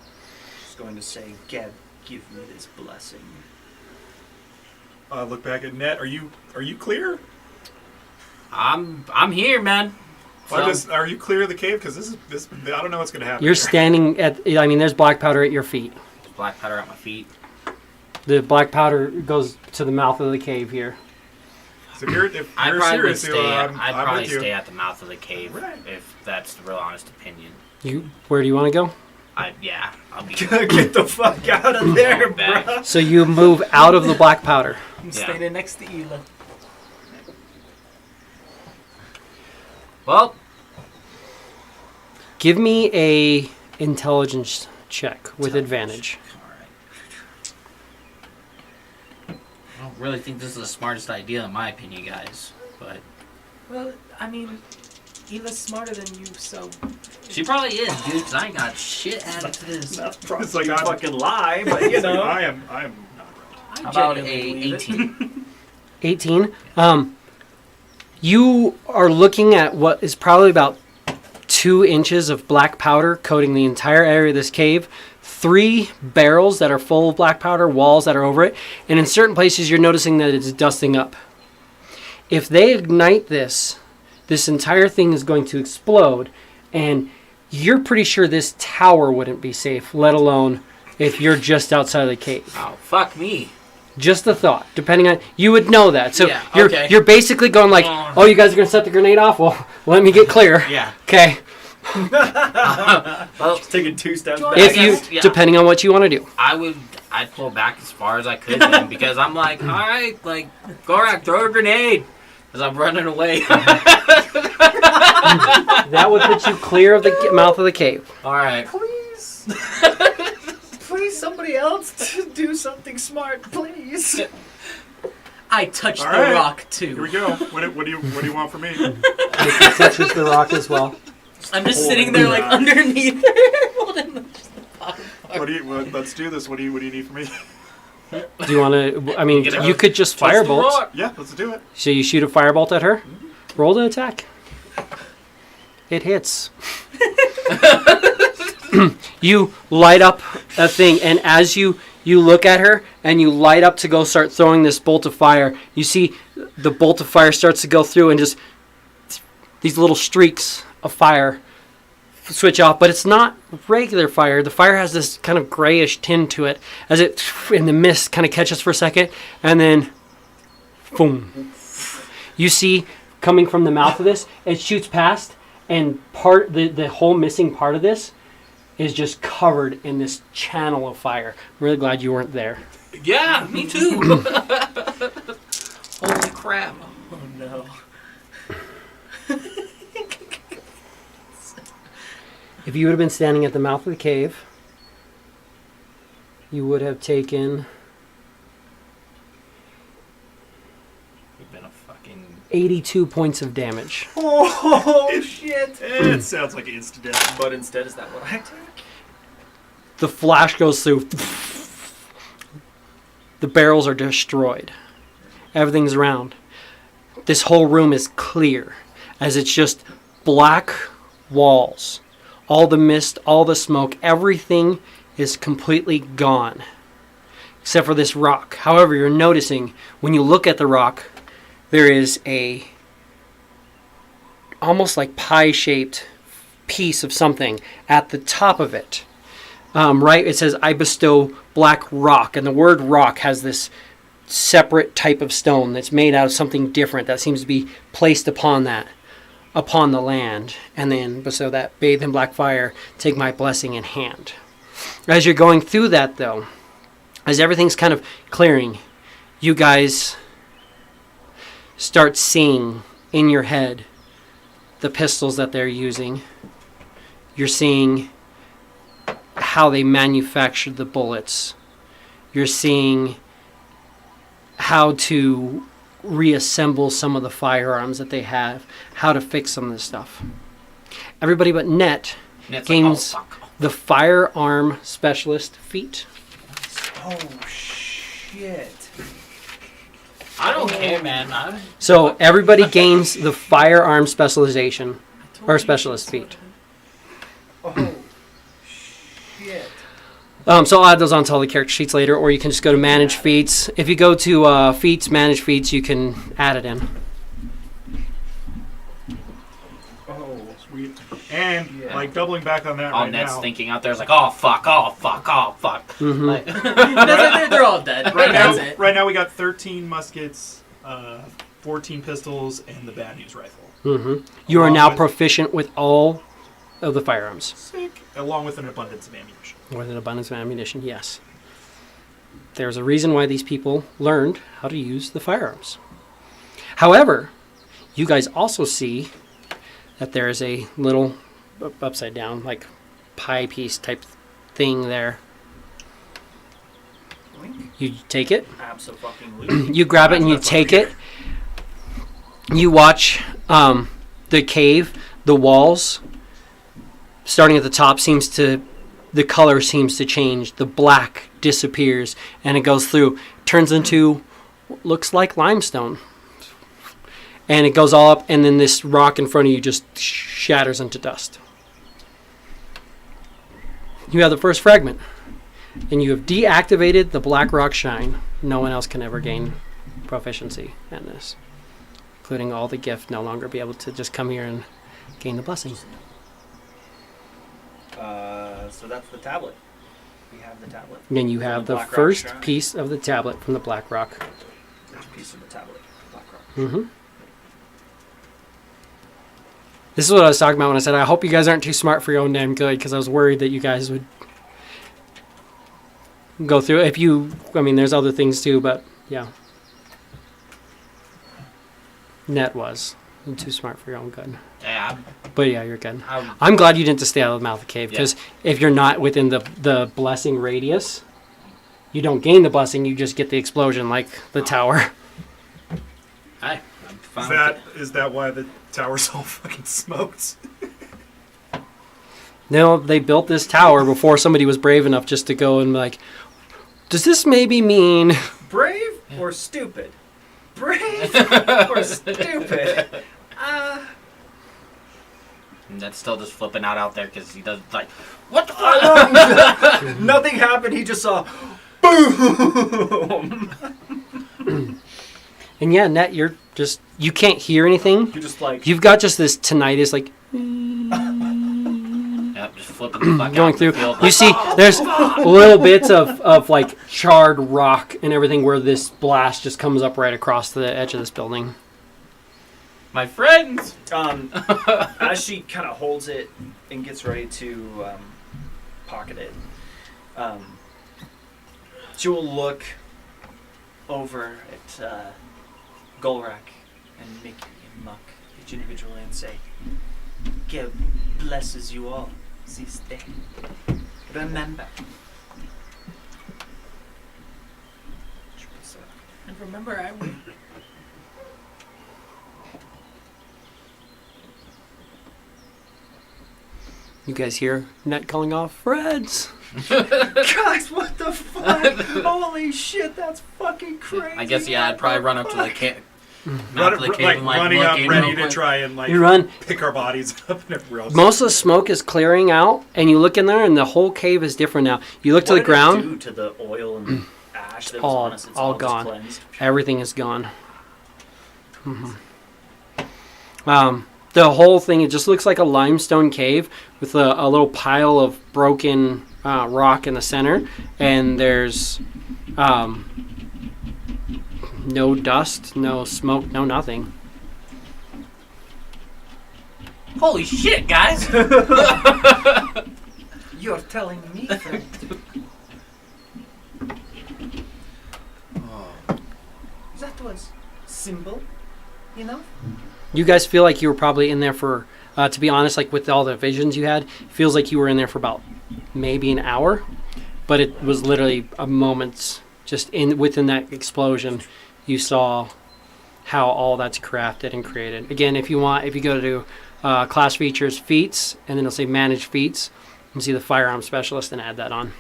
she's going to say, "Geb, give me this blessing." Look back at Net. Are you clear? I'm here, man. So, Are you clear of the cave? Because this I don't know what's gonna happen. You're here. standing at. I mean, there's black powder at your feet. black powder at my feet. The black powder goes to the mouth of the cave here. So if I you're probably would serious, stay. I'm I'd with you. stay at the mouth of the cave Right. if that's the real honest opinion. Where do you want to go? I'll be. Get the fuck out of there, Going back. bro. So you move out of the black powder. I'm Yeah. standing next to Ela. Well, Give me a intelligence check with advantage. I don't really think this is the smartest idea, in my opinion, guys. But Well, I mean, Ela's smarter than you, so. she probably is, dude. Because I ain't got shit added to this. That's probably It's like a I'm- fucking lie, but you It's like, know. I am not right. I How about a genuinely believe it. 18? 18. You are looking at what is probably about 2 inches of black powder coating the entire area of this cave. 3 barrels that are full of black powder, walls that are over it, and in certain places you're noticing that it's dusting up. If they ignite this entire thing is going to explode, and you're pretty sure this tower wouldn't be safe, let alone if you're just outside of the cave. Oh, fuck me. Just a thought. Depending on, you would know that. So Yeah, you're okay. you're basically going like, oh, you guys are gonna set the grenade off. Well, let me get clear. Yeah. Okay. Well, Just taking 2 steps Join- back. If guess, you, yeah. depending on what you want to do. I'd pull back as far as I could then, because I'm like, all right, like, Gorak, throw a grenade. As I'm running away. That would put you clear of the mouth of the cave. All right. Please. Please, somebody else to do something smart, please. I touched All the right. rock Here we too. go. What do you want from me? It touches the rock as well. I'm just Holy sitting there like crap. underneath her, holding just the bottom part. Let's do this. What do you need from me? Do you want to? I mean, Get it. you could just Touch the firebolt. rock. Yeah, let's do it. So you shoot a firebolt at her. Roll to attack. It hits. You light up a thing, and as you look at her and you light up to go start throwing this bolt of fire, you see the bolt of fire starts to go through and just these little streaks of fire switch off, but it's not regular fire. The fire has this kind of grayish tint to it as it in the mist kind of catches for a second, and then boom. You see coming from the mouth of this, it shoots past, and the whole missing part of this is just covered in this channel of fire. I'm really glad you weren't there. Yeah, me too. Holy crap. Oh no. If you would have been standing at the mouth of the cave, you would have taken 82 points of damage. Oh shit! It sounds like instant death. But instead, is that what I take? The flash goes through. The barrels are destroyed. Everything's around. This whole room is clear, as it's just black walls. All the mist, all the smoke, everything is completely gone. Except for this rock. However, you're noticing, when you look at the rock, there is a almost like pie-shaped piece of something at the top of it. Right, it says, I bestow black rock. And the word rock has this separate type of stone that's made out of something different that seems to be placed upon the land. And then bestow that, bathe in black fire, take my blessing in hand. As you're going through that, though, as everything's kind of clearing, you guys start seeing in your head the pistols that they're using. You're seeing how they manufactured the bullets. You're seeing how to reassemble some of the firearms that they have, how to fix some of this stuff. Everybody but Net gains the firearm specialist feat. Oh shit! I don't care, man. So everybody gains the firearm specialization or specialist feat. Oh shit! So I'll add those onto all the character sheets later, or you can just go to manage feats. If you go to feats, manage feats, you can add it in. Oh, sweet. And Yeah. like doubling back on that All right Net's now. thinking out there is like, oh fuck, oh fuck, oh fuck. Mm-hmm. Like, They're all dead. Right now, That's it. right now we got 13 muskets, 14 pistols, and the bad news rifle. Mm-hmm. You are Along now with- proficient with all of the firearms. Sick. Along with an abundance of ammunition. With an abundance of ammunition, yes. There's a reason why these people learned how to use the firearms. However, you guys also see that there is a little upside down, like pie piece type thing there. You take it, Abso-fucking-lutely. you grab it and you take it. You watch the cave, the walls, starting at the top the color seems to change. The black disappears and it goes through, turns into what looks like limestone. And it goes all up, and then this rock in front of you just shatters into dust. You have the first fragment, and you have deactivated the black rock shine. No one else can ever gain proficiency in this, including all the gift no longer be able to just come here and gain the blessing. So that's the tablet. We have the tablet. Then you From have the the black rock first shine. piece of the tablet from the black rock. First piece of the tablet. Black rock. Mm-hmm. This is what I was talking about when I said I hope you guys aren't too smart for your own damn good, because I was worried that you guys would go through. There's other things too, but yeah. Net was. You're too smart for your own good. yeah, But yeah, you're good. I'm, I'm glad you didn't just stay out of the mouth of the cave, because if you're not within the blessing radius, you don't gain the blessing, you just get the explosion like the tower. I'm fine with it. Is that why the tower's all fucking smoked? No, they built this tower before somebody was brave enough just to go and like, does this maybe mean... Brave or stupid? Brave or stupid? And that's still just flipping out there because he doesn't like, what the fuck? Nothing happened. He just saw, boom. And yeah, Net, you can't hear anything. You're just like You've got just this tinnitus, like Yep, just flipping the fuck going out through. the field. You see, there's little bits of like charred rock and everything where this blast just comes up right across the edge of this building. My friends! as she kind of holds it and gets ready to pocket it, she will look over at Golrak and Mickey and Muck each individually and say, "God blesses you all this day. Remember." And remember, I would. You guys hear Net calling off, Freds? Guys, what the fuck? Holy shit, that's fucking crazy. I guess, yeah, I'd probably run up to the cave. Running up, ready to try and like You run. pick our bodies up and everywhere else. Most of the smoke is clearing out, and you look in there, and the whole cave is different now. You look to the ground. What did it do to the oil and ash that was all- on us? It's all just gone. cleansed. Everything is gone. The whole thing, it just looks like a limestone cave with a little pile of broken rock in the center, and there's no dust, no smoke, no nothing. Holy shit, guys! You're telling me, friend. That was simple enough. You guys feel like you were probably in there for, to be honest, like with all the visions you had, it feels like you were in there for about maybe an hour, but it was literally a moment's just within that explosion. You saw how all that's crafted and created. Again, if you go to class features feats, and then it'll say manage feats, and see the firearm specialist and add that on.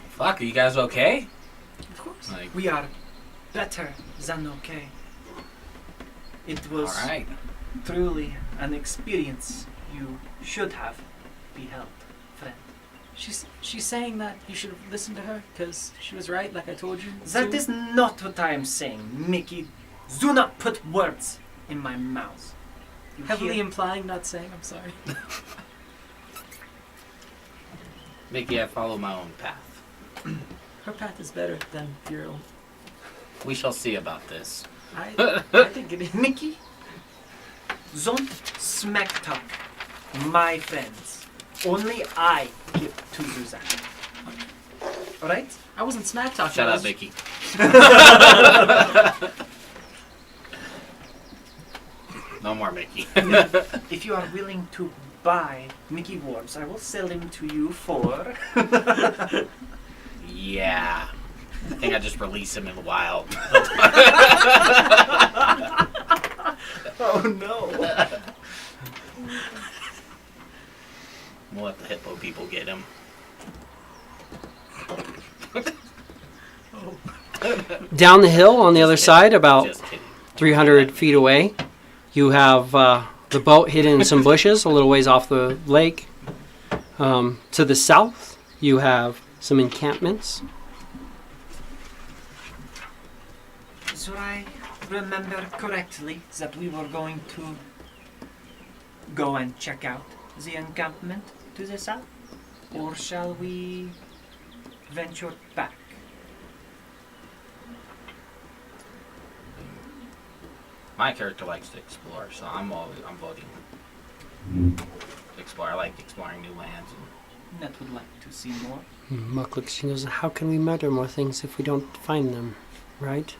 Fuck, are you guys okay? Of course. Like, We are better than okay. It was alright. truly an experience you should have beheld, friend. She's saying that you should have listened to her because she was right, like I told you. That to. is not what I am saying, Mickey. Do not put words in my mouth. You Heavily hear? implying, not saying. I'm sorry. Mickey, I follow my own path. Her path is better than your own. We shall see about this. I think it is. Mickey, don't smack talk, my friends. Only I get to do that. Alright? I wasn't smack talking. Shut I up, was- Mickey. No more Mickey. If you are willing to buy Mickey Warps, I will sell him to you for... Yeah. I think I just release him in the wild. Oh no. We'll let the hippo people get him. Down the hill on the other Just side, kidding. about Just kidding. 300 feet away, you have the boat hidden in some bushes a little ways off the lake. To the south, you have some encampments. So I remember correctly that we were going to go and check out the encampment to the south? Or shall we venture back? My character likes to explore, so I'm voting explore. I like exploring new lands. Ned would like to see more. Muck looks, she goes, how can we murder more things if we don't find them, right?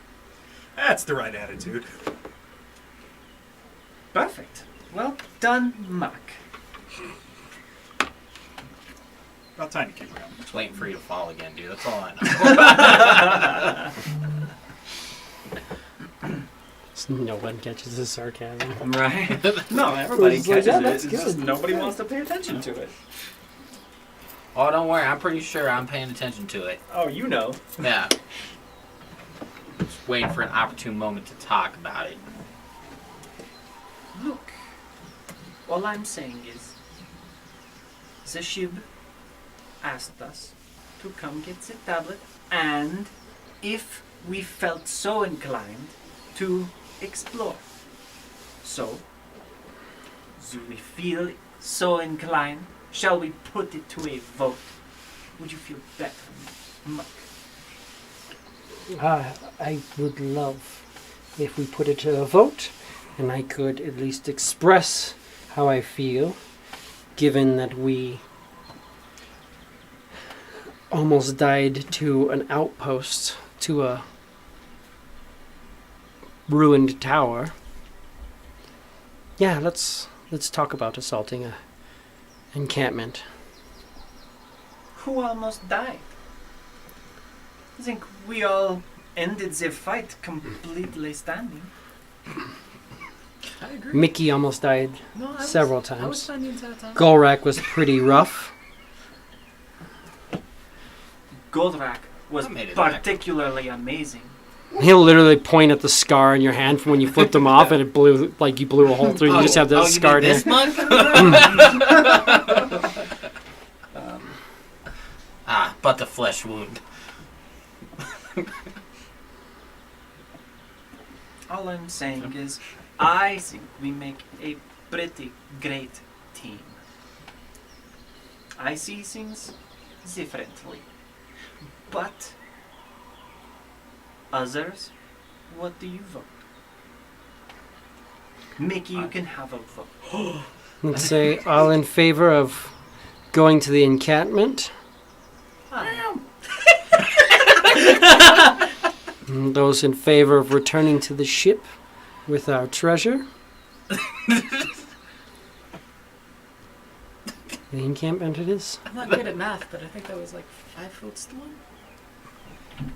That's the right attitude. Perfect. Well done, Mac. About time you came around. Just waiting for you to fall again, dude. That's all I know. No one catches the sarcasm. Right? No, everybody It's like, catches yeah, it. that's It's just good. nobody wants to pay attention to it. Oh, don't worry. I'm pretty sure I'm paying attention to it. Oh, you know. Yeah. Just waiting for an opportune moment to talk about it. Look, All I'm saying is, the ship asked us to come get the tablet, and if we felt so inclined to explore. So, do we feel so inclined? Shall we put it to a vote? Would you feel better, Muck? I would love if we put it to a vote, and I could at least express how I feel, given that we almost died to an outpost, to a ruined tower. Yeah, let's talk about assaulting a encampment. Who almost died? I think we all ended the fight completely standing. I agree. Mickey almost died No, several I was times. fine the entire time. Golrak was pretty rough. Goldrak was I made it back. particularly amazing. He'll literally point at the scar on your hand from when you flipped him off, and it blew like you blew a hole through. You just have that scarred this hand. But the flesh wound. All I'm saying is, I think we make a pretty great team. I see things differently. But others, what do you vote? Mickey, you can have a vote. Let's say all in favor of going to the encampment. And those in favor of returning to the ship with our treasure. The encampment it is. I'm not good at math, but I think that was like 5 votes to 1.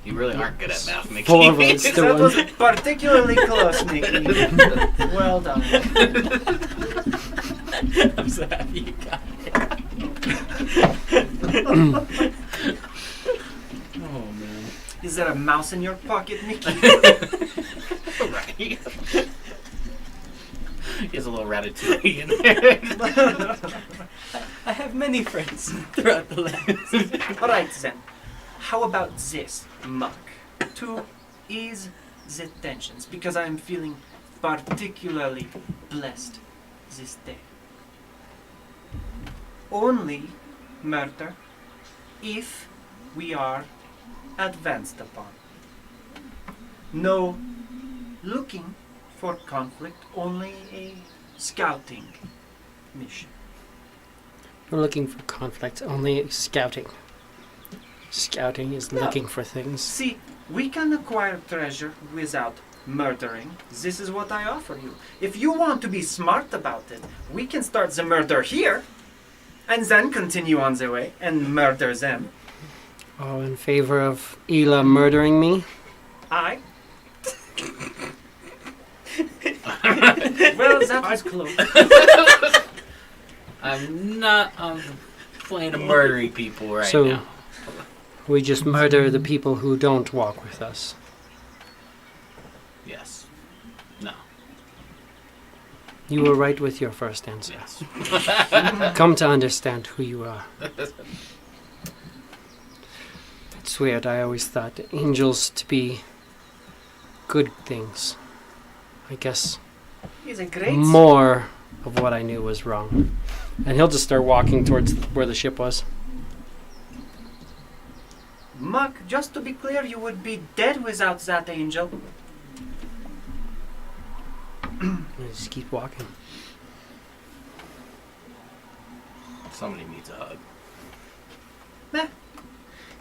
You really aren't good at math, Mickey. 4 votes to That 1. was particularly close, Mickey. Well done. I'm so happy you got it. Oh, man. Is there a mouse in your pocket, Mickey? Right. He has a little ratatouille in there. I have many friends throughout the land. Alright then. How about this, Muck? To ease the tensions, because I'm feeling particularly blessed this day. Only murder if we are advanced upon. No looking for conflict, only a scouting mission. We're looking for conflict, only scouting. Scouting is looking for things. See, we can acquire treasure without murdering. This is what I offer you. If you want to be smart about it, we can start the murder here, and then continue on the way and murder them. Oh, in favor of Ela murdering me? I. Well, that was close. I'm not playing murdering people right So- now. We just murder the people who don't walk with us. Yes. No. You were right with your first answer. Yes. Come to understand who you are. It's weird, I always thought angels to be good things. I guess He's a great. more of what I knew was wrong. And he'll just start walking towards where the ship was. Muck, just to be clear, you would be dead without that angel. And just keep walking. Somebody needs a hug.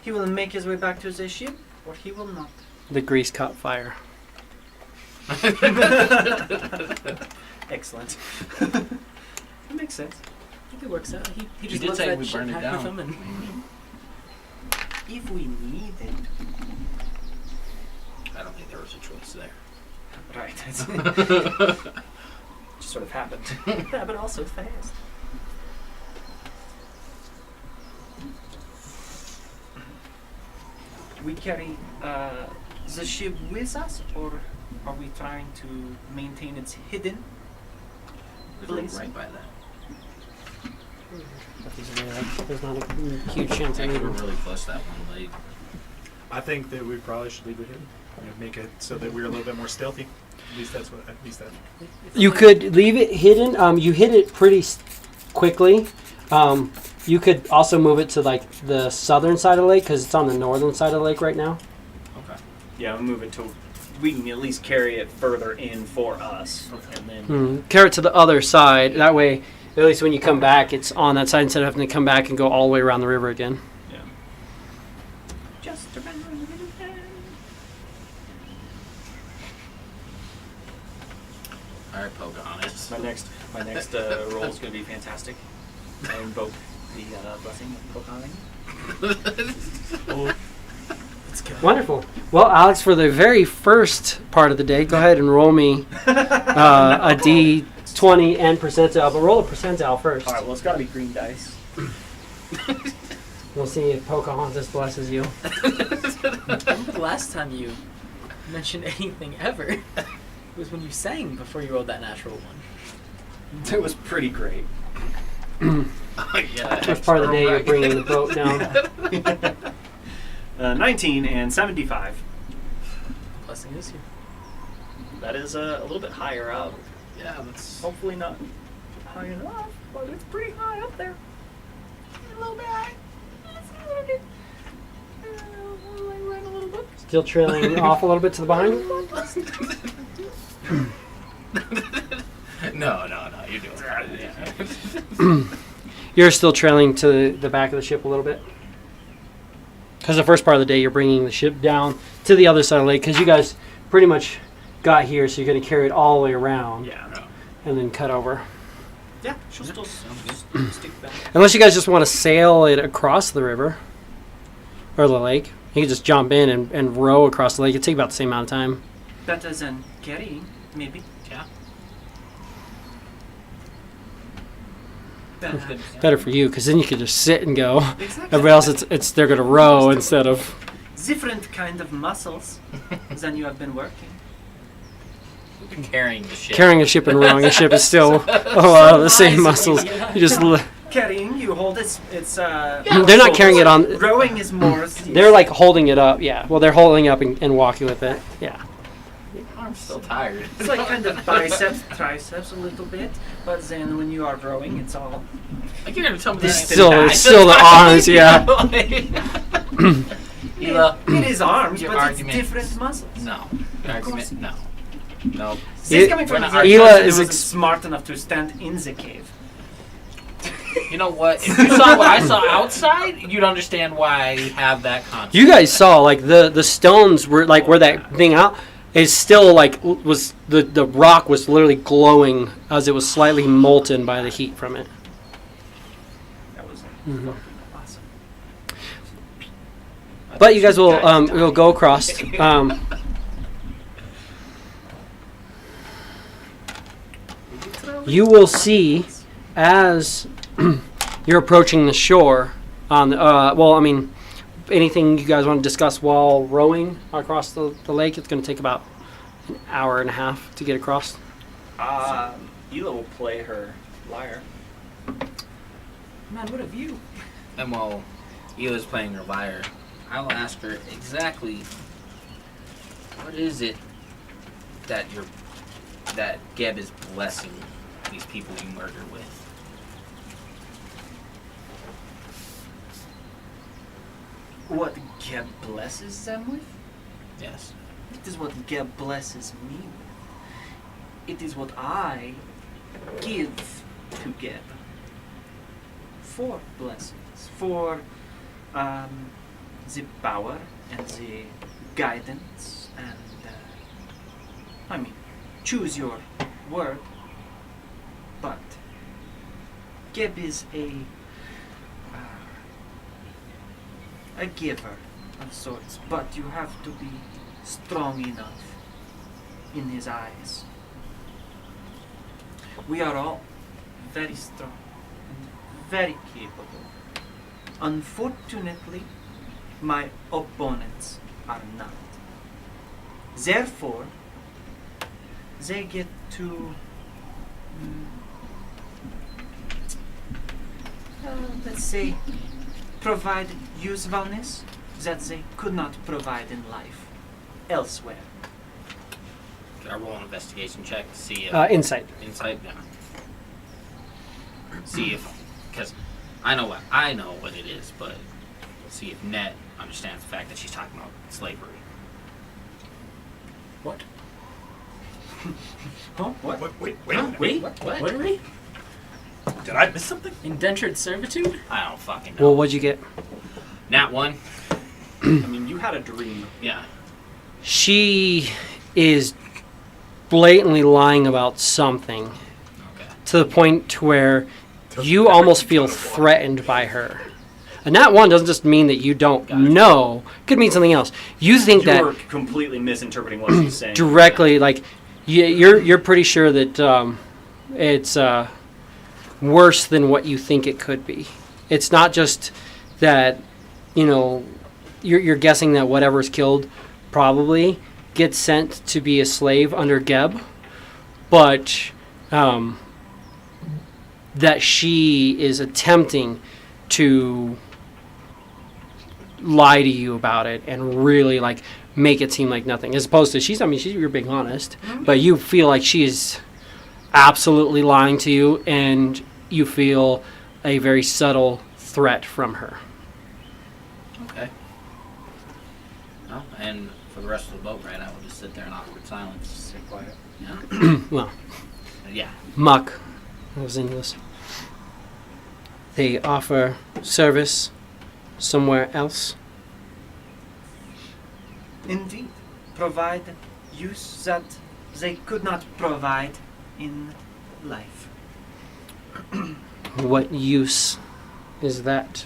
He will make his way back to the ship, or he will not. The grease caught fire. Excellent. That makes sense. I think it works out. He just did loves say that we shit burned it pack with down. him and If we need it. I don't think there was a choice there. Right. Just sort of happened. Yeah, but also fast. We carry the ship with us, or are we trying to maintain its hidden? We live Please. right by that. There's not a huge chance Yeah, of 'cause we're moving. really close to that one lake. I think that we probably should leave it hidden. Make it so that we're a little bit more stealthy. At least that's what. At least that. You could leave it hidden. You hit it pretty quickly. You could also move it to like the southern side of the lake because it's on the northern side of the lake right now. Okay. Yeah, we'll move it to. We can at least carry it further in for us, and then. Carry it to the other side. That way, at least when you come back, it's on that side instead of having to come back and go all the way around the river again. Yeah. Just around the bend. All right, Pocahontas. My next roll is going to be fantastic. I invoke the blessing of Pocahontas. Wonderful. Well, Alex, for the very first part of the day, go ahead and roll me a D20 and percentile, but roll a percentile first. All right, well, it's got to be green dice. We'll see if Pocahontas blesses you. The last time you mentioned anything ever was when you sang before you rolled that natural one. It was pretty great. Yeah. First part of the day, you're bringing the boat down. 19 and 75. Blessing is here. That is a little bit higher up. Yeah, that's. Hopefully not high enough, but it's pretty high up there. A little bit high. Just a little bit. Run a little bit. Still trailing off a little bit to the behind. No, you're doing it. Yeah. You're still trailing to the back of the ship a little bit. Because the first part of the day, you're bringing the ship down to the other side of the lake. Because you guys pretty much got here, so you're going to carry it all the way around. Yeah. And then cut over. Yeah, she'll still stick back. Unless you guys just want to sail it across the river. Or the lake. You can just jump in and row across the lake. It'd take about the same amount of time. Better than carrying, maybe. Yeah. Better. Better for you, because then you can just sit and go. Exactly. Everybody else, they're going to row instead of... Different kind of muscles than you have been working. Carrying the ship. Carrying a ship and rowing a ship is still a lot of the same muscles. You just... Carrying, you hold it's They're not carrying it on... rowing is more. They're like holding it up, yeah. Well, they're holding up and walking with it, yeah. I'm still tired. It's like kind of biceps, triceps a little bit, but then when you are rowing, it's all. Like you're gonna tell me It's that still the arms, yeah. Ela, It is arms, Your but argument. it's different muscles. no. Argument, no. No. This is coming from We're the not person Ela who is wasn't smart enough to stand in the cave. You know what? If you saw what I saw outside, you'd understand why I have that concept. You guys saw, like, the stones were, like, where that thing out is still, like, was... The rock was literally glowing as it was slightly molten by the heat from it. That was Awesome. But you guys will go across. You will see as you're approaching the shore on the, anything you guys want to discuss while rowing across the lake? It's going to take about an hour and a half to get across. Ela will play her lyre. Man, what a view. And while Ela's playing her lyre, I will ask her exactly what is it that Geb is blessing these people you murder with. What Geb blesses them with? Yes. It is what Geb blesses me with. It is what I give to Geb. For blessings. For the power and the guidance and choose your word. But Geb is a giver of sorts, but you have to be strong enough in his eyes. We are all very strong and very capable. Unfortunately, my opponents are not. Therefore, they get to Let's say, provide usefulness that they could not provide in life elsewhere. Can I roll an investigation check to see if Insight. insight? Yeah. See if, because I know what it is, but see if Net understands the fact that she's talking about slavery. What? Huh? What? Wait a Huh? minute. Wait, What? what are we? Did I miss something? Indentured servitude? I don't fucking know. Well, what'd you get? Nat 1. I mean, you had a dream. Yeah. She is blatantly lying about something Okay. to the point to where you almost feel threatened by her. And that one doesn't just mean that you don't know. It could mean something else. You think You were that completely misinterpreting what she's saying. directly, like you're pretty sure that it's worse than what you think it could be. It's not just that you're guessing that whatever's killed probably gets sent to be a slave under Geb, but that she is attempting to lie to you about it and really like make it seem like nothing, as opposed to you're being honest, but you feel like she is absolutely lying to you, and you feel a very subtle threat from her. Okay. Well, and for the rest of the boat ride, I will just sit there in awkward silence. Stay quiet. Yeah. Well, Yeah. Muck, that was English. They offer service somewhere else. Indeed, provide use that they could not provide in life. What use is that?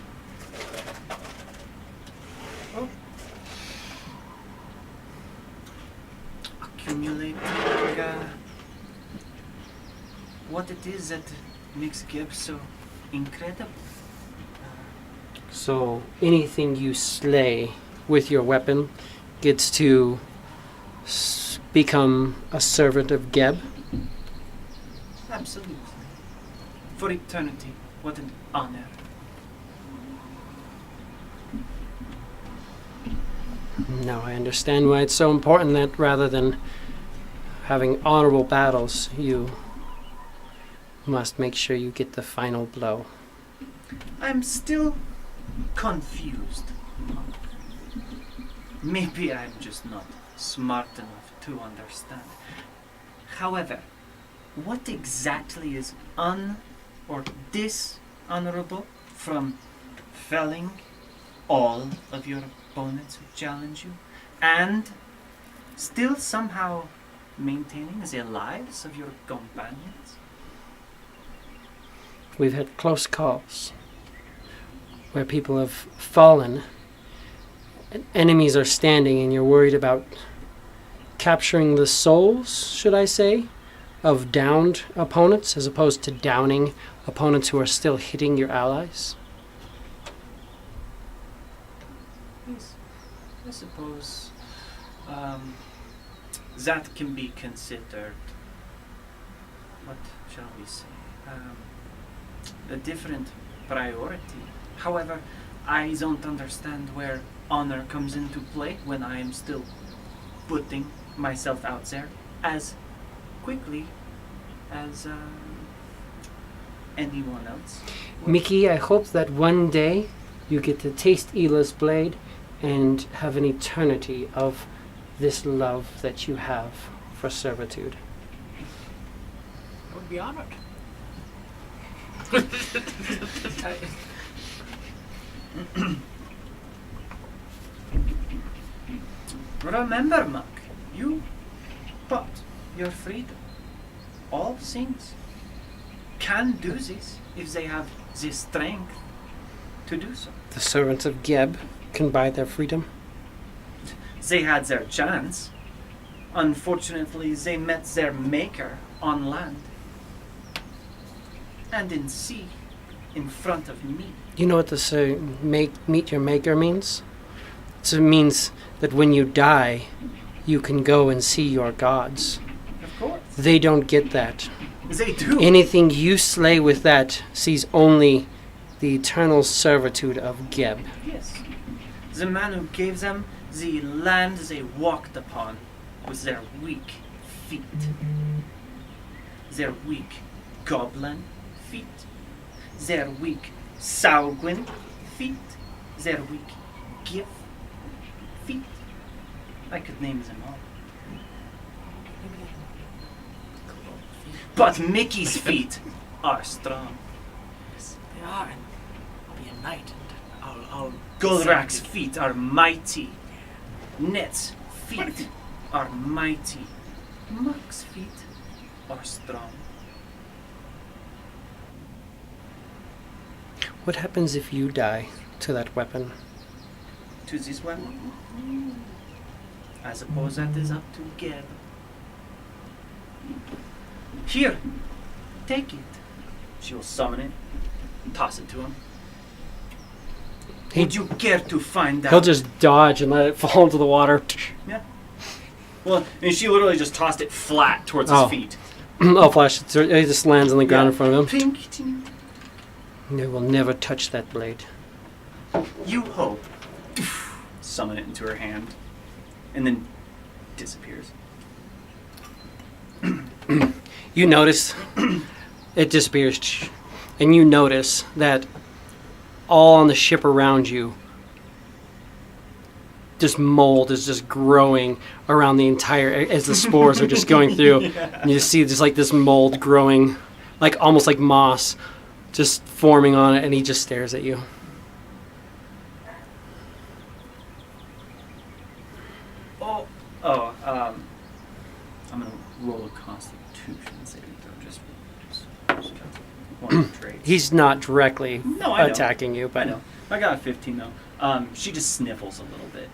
Accumulating what it is that makes Geb so incredible. So anything you slay with your weapon gets to become a servant of Geb. Absolutely. For eternity, what an honor. Now I understand why it's so important that rather than having honorable battles, you must make sure you get the final blow. I'm still confused. Maybe I'm just not smart enough to understand. However, what exactly is or dishonorable from felling all of your opponents who challenge you and still somehow maintaining the lives of your companions? We've had close calls where people have fallen and enemies are standing, and you're worried about capturing the souls, should I say, of downed opponents as opposed to downing opponents who are still hitting your allies. Yes, I suppose that can be considered, what shall we say, a different priority. However, I don't understand where honor comes into play when I am still putting myself out there as quickly as anyone else would. Mickey, I hope that one day you get to taste Ela's blade and have an eternity of this love that you have for servitude. I would be honored. Remember, Monk, you bought your freedom. All things can do this if they have the strength to do so. The servants of Geb can buy their freedom. They had their chance. Unfortunately, they met their maker on land and in sea in front of me. You know what this meet your maker means? It means that when you die, you can go and see your gods. Of course. They don't get that. They do. Anything you slay with that sees only The eternal servitude of Geb. Yes. The man who gave them the land they walked upon with their weak feet. Their weak goblin feet. Their weak Sauguin feet. Their weak Gif feet. I could name them all. But Mickey's feet are strong. They are, and I'll be a knight, and I'll Golrak's feet are mighty. Net's feet are mighty. Muck's feet are strong. What happens if you die to that weapon? To this one, I suppose that is up to Geb. Here, take it. She will summon it, and toss it to him. Would you care to find out? He'll just dodge and let it fall into the water. Yeah. Well, and she literally just tossed it flat towards Oh. his feet. Oh, flash. It just lands on the ground in front of him. Plink, tink. They will never touch that blade. You hope. Summon it into her hand, and then disappears. You notice it disappears, and you notice that all on the ship around you, this mold is just growing around the entire, as the spores are just going through. Yeah. And you see just like this mold growing, like almost like moss, just forming on it, and he just stares at you. I'm gonna roll a Constitution saving throw just one of the traits. He's not directly No, I know. attacking you, I but know. I got a 15 though. She just sniffles a little bit.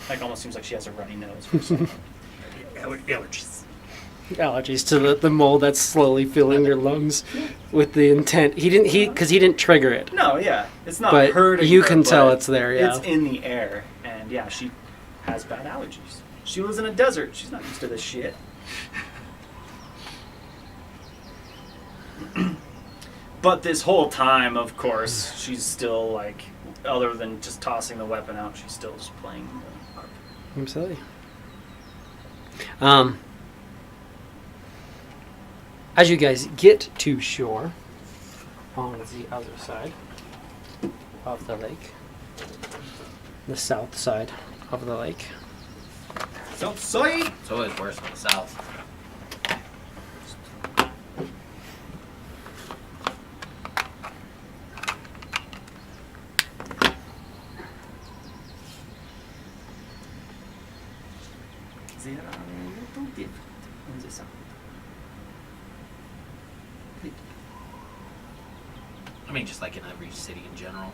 Like almost seems like she has a runny nose. For some reason. Allergies. allergies to the mold that's slowly filling your lungs with the intent. He didn't trigger it. No, yeah, it's not But hurting. you her, can tell but it's there, yeah. It's in the air, and yeah, she has bad allergies. She lives in a desert. She's not used to this shit. But this whole time, of course, she's still like, other than just tossing the weapon out, she's still just playing the harp. Absolutely. As you guys get to shore, on the other side of the lake, the south side of the lake, South side. It's always worse on the south. They are a little different on the south. I mean, just like in every city in general.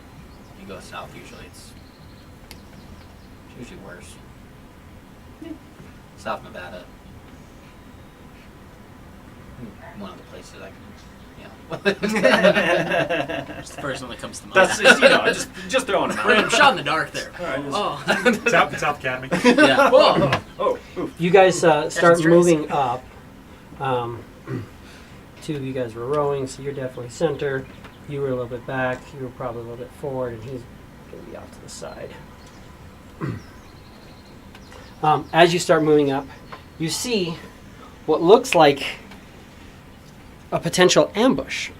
You go south, usually it's usually worse. Yeah. South Nevada. One of the places I can, It's the first one that comes to mind. That's just throwing them Random out. shot in the dark there. All right, Oh. South Academy. Yeah. Whoa. Oh, oof. you guys start Trace. moving up. Two of you guys were rowing, so you're definitely center. You were a little bit back. You were probably a little bit forward, and he's going to be off to the side. As you start moving up, you see what looks like a potential ambush.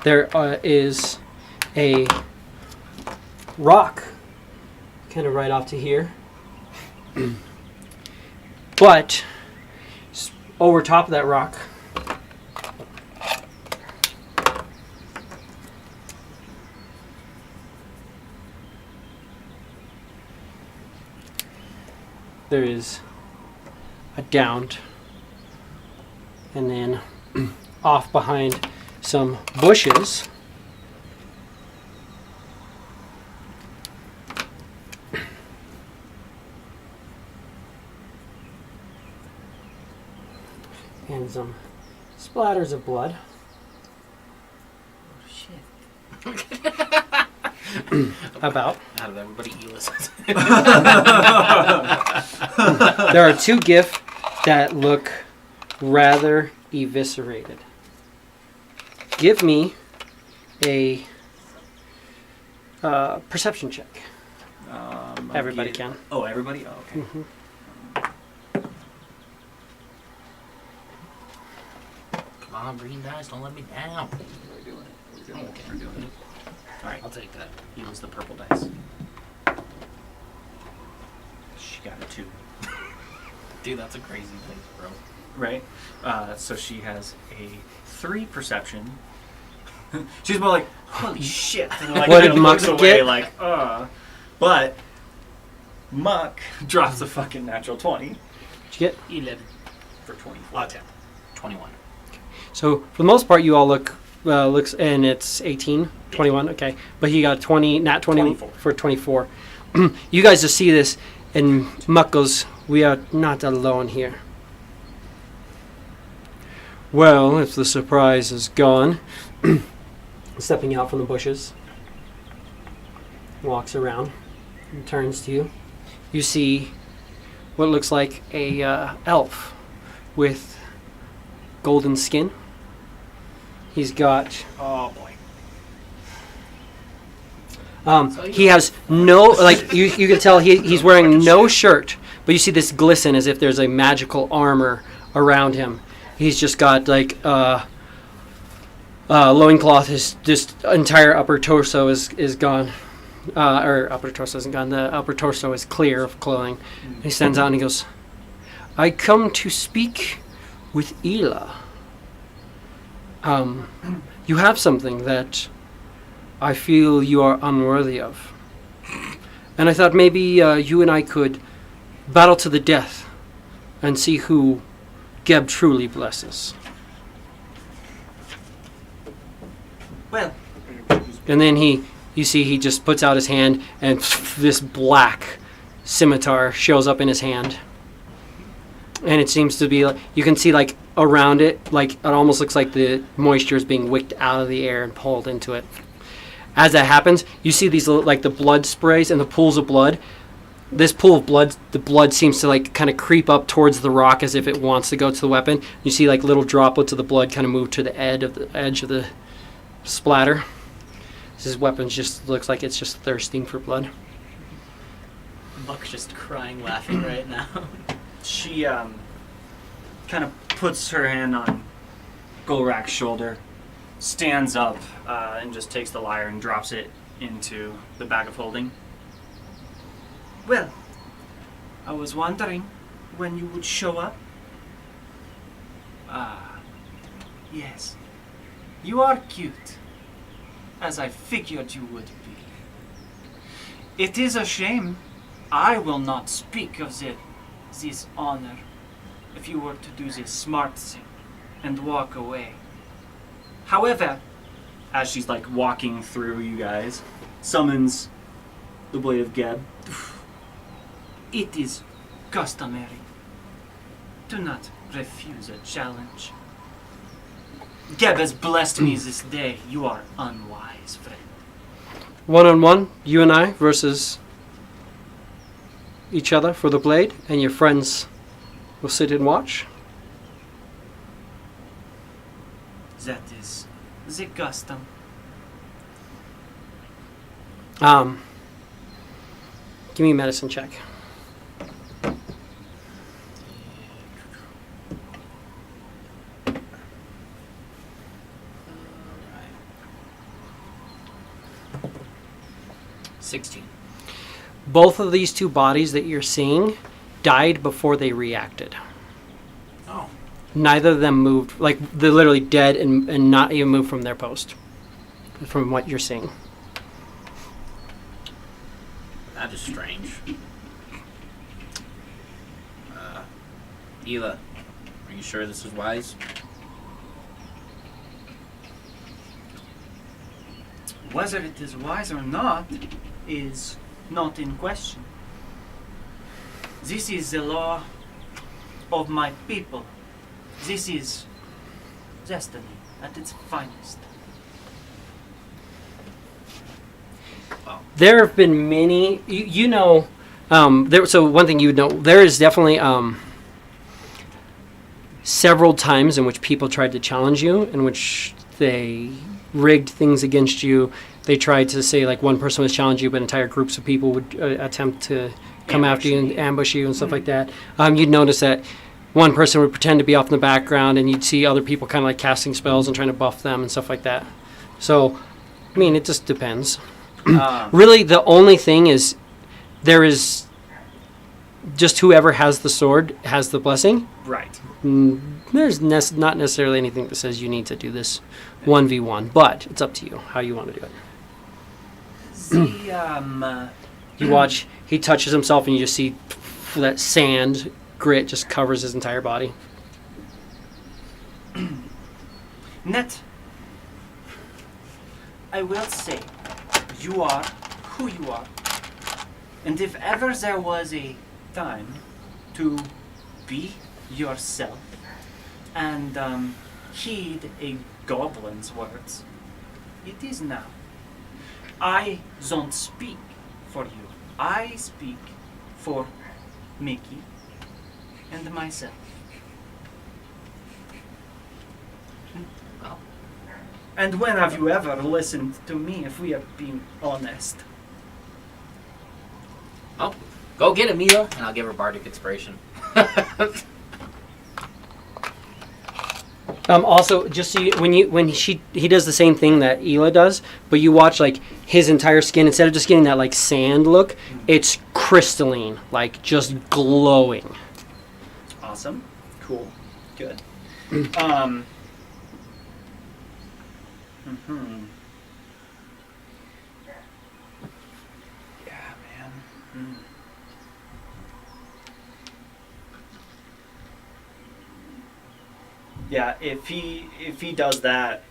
There is a rock kind of right off to here. But over top of that rock, there is a downed, and then off behind some bushes and some splatters of blood. About. out of everybody, he listens. There are two gif that look rather eviscerated. give me a perception check. Everybody can. Oh, everybody? Oh, okay. Mm-hmm. Come on, green dice, don't let me down. We're doing it. We're doing it. All right. I'll take that. He was the purple dice. She got a 2. Dude, that's a crazy thing, bro. Right? So she has a 3 perception. She's more like, holy shit. And like, What did kinda Muck looks away, get? like, But Muck drops a fucking natural 20 Did you get? 11. for 24. 10. 21. So for the most part, you all looks, and it's 18, 21, okay. But he got 20, nat 20 24. for 24. You guys just see this, and Muck goes, "We are not alone here." Well, if the surprise is gone, stepping out from the bushes, walks around, and turns to you. You see what looks like a elf with golden skin. He's got. Oh boy. He has no, like, you can tell he's wearing no shirt, but you see this glisten as if there's a magical armor around him. He's just got, like, loincloth, his just entire upper torso is gone. Or upper torso isn't gone, the upper torso is clear of clothing. He stands out and he goes, "I come to speak with Ela. You have something that I feel you are unworthy of. And I thought maybe you and I could battle to the death and see who Geb truly blesses." Well, And then you see he just puts out his hand and this black scimitar shows up in his hand. And it seems to be, you can see like around it, like it almost looks like the moisture is being wicked out of the air and pulled into it. As that happens, you see these like the blood sprays and the pools of blood. This pool of blood, the blood seems to like kind of creep up towards the rock as if it wants to go to the weapon. You see like little droplets of the blood kind of move to the edge of the splatter. This weapon just looks like it's just thirsting for blood. Buck's just crying, laughing right now. She kind of puts her hand on Golrak's shoulder, stands up, and just takes the lyre and drops it into the bag of holding. well, I was wondering when you would show up. Yes. You are cute, as I figured you would be. It is a shame I will not speak of this honor if you were to do this smart thing and walk away. However, as she's like walking through you guys, summons the Blade of Geb. It is customary. Do not refuse a challenge. Geb has blessed me this day. You are unwise, friend. 1-on-1, you and I versus each other for the blade, and your friends will sit and watch. That is the custom. Give me a medicine check. Alright. 16. Both of these two bodies that you're seeing died before they reacted. Oh. Neither of them moved, like they're literally dead and not even moved from their post, from what you're seeing. That is strange. Ela, are you sure this is wise? Whether it is wise or not is not in question. This is the law of my people. This is destiny at its finest. There have been many, you know, so one thing you would know, there is definitely several times in which people tried to challenge you, in which They rigged things against you. They tried to say like one person was challenging you, but entire groups of people would attempt to come after you and ambush you and stuff like that. You'd notice that one person would pretend to be off in the background, and you'd see other people kind of like casting spells and trying to buff them and stuff like that. So, I mean, it just depends. Really, the only thing is there is just whoever has the sword has the blessing. Right. There's not necessarily anything that says you need to do this 1v1, but it's up to you how you want to do it. You watch, he touches himself, and you just see that sand grit just covers his entire body. Net, I will say, you are who you are. And if ever there was a time to be yourself and heed a goblin's words, it is now. I don't speak for you. I speak for Mickey and myself. Well, And when have you ever listened to me, if we are being honest? oh, go get it, Mila, and I'll give her bardic inspiration. Also, just so you, he does the same thing that Ela does, but you watch like his entire skin, instead of just getting that like sand look, it's crystalline, like just glowing. Awesome. Cool. Good. Yeah, man. Yeah, if he does that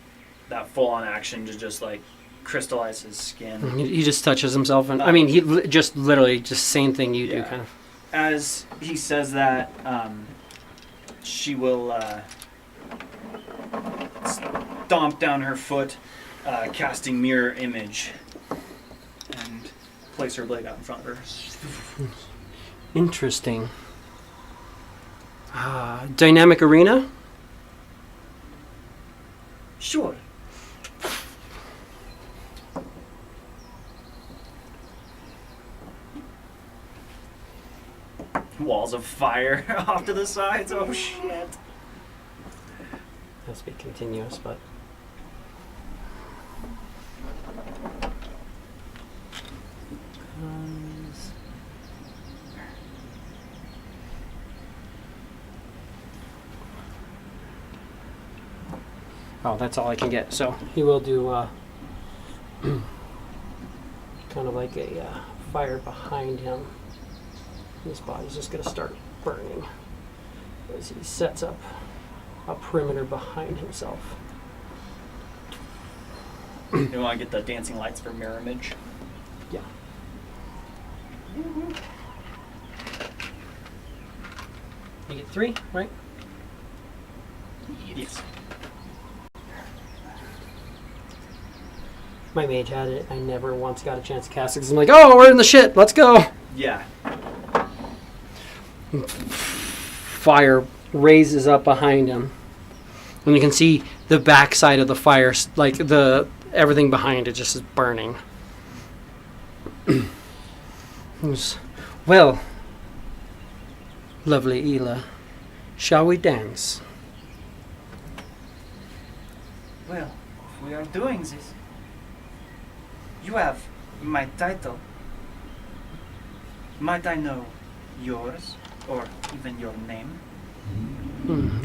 full on action to just like crystallize his skin. He just touches himself, and I mean, he just literally just same thing you do, Yeah. kind of. As he says that, she will stomp down her foot, casting mirror image, and place her blade out in front of her. Interesting. Dynamic arena. Sure. Walls of fire off to the sides. Oh shit. Has to be continuous, but. Oh, that's all I can get. So he will do kind of like a fire behind him. His body's just going to start burning as he sets up a perimeter behind himself. You want to get the dancing lights for mirror image? Yeah. You get 3, right? Yes. My mage had it. I never once got a chance to cast it because I'm like, oh, we're in the shit. Let's go. Yeah. Fire raises up behind him, and you can see the backside of the fire, like everything behind it, just is burning. Well, lovely Ela, shall we dance? Well, if we are doing this, you have my title. Might I know yours, or even your name?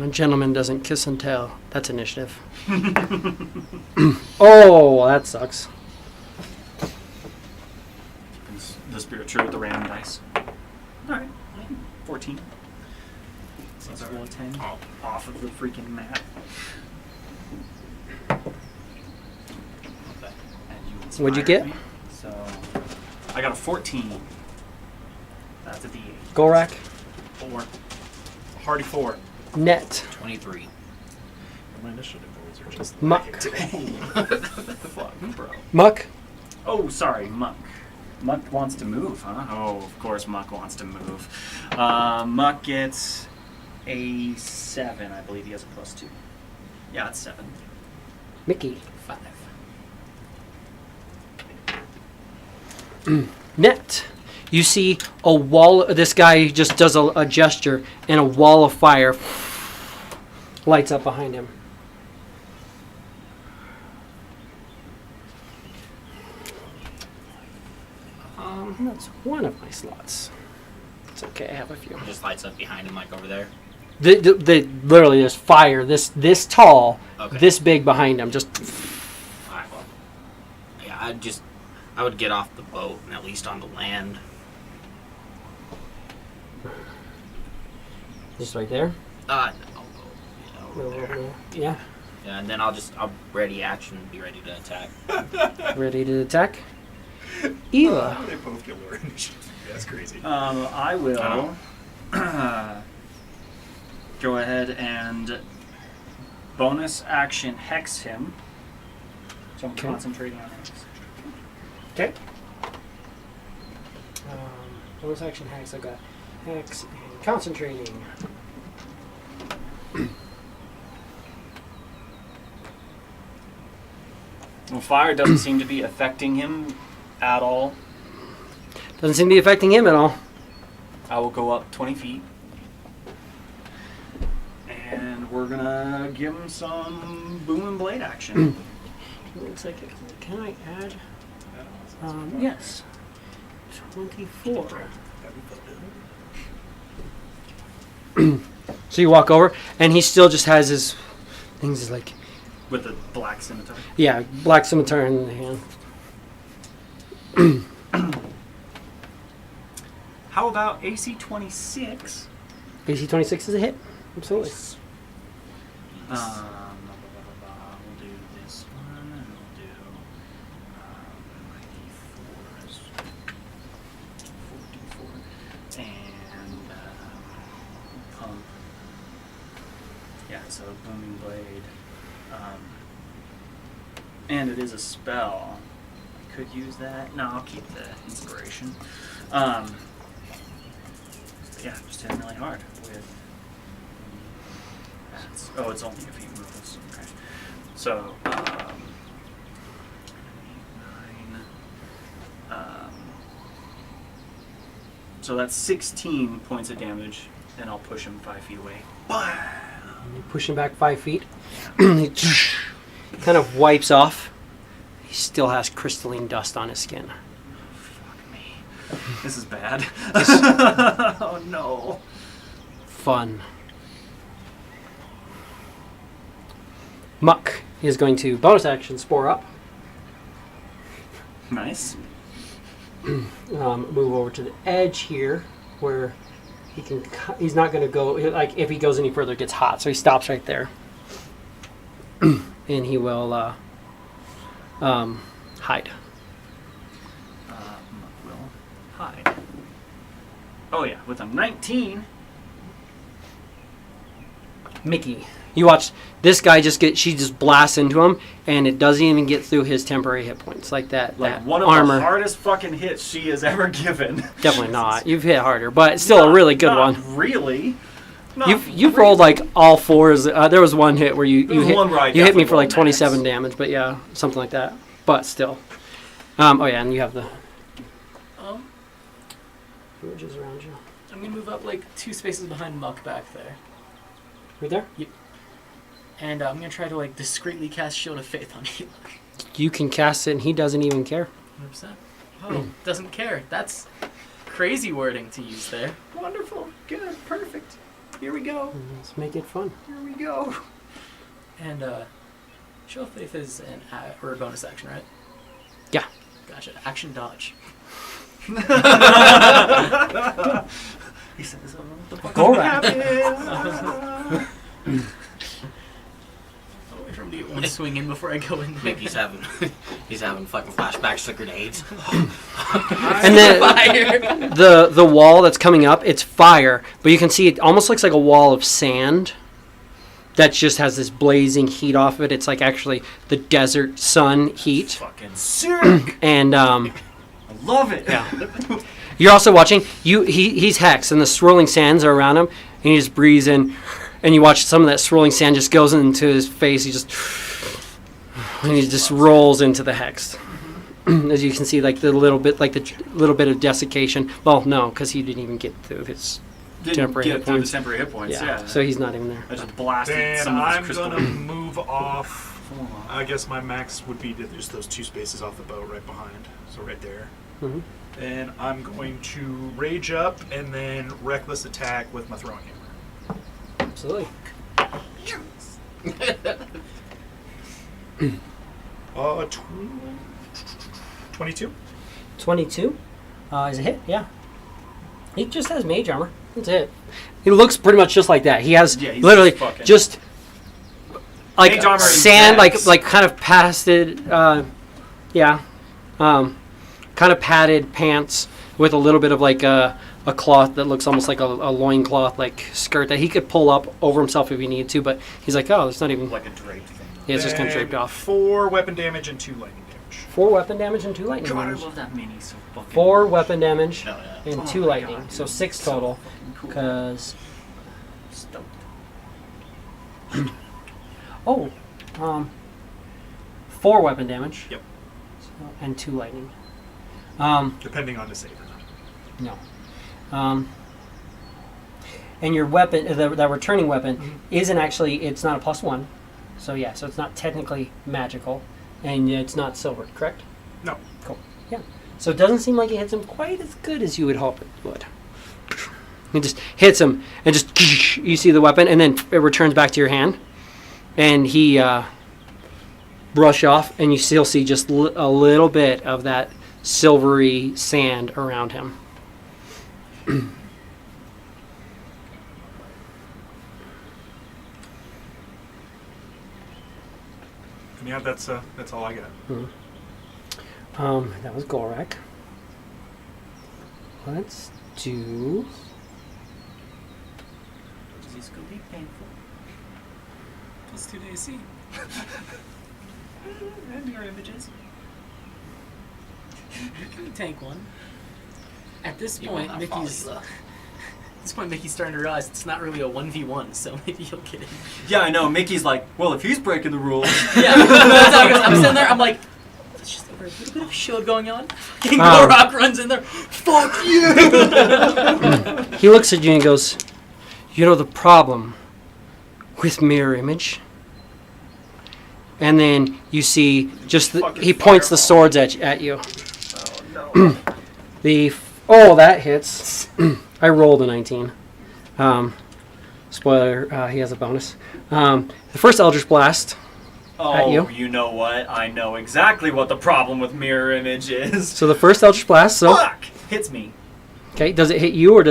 A gentleman doesn't kiss and tell. That's initiative. Oh, that sucks. The spirit true with the random dice. Alright. 14. So let's roll a 10 off of the freaking map. And What'd you get? inspired me, so I got a 14. That's a D8. Gorak, 4. Hardy 4. net, 23. My initiative rolls are just Muck. Fuck, bro. Muck, Oh, sorry, Muck. Muck wants to move, huh? Oh, of course Muck wants to move. Muck gets a 7. I believe he has a +2. Yeah, it's 7. Mickey. 5. Net. You see a wall. This guy just does a gesture, and a wall of fire lights up behind him. That's one of my slots. It's okay. I have a few. It just lights up behind him, like over there. Literally, there's fire. This tall, Okay. this big behind him. Just Alright, well. Yeah, I would get off the boat and at least on the land. just right there. I'll go over there. Yeah. Yeah, and then I'll ready action and be ready to attack. Ready to attack. Eva. They both get lower initiative. That's crazy. I will go ahead and bonus action hex him. So I'm Okay. concentrating on hex. Okay. Bonus action hex. I got hex and concentrating. Well, fire doesn't seem to be affecting him at all. Doesn't seem to be affecting him at all. I will go up 20 feet. And we're gonna give him some boom and blade action. Looks like it. Can I add? Yes. 24. So you walk over, and he still just has his things like, With the black scimitar. yeah, black scimitar in the hand. How about AC 26? AC 26 is a hit. Absolutely. We'll do this one, and we'll do my D4s. 4D4. And pump. Yeah, so booming blade. And it is a spell. I could use that. No, I'll keep the inspiration. Yeah, just hit him really hard with. Oh, it's only a few moves. Okay. So, 9. So that's 16 points of damage, and I'll push him 5 feet away. You push him back 5 feet. He kind of wipes off. He still has crystalline dust on his skin. Fuck me. This is bad. Oh no. Fun. Muck is going to bonus action spore up. Nice. Move over to the edge here, where he can. He's not going to go. Like if he goes any further, it gets hot. So he stops right there, and he will hide. Will hide. Oh yeah, with a 19. Mickey, you watch this guy she just blasts into him, and it doesn't even get through his temporary hit points like that. Like that one of armor. the hardest fucking hits she has ever given. Definitely not. You've hit harder, but it's still a really good not one. Really. Not You've really. rolled like all fours. There was one hit where you was hit one where I you hit me definitely for like rolled 27 max. damage, but yeah, something like that. But still. Oh yeah, and you have the images around you. I'm gonna move up like 2 spaces behind Muck back there, Right there. and I'm gonna try to like discreetly cast Shield of Faith on Eli. You can cast it, and he doesn't even care. 100%. Oh, doesn't care. That's crazy wording to use there. Wonderful. Good. Perfect. Here we go. Let's make it fun. Here we go. And Shield of Faith is or a bonus action, right? Yeah. Gotcha. Action dodge. He said this on the fucking Go right. I'll wait for him to get one swing in before I go in there. Mickey's having fucking flashbacks to grenades. And then the wall that's coming up, it's fire, but you can see it almost looks like a wall of sand that just has this blazing heat off it. It's like actually the desert sun heat. Fucking sick. And I love it. yeah. You're also watching. He's Hex, and the swirling sands are around him, and he just breathes in, and you watch some of that swirling sand just goes into his face. He just And he just rolls into the hex. As you can see, like the little bit of desiccation. Well, no, because he didn't even get through his temporary hit points. The temporary hit points. Yeah. So he's not even there. I just blasted Then some of I'm his crystal. gonna move off. I guess my max would be just those 2 spaces off the boat right behind. So right there. Mhm. And I'm going to rage up and then reckless attack with my throwing hammer. Absolutely. 22. 22 is a hit. Yeah. He just has mage armor. That's it. He looks pretty much just like that. He has Yeah, he's literally fucking- just like Mage armor and sand, dex. like kind of padded, kind of padded pants with a little bit of like a cloth that looks almost like a loincloth, like skirt that he could pull up over himself if he needed to. But he's like, oh, it's not even. Like a draped thing. Yeah, it's just kind of Then draped off. 4 weapon damage and 2 lightning damage. 4 weapon damage and 2 lightning God, I damage. love that mini so fucking 4 much. weapon damage No, yeah. and Oh 2 my lightning, God, so dude. 6 So total. fucking cool. Because Stoked. oh, 4 weapon damage. Yep. So, and 2 lightning. Depending on the save or not. No. And your weapon, that returning weapon, isn't actually. It's not a +1. So yeah, so it's not technically magical, and it's not silvered, correct? No. Cool. Yeah. So it doesn't seem like it hits him quite as good as you would hope it would. It just hits him, and just you see the weapon, and then it returns back to your hand, and he brush off, and you still see just a little bit of that silvery sand around him. Yeah, that's all I got. That was Gorak. Let's do. This is gonna be painful. +2 to AC. And your images. You can tank one. At this You will point, not Mickey's. follow you, At this point, Mickey's starting to realize it's not really a 1v1, so maybe he'll get in. Yeah, I know. Mickey's like, well, if he's breaking the rules. Yeah, that's how it goes. I'm sitting there, I'm like, there's just a little bit of shield going on. King Gorak runs in there, fuck you! He looks at you and goes, "You know the problem with mirror image." And then you see just he points the swords at you. Oh no. That hits. I rolled a 19. Spoiler, he has a bonus. The first Eldritch Blast. At you. You know what? I know exactly what the problem with mirror image is. So the first Eldritch Blast. So Fuck! Hits me. okay, does it hit you or Are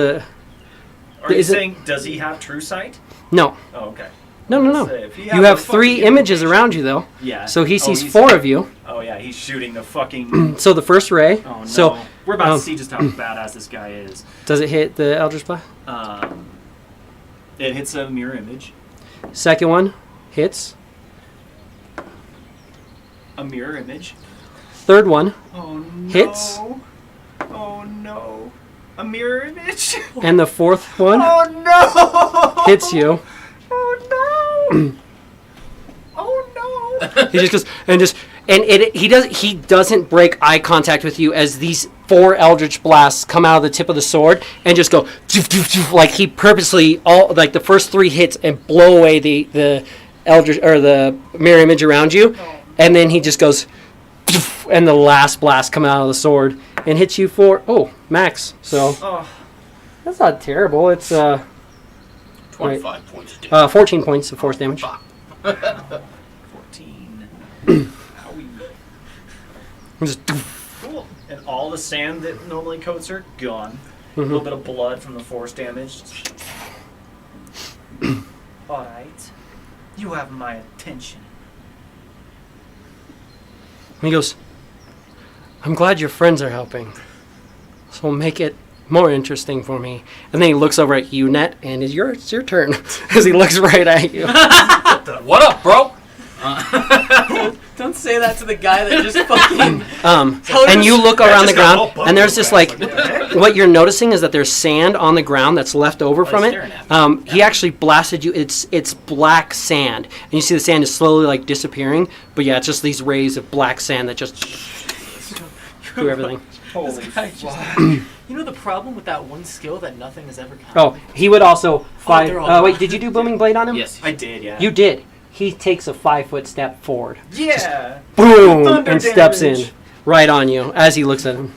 you Is it- saying, does he have true sight? no? Oh, okay. No. Say, if he You has have the 3 fucking images information- around you though. Yeah. So he sees he's- 4 of you. Oh yeah, he's shooting the fucking. So the first ray. Oh no. So we're about um, to see just how badass this guy is. does it hit the Eldritch Blast? It hits a mirror image. Second one hits. A mirror image. Third one Oh no. Hits. Oh no. A mirror image. and the fourth one Oh no. hits you. Oh no. Oh no. He just goes he doesn't break eye contact with you as these 4 Eldritch Blasts come out of the tip of the sword and just go like he purposely the first 3 hits and blow away the Eldritch or the mirror image around you, and then he just goes and the last blast come out of the sword and hits you for max. So Oh. that's not terrible. It's 25 points of damage. 14 points of force damage. 14. Owie. And just Cool. And all the sand that normally coats her, gone. A little bit of blood from the force damage. Alright. You have my attention. And he goes, "I'm glad your friends are helping. So make it more interesting for me." And then he looks over at you, Net, and it's your turn as he looks right at you. What up, bro? Don't say that to the guy that just fucking. And you look around the just got ground, all and there's just like, buckled what you're noticing is that there's sand on the ground that's left over from it. staring at He actually blasted you. It's black sand, and you see the sand is slowly like disappearing. But yeah, it's just these rays of black sand that just do everything. Holy guy just- fuck. You know the problem with that one skill that nothing has ever come. Oh, he would also five. they're all Wait, did you do booming blade on him? Yes. I did, yeah. You did. He takes a 5-foot step forward. Yeah. Boom! Thunder And steps damage. in right on you as he looks at him.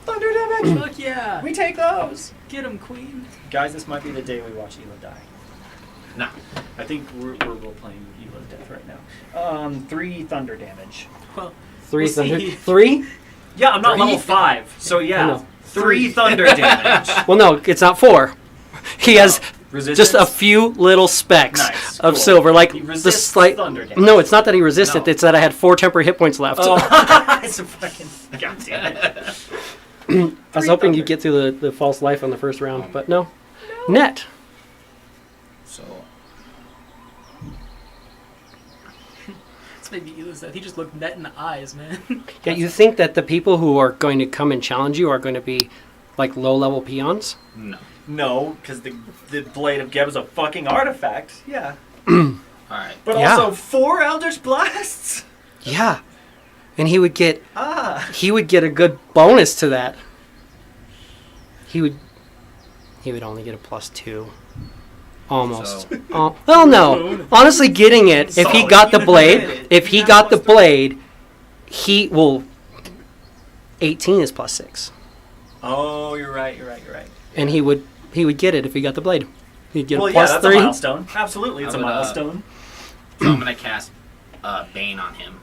Thunder damage. Fuck yeah. We take those. Get him, queen. Guys, this might be the day we watch Ela die. No. I think we're role-playing Ela's death right now. 3 thunder damage. Well, 3 We'll thunder. see. 3? Yeah, I'm not 3? level 5, so I yeah. know. 3 thunder damage. Well, no, it's not 4. He has Resistance? just a few little specks Nice, of cool. silver, like He the resists slight. thunder damage. No, it's not that he resisted. No. It's that I had 4 temporary hit points left. Oh, it's a fucking... God damn it. I was hoping you'd get through the false life on the first round, but no. Net. So it's maybe Ela's death. He just looked net in the eyes, man. Yeah, you think that the people who are going to come and challenge you are going to be like low-level peons? no. No, because the Blade of Geb is a fucking artifact. Yeah. All right. But Yeah. also 4 Eldritch Blasts? Yeah. And he would get Ah. a good bonus to that. He would only get a +2. Almost. So- Well, no. Honestly, getting it, if he Solid. got the You blade, did it. if he You got the got +3. blade, he will. 18 is +6, Oh, you're right. and he would get it if he got the blade. He'd get Well, a yeah, that's a +3. milestone. Absolutely, it's I a would, milestone. So I'm gonna cast Bane on him.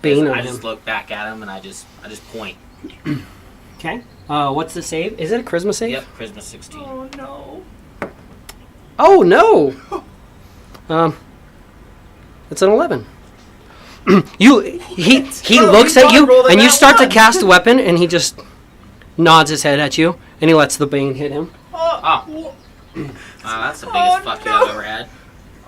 Bane on I him. just look back at him and I just point. Okay. What's the save? Is it a charisma save? Yep, Charisma 16. Oh, no. Oh no. It's an 11. He Bro, looks you at you, rolled a and you nat start to 1. cast a weapon, and he just nods his head at you, and he lets the bane hit him. Oh. That's the biggest fuck you I've ever had.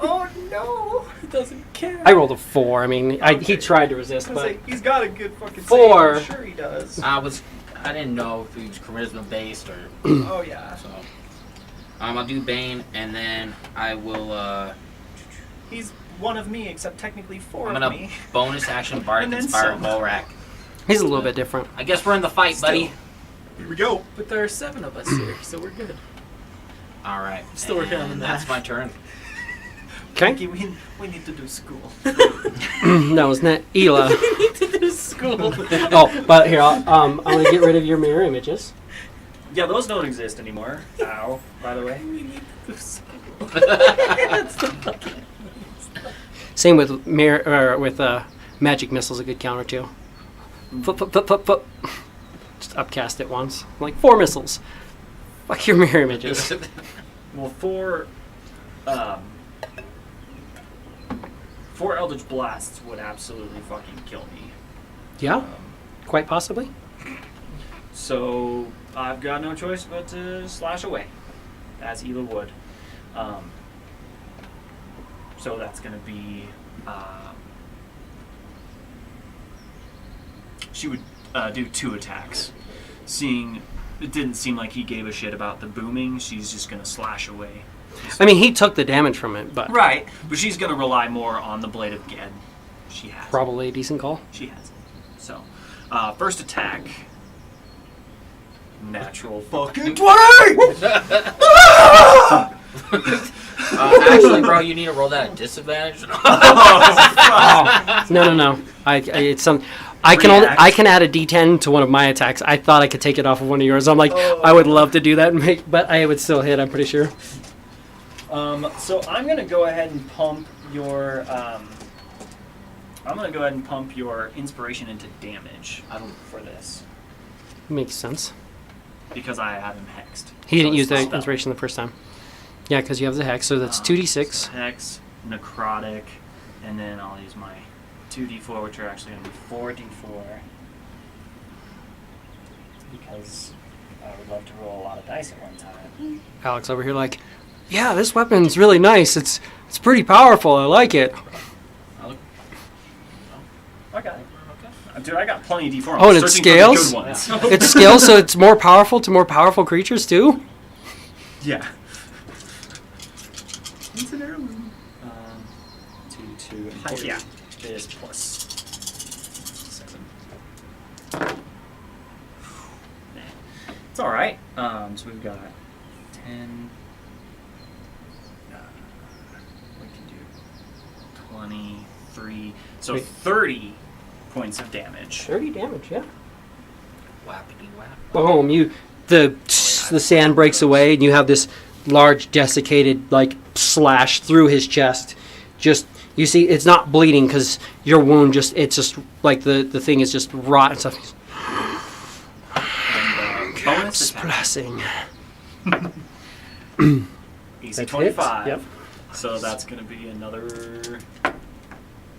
Oh, no. He doesn't care. I rolled a 4. I mean, he tried to resist, I was but like, he's got a good fucking 4. save. I'm sure he does. I didn't know if he was charisma based or Oh, yeah. so. I'll do Bane and then I will. He's one of me, except technically 4 I'm of gonna me. bonus action Bardic And then Inspire some. Volrak. he's a little bit different. I guess we're in the fight, buddy. Here we go. But there are 7 of us here, so we're good. All right. Still working on the and that's math. my turn. Okay. Okay, we need to do school. That was net Ela. We need to do school. Oh, but here, I'm gonna get rid of your mirror images. Yeah, those don't exist anymore. Ow, by the way. We need to do school. That's the fucking. Same with magic missiles, a good counter too. Foot. Just upcast it once. Like 4 missiles. Fuck your mirror images. Well, 4 Eldritch Blasts would absolutely fucking kill me. Yeah, quite possibly. So I've got no choice but to slash away, as Ela would. So that's going to be... she would do 2 attacks. Seeing it didn't seem like he gave a shit about the booming, she's just going to slash away. I mean, he took the damage from it, but Right, but she's going to rely more on the Blade of Ged. She has it. probably a decent call. She has it. So, first attack. Natural fucking 20! Actually, bro, you need to roll that at disadvantage. No. It's some. I can add a D10 to one of my attacks. I thought I could take it off of one of yours. I'm like, I would love to do that, but I would still hit. I'm pretty sure. So I'm gonna go ahead and pump your. Inspiration into damage. For this Makes sense. because I have him hexed. He didn't So use it's the spell. inspiration the first time. Yeah, because you have the hex, so that's 2d6. Hex, necrotic, and then I'll use my 2d4, which are actually going to be 4d4. Because I would love to roll a lot of dice at one time. Alex over here, like, yeah, this weapon's really nice. It's pretty powerful. I like it. I got it. Dude, I got plenty of D4. Oh, and it Searching for the scales? good ones. It scales, so it's more powerful to more powerful creatures too. Yeah. It's an heirloom. 2, and Higher. yeah, it is plus 7. Nah. It's all right. So we've got 10. We can do 23. So Wait. 30 points of damage. 30 damage, yeah. Whappity whap. Boom! The sand breaks away, and you have this large desiccated like slash through his chest. Just you see, it's not bleeding because your wound it's just like the thing is just rot and stuff. And bonus attack. Blessing. Easy That 25. hits, yep. So that's going to be another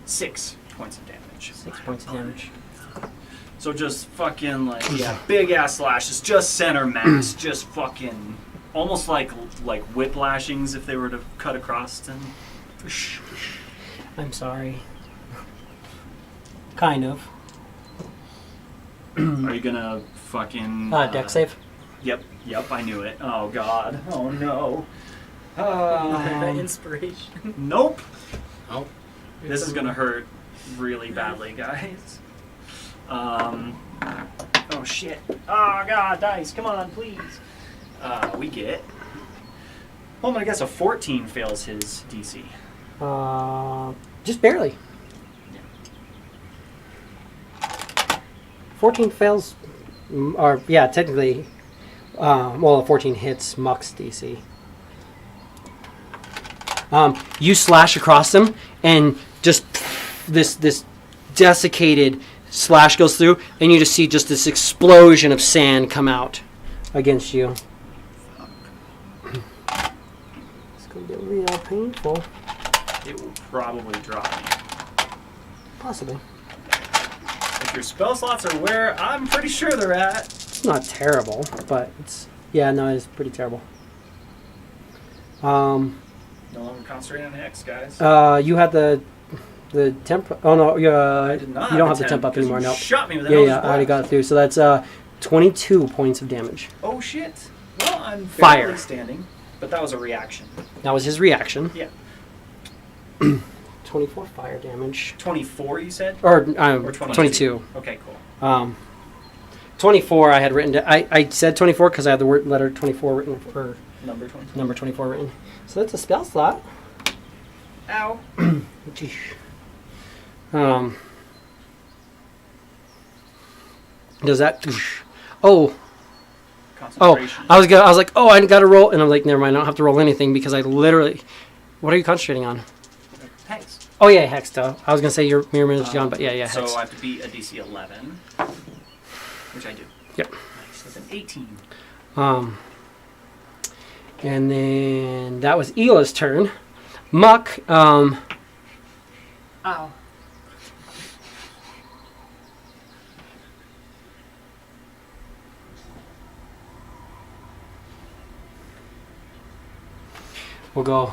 6 points of damage. 6 points of damage. So just fucking big ass slashes, just center mass, just fucking almost like whiplashings if they were to cut across and. I'm sorry. Kind of. Are you gonna fucking Deck save. Yep, I knew it. Oh god. Oh no. Inspiration. Nope. Oh. This is gonna hurt really badly, guys. Oh shit. Oh god, dice, come on, please. We get. Oh my, I guess a 14 fails his DC. Just barely. 14 fails, or yeah, technically. A 14 hits Muck's DC. You slash across him, and just this desiccated slash goes through, and you just see just this explosion of sand come out against you. It's gonna get real painful. It will probably drop me. Possibly. If your spell slots are where I'm pretty sure they're at. It's not terrible, but it's it's pretty terrible. No longer concentrating on Hex, guys. You had the temp. Oh no, I did not you don't have the temp up because anymore. you No. shot me with an Yeah, Eldritch I already Blast. got through. So that's 22 points of damage. Oh shit. Well, I'm Fire. barely standing, but that was a reaction. That was his reaction. Yeah. 24 fire damage. 24, you said? Or 22. 22. Okay, cool. 24 I had written. I said 24 because I had the word letter 24 written for Number 24. number 24 written. So that's a spell slot. Ow. Does that? Oh, Concentration. I was like, oh, I got to roll, and I'm like, never mind, I don't have to roll anything because I literally. What are you concentrating on? Hex. Oh yeah, hex though. I was gonna say your mirror image gone, but yeah, hex. So I have to beat a DC 11, which I do. Yep. Nice. With an 18. And then that was Ela's turn. Muck. Ow. We'll go.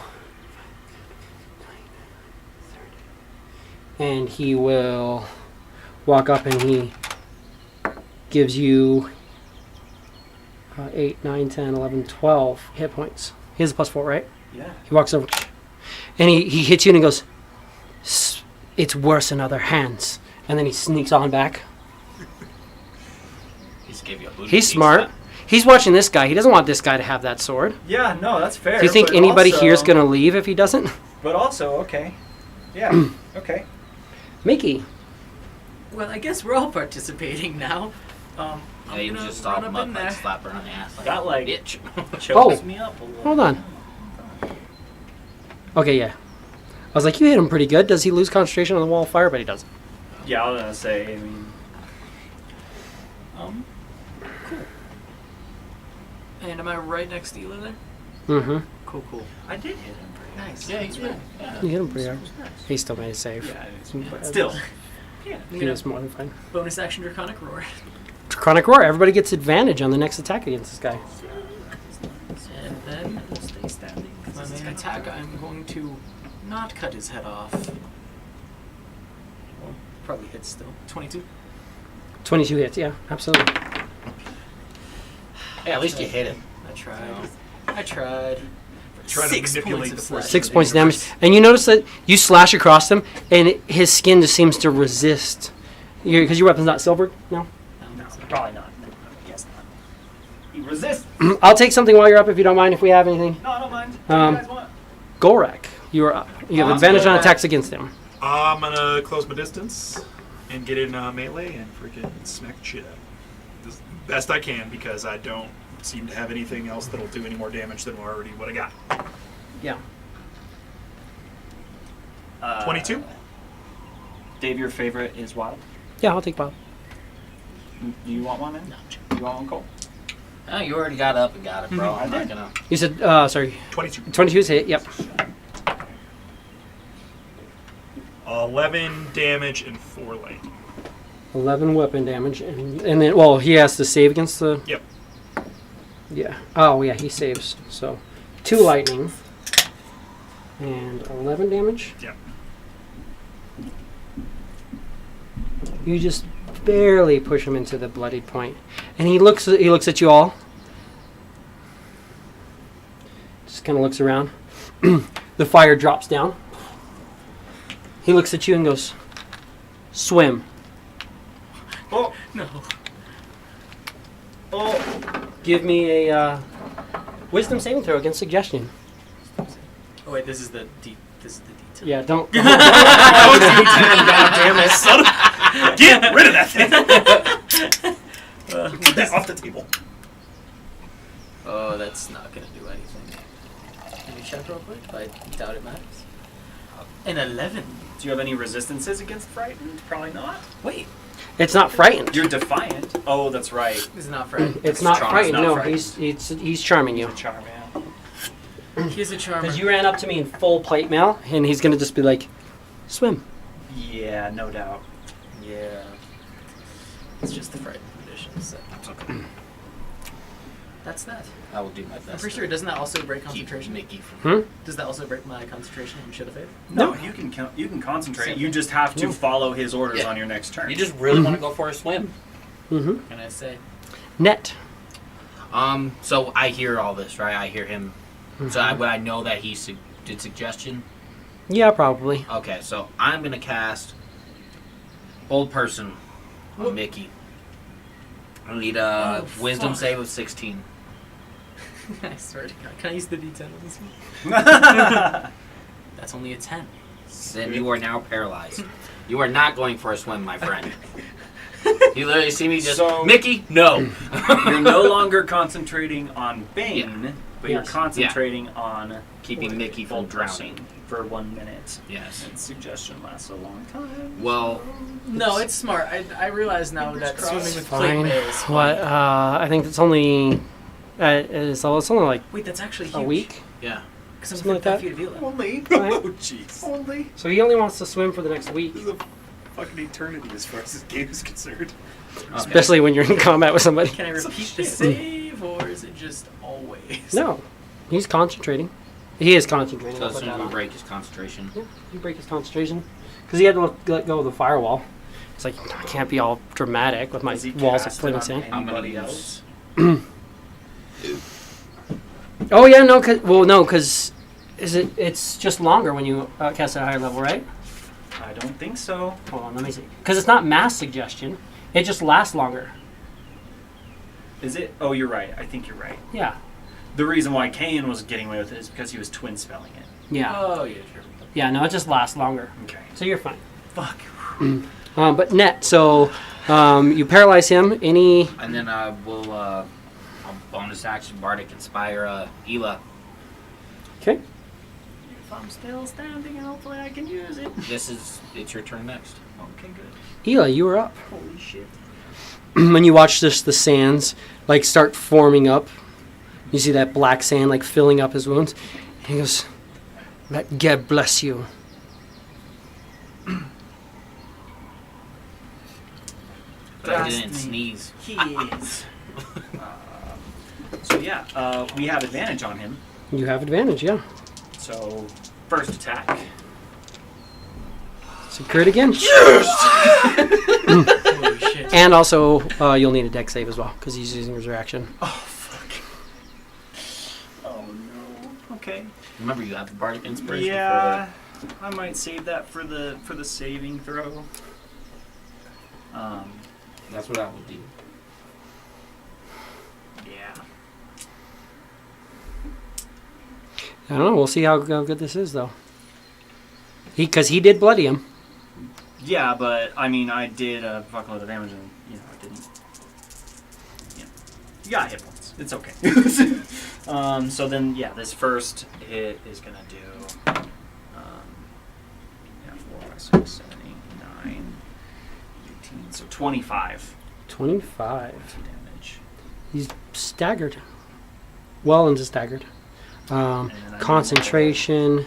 And he will walk up and he gives you 8, 9, 10, 11, 12 hit points. He has a +4, right? Yeah. He walks over and he hits you and he goes, it's worse in other hands. And then he sneaks on back. He just gave you a booty He's cheek smart. slap. He's watching this guy. He doesn't want this guy to have that sword. Yeah, no, that's fair. Do you think but anybody also, here is going to leave if he doesn't? But also, okay. Yeah, okay. Mickey. Well, I guess we're all participating now. I'm Yeah, you gonna just saw run him up up in like there. slap her on the ass like Got, like- bitch. Chokes Oh. me up a little. Hold on. Okay, yeah. I was like, you hit him pretty good. Does he lose concentration on the wall of fire? But he doesn't. Yeah, I was gonna say, I mean... And am I right next to Ela there? Mm-hmm. Cool, cool. I did hit him pretty nice. Yeah, he's right. Yeah. You hit him pretty hard. He still made a save. Yeah, But still. Yeah. He was more than fine. Bonus action Draconic Roar. Chronic Roar. Everybody gets advantage on the next attack against this guy. And then We'll stay standing. my main attack, I'm going to not cut his head off. Probably hits still. 22. 22 hits, yeah, absolutely. Hey, at least you hit him. I tried. No. I tried. Trying to 6 manipulate points the of force. slash. 6 points of damage. And you notice that you slash across him, and his skin just seems to resist. Because your weapon's not silver? No? No, probably not. No, I guess not. He resists. I'll take something while you're up if you don't mind, if we have anything. No, I don't mind. What do you guys want? Golrak, you are up. You have advantage on attacks against him. I'm gonna close my distance and get in melee and freaking smack the shit out. As best I can because I don't seem to have anything else that'll do any more damage than already what I got. Yeah. 22. Dave, your favorite is wild. Yeah, I'll take Bob. Do you want one then? No. You want one, Cole? Oh, you already got up and got it, bro. I'm not gonna. You said, sorry, 22. 22's hit, yep. 11 damage and 4 lightning. 11 weapon damage, and then, well, he has to save against the... Yep. Yeah. Oh, yeah, he saves. So, 2 lightning. And 11 damage. Yep. You just barely push him into the bloodied point. And he looks at you all. Just kind of looks around. The fire drops down. He looks at you and goes, swim. Oh, No. oh. Give me a wisdom saving throw against suggestion. Oh wait, this is the detail. Yeah, don't. Damn it, son of... Get rid of that thing! Get that off the table. Oh, that's not gonna do anything. Can you check real quick? I doubt it matters. An 11. Do you have any resistances against frightened? Probably not. Wait, It's not frightened. You're defiant. Oh, that's right. this is not frightened. It's not charm, frightened. it's not No, frightened. he's charming you. He's a charm, yeah. He's a charmer. Because you ran up to me in full plate mail, and he's gonna just be like, swim. Yeah, no doubt. Yeah. It's just the frightened condition. So That's okay. that's that. I will do my best. I'm pretty sure doesn't that also break Keep concentration? Mickey from. Does that also break my concentration and Should of Faith? No, you can concentrate. Same You thing. just have to Yeah. follow his orders Yeah. on your next turn. You just really want to go for a swim. Mm-hmm. What can I say? Net. So I hear all this, right? I hear him. So would I know that he did suggestion? Yeah, probably. Okay, so I'm gonna cast Old Person on Whoop. Mickey. I need a Oh, Wisdom fuck. save of 16. I swear to God. Can I use the D10 on this one? That's only a 10. Then you are now paralyzed. You are not going for a swim, my friend. You literally see me just, So- Mickey, no. You're no longer concentrating on Bane, but you're Yes. concentrating on Keeping Mickey from Old Person drowning. for 1 minute. Yes. And suggestion lasts a long time. Well, No, it's smart. I realize now that swimming with plate Fine. mail is What? fun. I think it's only. It's only like Wait, that's actually huge. a week. yeah. Because I'm Something like 55 that. feet of Ela. Only. Right. Oh, jeez. Only. So he only wants to swim for the next week, This is a fucking eternity as far as this game is concerned. especially when you're in combat with somebody. Can I Some repeat the shit. save, or is it just always? No, he's concentrating. He is concentrating. So I'll as put soon as that we on. break his concentration. Yeah, you break his concentration because he had to let go of the firewall. It's like I can't be all dramatic with my Does he walls cast exploding it on sand. I'm gonna anybody use- else? Oh yeah, no, because it's just longer when you cast at a higher level, right? I don't think so. Hold on, let me see. Because it's not mass suggestion; it just lasts longer. Is it? Oh, you're right. I think you're right. Yeah, The reason why Kayan was getting away with it is because he was twin spelling it. yeah, Oh, yeah, sure. yeah. No, it just lasts longer, Okay. so you're fine. Fuck. But net, so you paralyze him. Any? And then we'll I'll bonus action Bardic Inspire Ela. Okay. If I'm still standing, hopefully I can use it. It's your turn next. Okay, good. Ela, you are up. Holy shit. When you watch this, the sands like start forming up. You see that black sand like filling up his wounds. And he goes, "Let God bless you." But I Blast didn't me. sneeze. He is. So yeah, we have advantage on him. You have advantage, yeah. So first attack. So crit again. Holy shit. And also, you'll need a deck save as well because he's using his reaction. Oh, fuck. Oh, no. Okay. Remember, you have the bardic inspiration. Yeah, I might save that for the saving throw. That's what I would do. Yeah. I don't know. We'll see how good this is, though. Because he did bloody him. Yeah, but I mean, I did a fuckload of damage, and it didn't. You got hit points. It's okay. So then, yeah, this first hit is gonna do 4, 5, 6, 7, 8, 9, 18. So 25. 25. Damage. He's staggered. Well into staggered. And then I Concentration.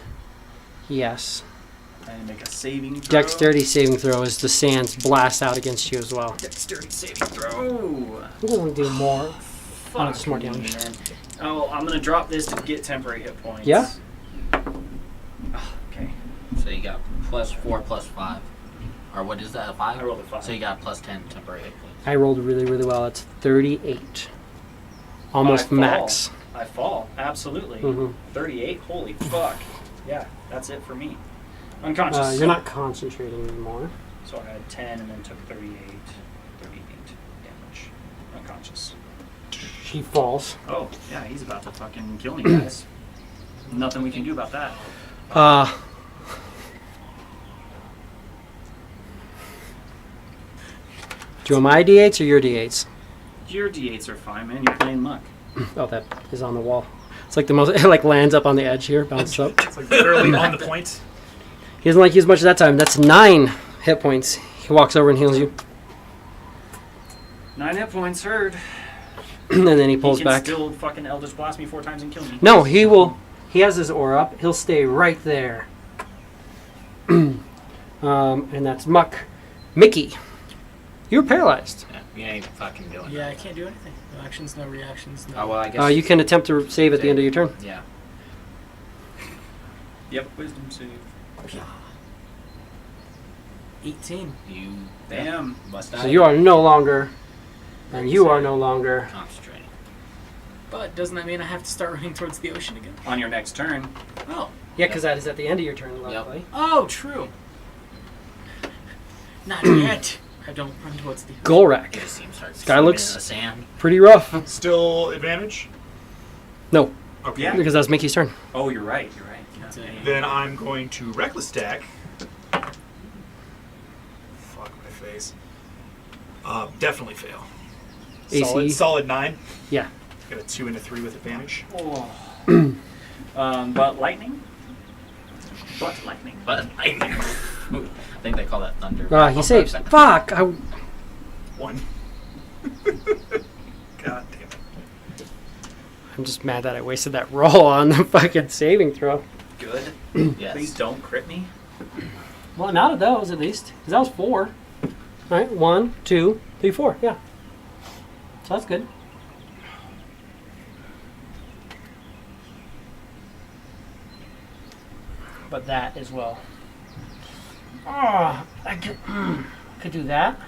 Yes. And make a saving throw. Dexterity saving throw as the sands blast out against you as well. Dexterity saving throw. I'm going to do more. Fuck it's more me, damage. man. Oh, I'm gonna drop this to get temporary hit points. Yeah? Oh, okay. So you got +4, +5. Or what is that, 5? I rolled a 5. So you got +10 temporary hit points. I rolled really, really well. It's 38. Almost I fall. max. I fall. Absolutely. Mm-hmm. 38. Holy fuck. Yeah, that's it for me. Unconscious. You're not concentrating anymore. So I had 10 and then took 38 damage. Unconscious. She falls. Oh, yeah, he's about to fucking kill me, guys. Nothing we can do about that. Do you want my D8s or your D8s? Your D8s are fine, man. You're playing muck. Oh, that is on the wall. It's like the most. It like lands up on the edge here, bounces up. It's like literally on the point. He doesn't like you as much as that time. That's 9 hit points. He walks over and heals you, 9 hit points, heard. and then he pulls he can back. still fucking Eldritch Blast me 4 times and kill me. No, he will. He has his aura up. He'll stay right there. And that's Mickey. You're paralyzed. Yeah, you ain't fucking doing Yeah, I can't do anything. No actions, no reactions, no. Oh, well, I guess. You can attempt to save at the end of your turn. Yeah. Yep, wisdom save. 18. You. Damn. Must So you are no longer, and you are no longer. concentrating. But doesn't that mean I have to start running towards the ocean again? On your next turn. Oh. Yeah, because that is at the end of your turn, luckily. Oh, true. Not yet. I don't run towards the ocean. Golrak. You just see him start Guy swimming looks- in the sand. Pretty rough. Still advantage? No, Okay. Yeah. because that's Mickey's turn. Oh, you're right. You're right. Yeah. Then I'm going to reckless stack. Fuck my face. Definitely fail. AC. Solid 9. Yeah. Got a 2 and a 3 with advantage. Oh. But lightning? But lightning. But I think they call that thunder. He saves. Fuck. 1. God damn it. I'm just mad that I wasted that roll on the fucking saving throw. Good. Yes. Please don't crit me. Well, not of those at least, because that was 4. All right, 1, 2, 3, 4. Yeah. So that's good. But that as well. Oh, I could do that.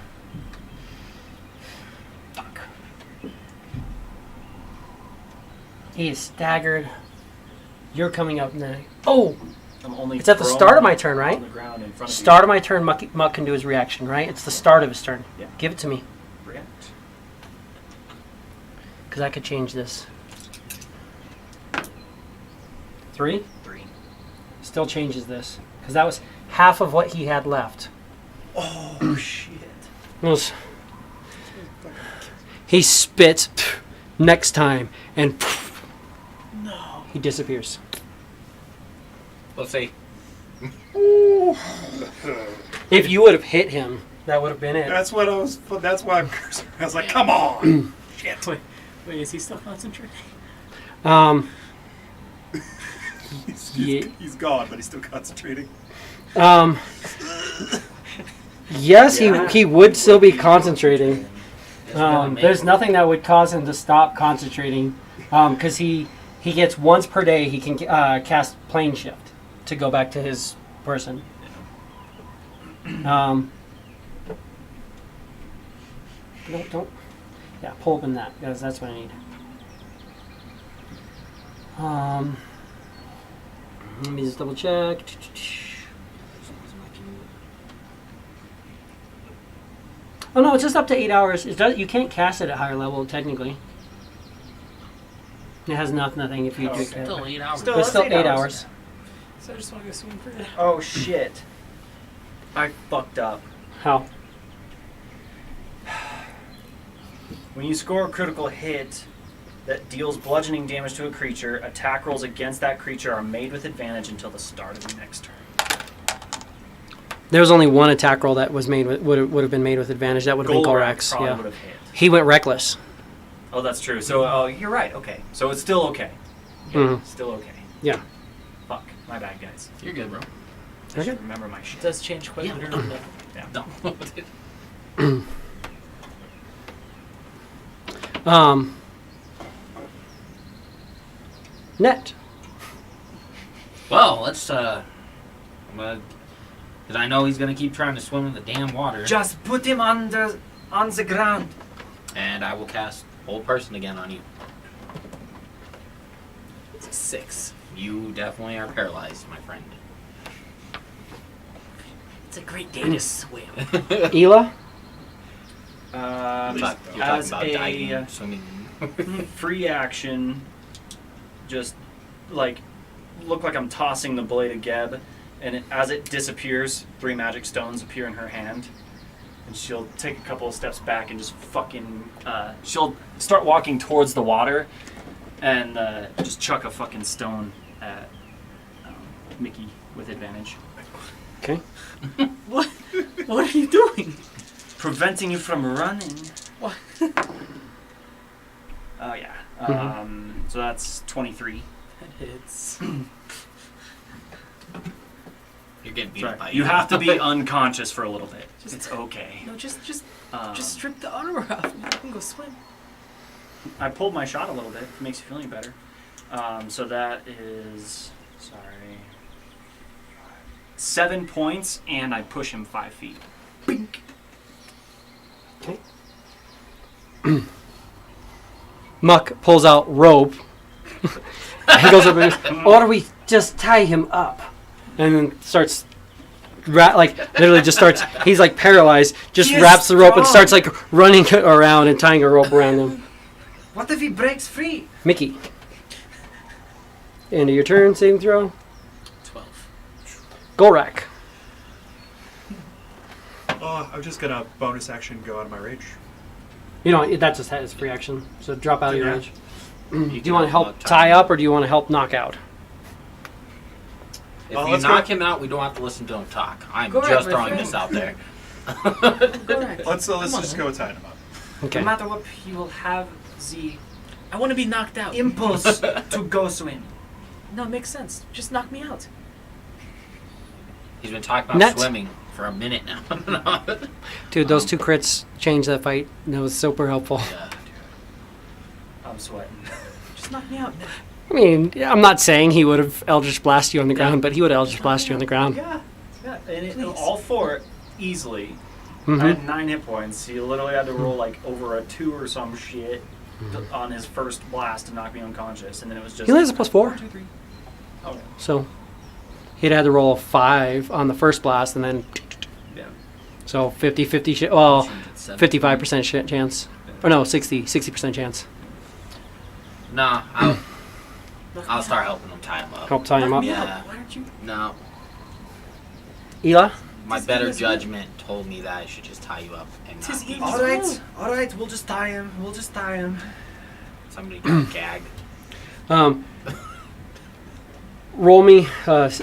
Fuck. He is staggered. You're coming up next. Oh! I'm only It's at the prone start of my turn, on right? the ground in front of Start of my turn, Muck can do his reaction, right? It's the start of his turn. Yeah. Give it to me, you. React. because I could change this. 3? 3. Still changes this, because that was half of what he had left. Oh, shit. It was- he spits next time, and No. he disappears. We'll see. If you would have hit him, that would have been it. That's what I was. That's why I'm cursing. I was like, come on. Shit. Wait, is he still concentrating? He's gone, but he's still concentrating. Yes, Yeah. he would still be concentrating. It's really made- There's nothing that would cause him to stop concentrating, because he gets once per day he can cast plane shift to go back to his person. No, don't. Yeah, pull open that because that's what I need. Let me just double check. Oh no, it's just up to 8 hours. It does. You can't cast it at higher level technically. It has nothing if you drink it. Still 8 hours. Still- It's still it's 8 8 hours. So I just want to go swim for it. Oh shit. I fucked up. How? When you score a critical hit that deals bludgeoning damage to a creature, attack rolls against that creature are made with advantage until the start of the next turn. There was only one attack roll that was made with, would have been made with advantage. That would have been Golrax. probably Yeah, would have hit. he went reckless. Oh, that's true. So, you're right. Okay. So it's still okay. Yeah, Mhm. Still okay. Yeah. Fuck. My bad, guys. You're good, bro. I should Okay. remember my It shit. does change quite literally. No. Net. Well, let's because I know he's gonna keep trying to swim in the damn water, Just put him on the ground. and I will cast Hold Person again on you. It's a 6. You definitely are paralyzed, my friend. It's a great day to swim. Ela. You're talking As about a diving, swimming. free action, just like look like I'm tossing the blade of Geb, and as it disappears, 3 magic stones appear in her hand, and she'll take a couple of steps back and just fucking she'll start walking towards the water, and just chuck a fucking stone at Mickey with advantage, Okay. What? What are you doing? preventing you from running. What? Oh yeah. Mhm. So that's 23. That hits. You're getting beat Sorry. up by You have to be unconscious for a little bit. Just- It's okay. No, just Um, strip the armor off. I can go swim. I pulled my shot a little bit. If it makes you feel any better. So that is 7 points, and I push him 5 feet. Bink. Muck pulls out rope. He goes over and or do we just tie him up? And then starts, literally just starts, he's like paralyzed, just He is wraps the rope and strong. starts like running around and tying a rope around him. What if he breaks free? Mickey. End of your turn, saving throw. 12. Golrak. Oh, I'm just gonna bonus action go out of my rage. You know, that just has free action, so drop out of your Yeah. range. Do you want to help tie up or do you want to help knock out? If Well, you let's knock go- him out, we don't have to listen to him talk. I'm Go ahead, just my throwing friend. this out there. Correct. Let's Come on, just man. go tie him up. Okay. No matter what, he will have the I want to be knocked out. impulse to go swim. No, it makes sense. Just knock me out. He's been talking about Net. swimming for a minute now. Dude, those 2 crits changed that fight. That was super helpful. Yeah. I'm sweating. Just knock me out. I mean, I'm not saying he would have Eldritch Blast you on the ground, but he would have Eldritch Blast you on the ground. Yeah. And Please. all 4 easily. I Mm-hmm. had 9 hit points. He literally had to roll like over a 2 or some shit on his first blast to knock me unconscious, and then it was just. He only has a +4, 1, 2, 3. Okay. so he'd had to roll a 5 on the first blast, and then Yeah. so 50-50 well, Seven. 55% chance, or no, 60% chance. Nah, Knock I'll me start out. helping him tie him up. Help tie him Knock up. me Yeah. out. Why don't you? No, Ela, my Tis better easy. judgment told me that I should just tie you up and Tis not beat easy. you. All right, we'll just tie him. We'll just tie him. Somebody got gagged. roll me,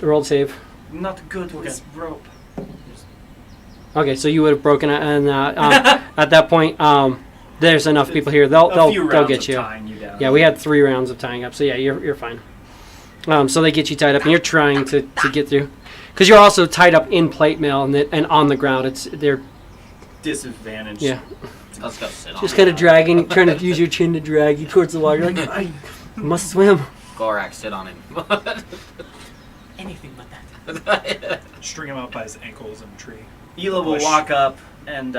roll save. Not good with rope. Okay, so you would have broken it, and at that point, there's enough people here. They'll A few they'll rounds get of you. tying you down. Yeah, we had 3 rounds of tying up, so yeah, you're fine. So they get you tied up, and you're trying to get through, because you're also tied up in plate mail and on the ground. They're Disadvantage. yeah, Let's go sit just on kind of dragging, trying to use your chin to drag you towards the water. You're like, I must swim. Gorak, sit on him. Anything but that. String him out by his ankles in a tree. Ela will Push. walk up and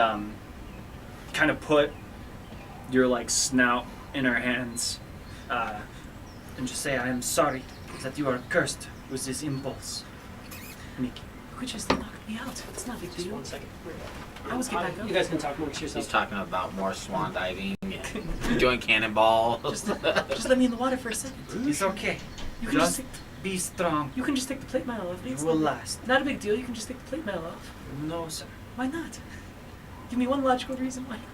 kind of put your like snout in her hands and just say, "I am sorry that you are cursed with this impulse." Mickey. You could just knock me out. It's not a big Just deal. 1 second. I was get back up. You guys can talk amongst He's yourselves. talking about more swan diving and doing cannonball. Just let me in the water for a second. It's okay. You can just Just be strong. you can just take the plate mail off me. You It's will not, last. not a big deal. You can just take the plate mail off. No, sir. Why not? Give me one logical reason why not.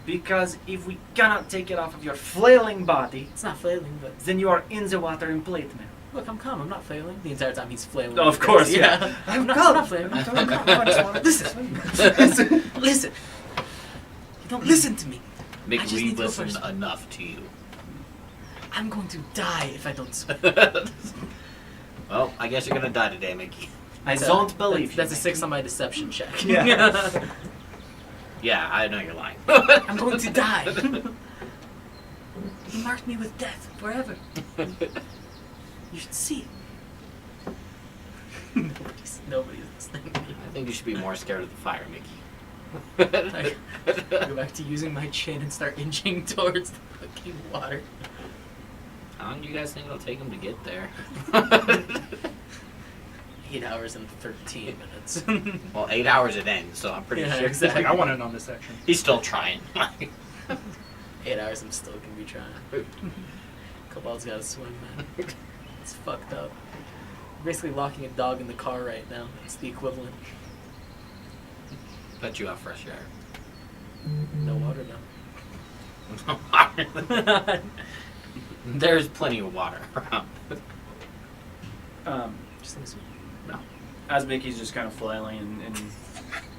Because if we cannot take it off of your flailing body, It's not flailing, but then you are in the water in plate mail. look, I'm calm. I'm not flailing. The entire time he's flailing. Oh, of course, yeah. I'm not flailing. I'm totally calm. I just wanna listen. Listen. You don't listen to me. I Mick, just we need to go listen first. enough to you. I'm going to die if I don't swim. Well, I guess you're gonna die today, Mickey. I So, don't believe you. That's a Mickey. 6 on my deception check. Yeah. Yeah, I know you're lying. I'm going to die. He marked me with death forever. You should see it. Nobody's listening to me. I think you should be more scared of the fire, Mickey. I go back to using my chin and start inching towards the fucking water. How long do you guys think it'll take him to get there? 8 hours and 13 minutes. Well, 8 hours it ends, so I'm pretty Yeah, sure. exactly. I want in on this action. He's still trying. 8 hours, I'm still gonna be trying. Cobalt's gotta swim, man. It's fucked up. We're basically locking a dog in the car right now. It's the equivalent. Bet you have fresh air. No water now. There's plenty of water around. Just listen. As Mickey's just kind of flailing and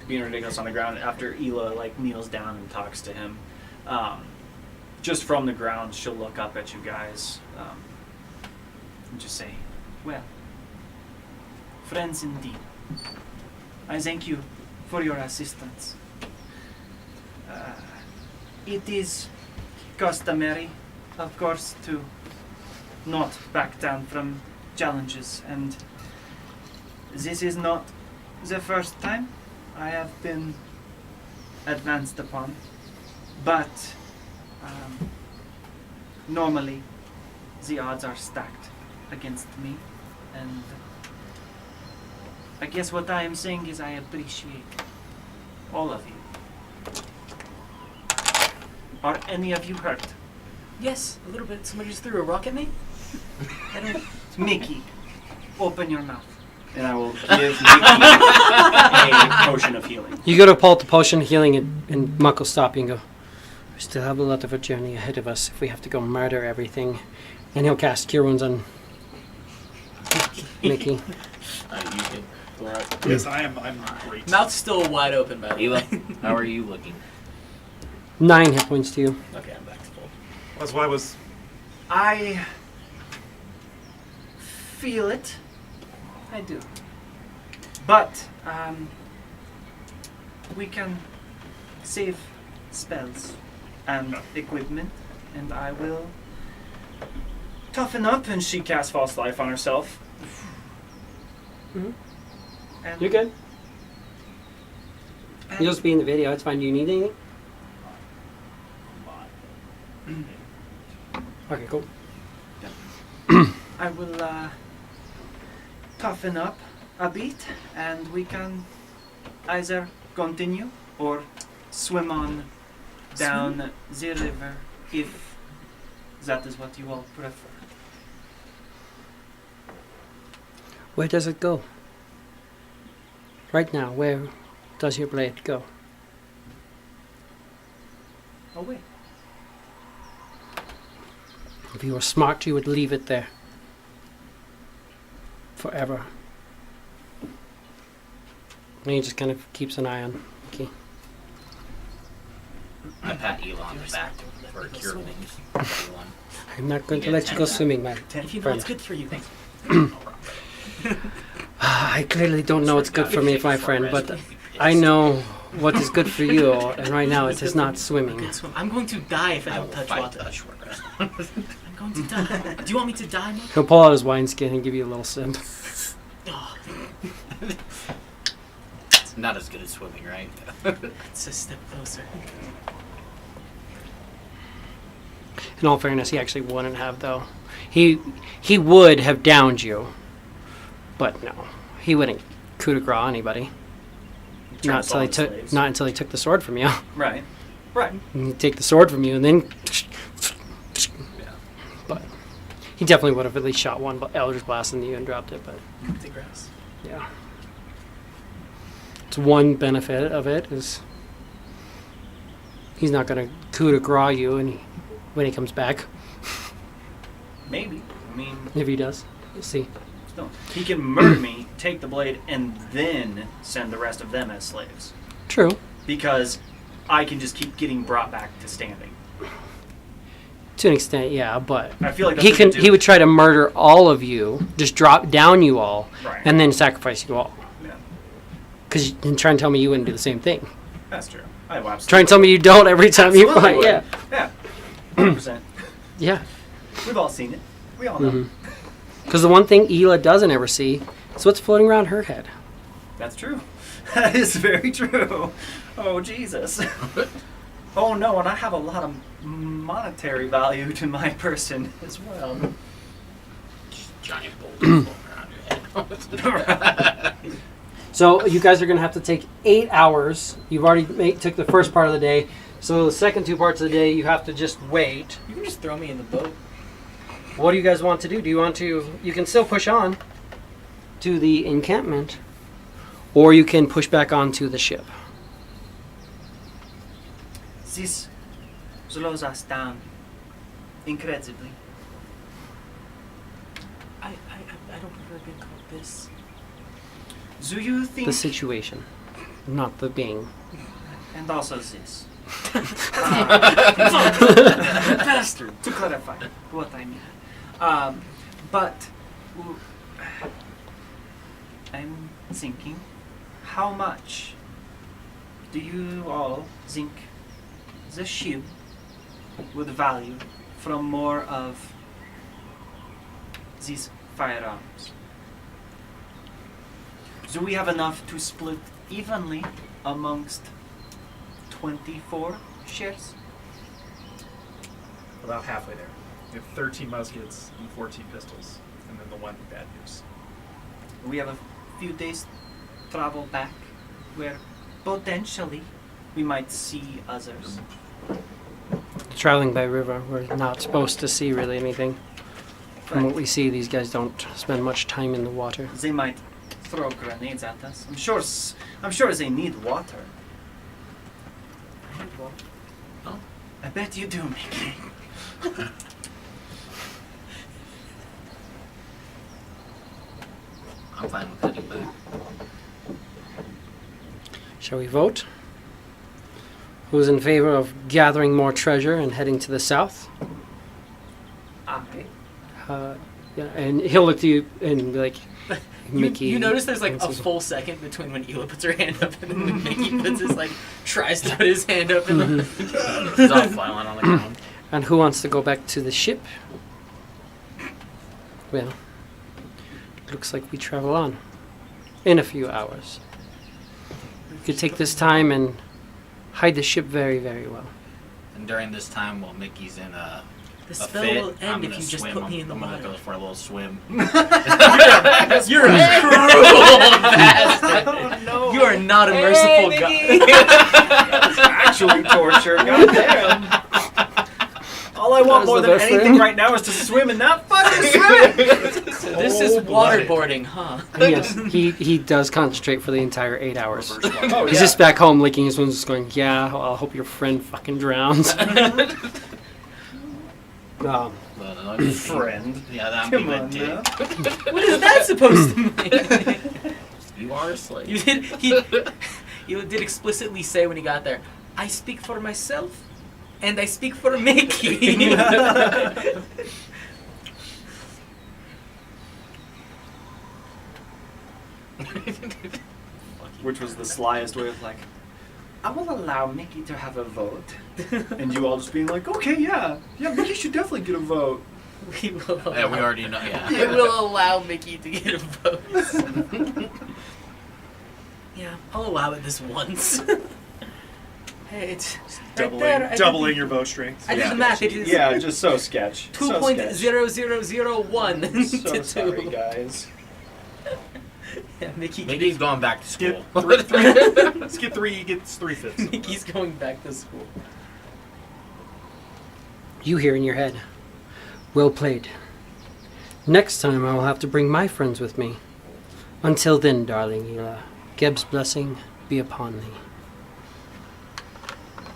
being ridiculous on the ground, after Ela like kneels down and talks to him, just from the ground, she'll look up at you guys and just say, "Well, friends indeed. I thank you for your assistance. It is customary, of course, to not back down from challenges, and this is not the first time I have been advanced upon, but normally the odds are stacked against me, and I guess what I am saying is I appreciate all of you. Are any of you hurt? Yes, a little bit. Somebody just threw a rock at me? I don't... Mickey, open your mouth. And I will give Mickey a potion of healing. You go to pull out the potion of healing and Muck will stop you and go, "We still have a lot of a journey ahead of us if we have to go murder everything." And he'll cast Cure Wounds on Mickey. You can. Yes, I'm great. Mouth's still wide open, by the Ela, way. how are you looking? 9 hit points to you. Okay, I'm back to full. That's why I was. I feel it. I do. But we can save spells and equipment, and I will toughen up. And she casts False Life on herself. Mhm. And, You're good. and You'll just be in the video. It's fine. Do you need anything? Okay, cool. I will toughen up a bit, and we can either continue or swim on down the river if that is what you all prefer. Where does it go? Right now, where does your blade go? Away. If you were smart, you would leave it there. Forever. And he just kind of keeps an eye on Mickey. I pat Ela on the back for a cure wounds. Everyone. I'm not going You to get let you go 10. swimming, man. If you know Friend. it's good for you. I clearly don't know what's good for me, my friend, but I know what is good for you, and right now it is not swimming. Good swim. I'm going to die if I I don't will touch fight water. Tushworker. I'm going to die. Do you want me to die, Mike? He'll pull out his wineskin and give you a little sip. Oh. not as good at swimming, right? It's a step closer. In all fairness, he actually wouldn't have, though. He would have downed you, but no, he wouldn't coup de grace anybody. Not until he took the sword from you. Right. And he'd take the sword from you, and then. But he definitely would have at least shot one Eldritch Blast into you and dropped it. But The grass. yeah, it's one benefit of it is he's not going to coup de grace you, when he comes back. Maybe. I mean, If he does, we'll see. no. He can murder me, take the blade, and then send the rest of them as slaves. True. Because I can just keep getting brought back to standing. To an extent, yeah, but I feel like that's he would try to murder all of you, just drop down you all, Right. and then sacrifice you all. Yeah, Because you try and tell me you wouldn't do the same thing. that's true. I will absolutely. Try and tell me you don't every time you Absolutely fight. would. Yeah, Yeah. 100%. yeah. We've all seen it. We all know. Because the one thing Ela doesn't ever see is what's floating around her head. That's true. That is very true. Oh, Jesus. Oh, no, and I have a lot of monetary value to my person as well. Giant boulders floating around your head. So you guys are going to have to take 8 hours. You've already took the first part of the day. So the second 2 parts of the day, you have to just wait. You can just throw me in the boat. What do you guys want to do? Do you want to... You can still push on to the encampment, or you can push back onto the ship. This slows us down incredibly. I don't prefer being called this. Do you think... The situation, not the being. And also this. Bastard. To clarify what I mean. But I'm thinking, how much do you all think the ship would value from more of these firearms? Do we have enough to split evenly amongst 24 shares? About halfway there. You have 13 muskets and 14 pistols, and then the one bad news. We have a few days travel back where potentially we might see others. Traveling by river, we're not supposed to see really anything. From what we see, these guys don't spend much time in the water. They might throw grenades at us. I'm sure they need water. Oh. I bet you do, Mickey. I'm fine with heading back. Shall we vote? Who's in favor of gathering more treasure and heading to the south? Aye. Yeah, and he'll look to you and be like, Mickey. You notice there's like a answers. full second between when Ela puts her hand up and then Mickey puts his tries to put his hand up and He's all flailing on the ground. And who wants to go back to the ship? Well, looks like we travel on in a few hours. We could take this time and hide the ship very, very well. And during this time, while Mickey's in the a spell fit, will I'm end if gonna you just swim. put me in the I'm gonna water. go for a little swim. You're a cruel bastard. Oh no. You are not a merciful god. That's actually torture. Goddamn. All I want That was more the than best anything thing. right now is to swim and not fucking swim. So this is waterboarding, huh? Yes, he does concentrate for the entire 8 hours. Oh, He's just back home licking his wounds, just going, yeah, well, I hope your friend fucking drowns. friend. Yeah, that'd be Come my on dick. now. What is that supposed to mean? You are a slave. He did explicitly say when he got there, I speak for myself and I speak for Mickey. Which was the slyest way of I will allow Mickey to have a vote. And you all just being like, okay, yeah, Mickey should definitely get a vote. We will allow, Yeah, we already know. Yeah. we will allow Mickey to get a vote. Yeah, I'll allow it this once. Hey, it's Doubling, right there. doubling your bow strength. I did the math. It is Yeah, just so sketch. So sketch. 2.0001 So to sorry, 2. guys. Yeah, Mickey's going back to school. Skip 3 gets 3/5. Mickey's going back to school. You hear in your head, well played. Next time I will have to bring my friends with me. Until then, darling Ela, Geb's blessing be upon thee.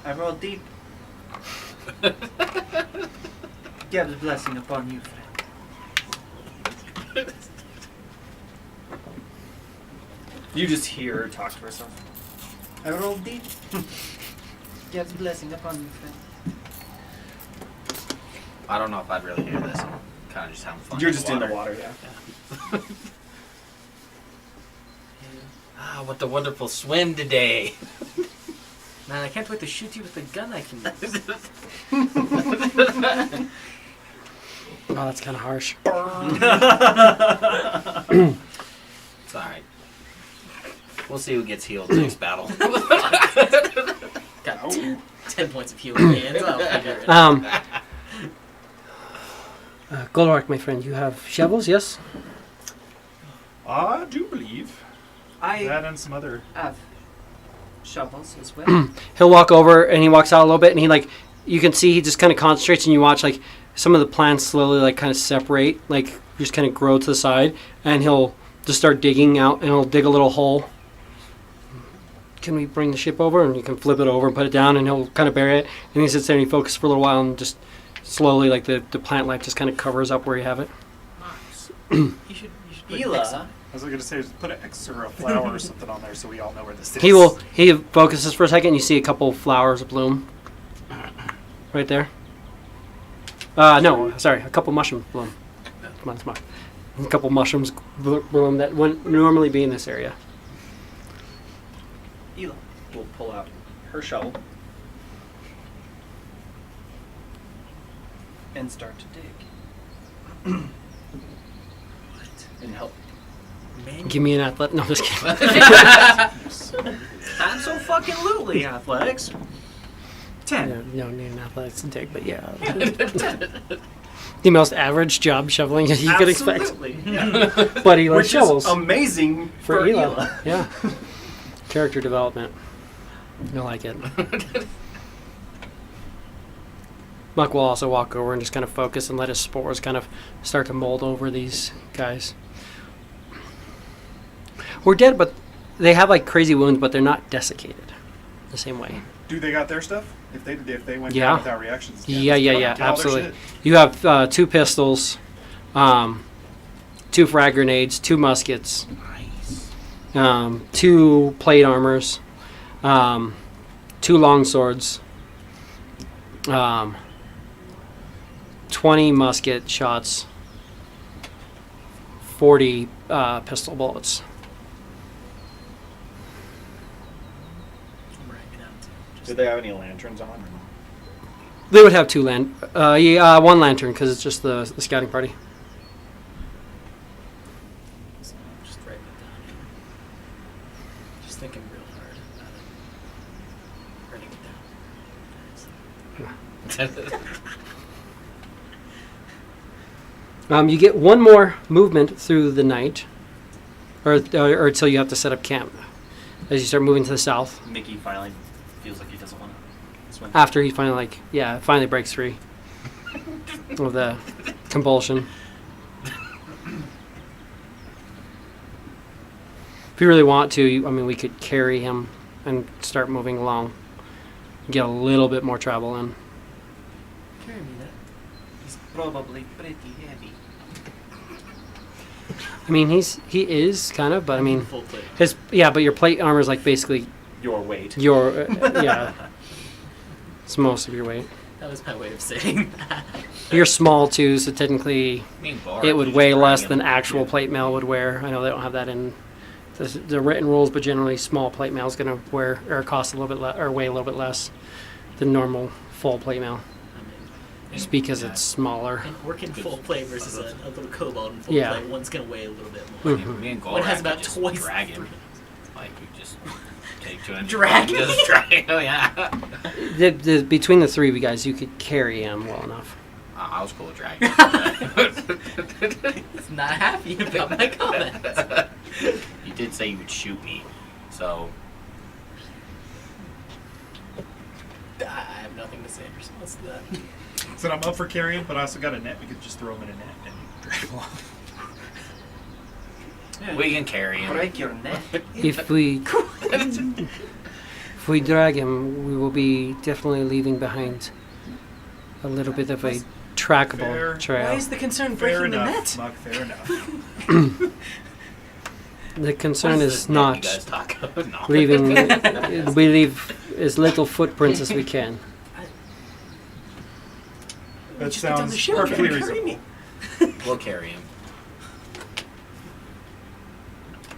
I roll deep. God's blessing upon you, friend. You just hear her talk to herself. I roll deep. God's blessing upon you, friend. I don't know if I'd really hear this. I'm kind of just having fun. You're just in the water, yeah. Ah, what a wonderful swim today. Man, I can't wait to shoot you with the gun I can use. Oh, that's kind of harsh. It's alright. We'll see who gets healed next battle. Got 10 points of healing hands. I'll figure it. Goldorak, my friend, you have shovels, yes? I do believe I that and some other. have shovels as well. He'll walk over and he walks out a little bit and he you can see he just kind of concentrates and you watch some of the plants slowly kind of separate, just kind of grow to the side, and he'll just start digging out and he'll dig a little hole. Can we bring the ship over? And you can flip it over and put it down and he'll kind of bury it, and he sits there and he focuses for a little while and just slowly the plant life just kind of covers up where you have it. You should put Ela. X on. I was going to say, just put an X or a flower or something on there so we all know where this is. He focuses for a second and you see a couple flowers bloom right there. No, sorry, a couple mushrooms bloom. Come on, it's mine. A couple mushrooms bloom that wouldn't normally be in this area. Ela will pull out her shovel and start to dig. And help. Man, Give me an athletic. No, just kidding. Absolutely athletics. 10. You don't need an athletics to dig, but yeah. The most average job shoveling you could expect. Absolutely. Yeah. But he likes Which shovels. is amazing For for Ela. Ela. Yeah. Character development. I like it. Muck will also walk over and just kind of focus and let his spores kind of start to mold over these guys. We're dead, but they have crazy wounds, but they're not desiccated the same way. Do they got their stuff? If they went Yeah. down without reactions. Yeah, get all their absolutely. shit. You have 2 pistols, 2 frag grenades, 2 muskets, Nice. 2 plate armors, 2 long swords, 20 musket shots, 40 pistol bullets. I'm writing it down too. Do they have any lanterns on? They would have 2 1 lantern because it's just the scouting party. So I'm just writing it down here. Just thinking real hard about it. Writing it down. You get 1 more movement through the night, or until you have to set up camp. As you start moving to the south, Mickey finally feels like he doesn't want to swim. after he finally finally breaks free of the compulsion. If you really want to, we could carry him and start moving along, get a little bit more travel in. Carry me that. He's probably pretty heavy. He is kind of, but Full plate. but your plate armor is basically Your weight. your it's most of your weight. That was my way of saying that. You're small too, so technically it would weigh less than actual. actual plate mail would wear. I know they don't have that in the written rules, but generally small plate mail is going to wear or cost a little bit or weigh a little bit less than normal full plate mail, just because it's smaller. And working full plate versus a little cobalt in full Yeah. plate, one's going to weigh a little bit more. Mhm. Me and One has Golrak about could just twice drag the him. three. like we just take 200. Drag me? Just drag. Oh yeah. Between the three of you guys, you could carry him well enough. I was cool with dragging. He's not happy about my comments. You did say you would shoot me, so. I have nothing to say in response to that. So I'm up for carrying, but I also got a net. We could just throw him in a net and drag him along. We can carry him. Break your neck. If we drag him, we will be definitely leaving behind a little bit of a trackable Fair. trail. Why is the concern Fair breaking the enough, net? Muck, fair enough. The concern What is this net not you guys talk about? No. leaving. We leave as little footprints as we can. That Just get down the sounds ship, perfectly carry reasonable. me. We'll carry him.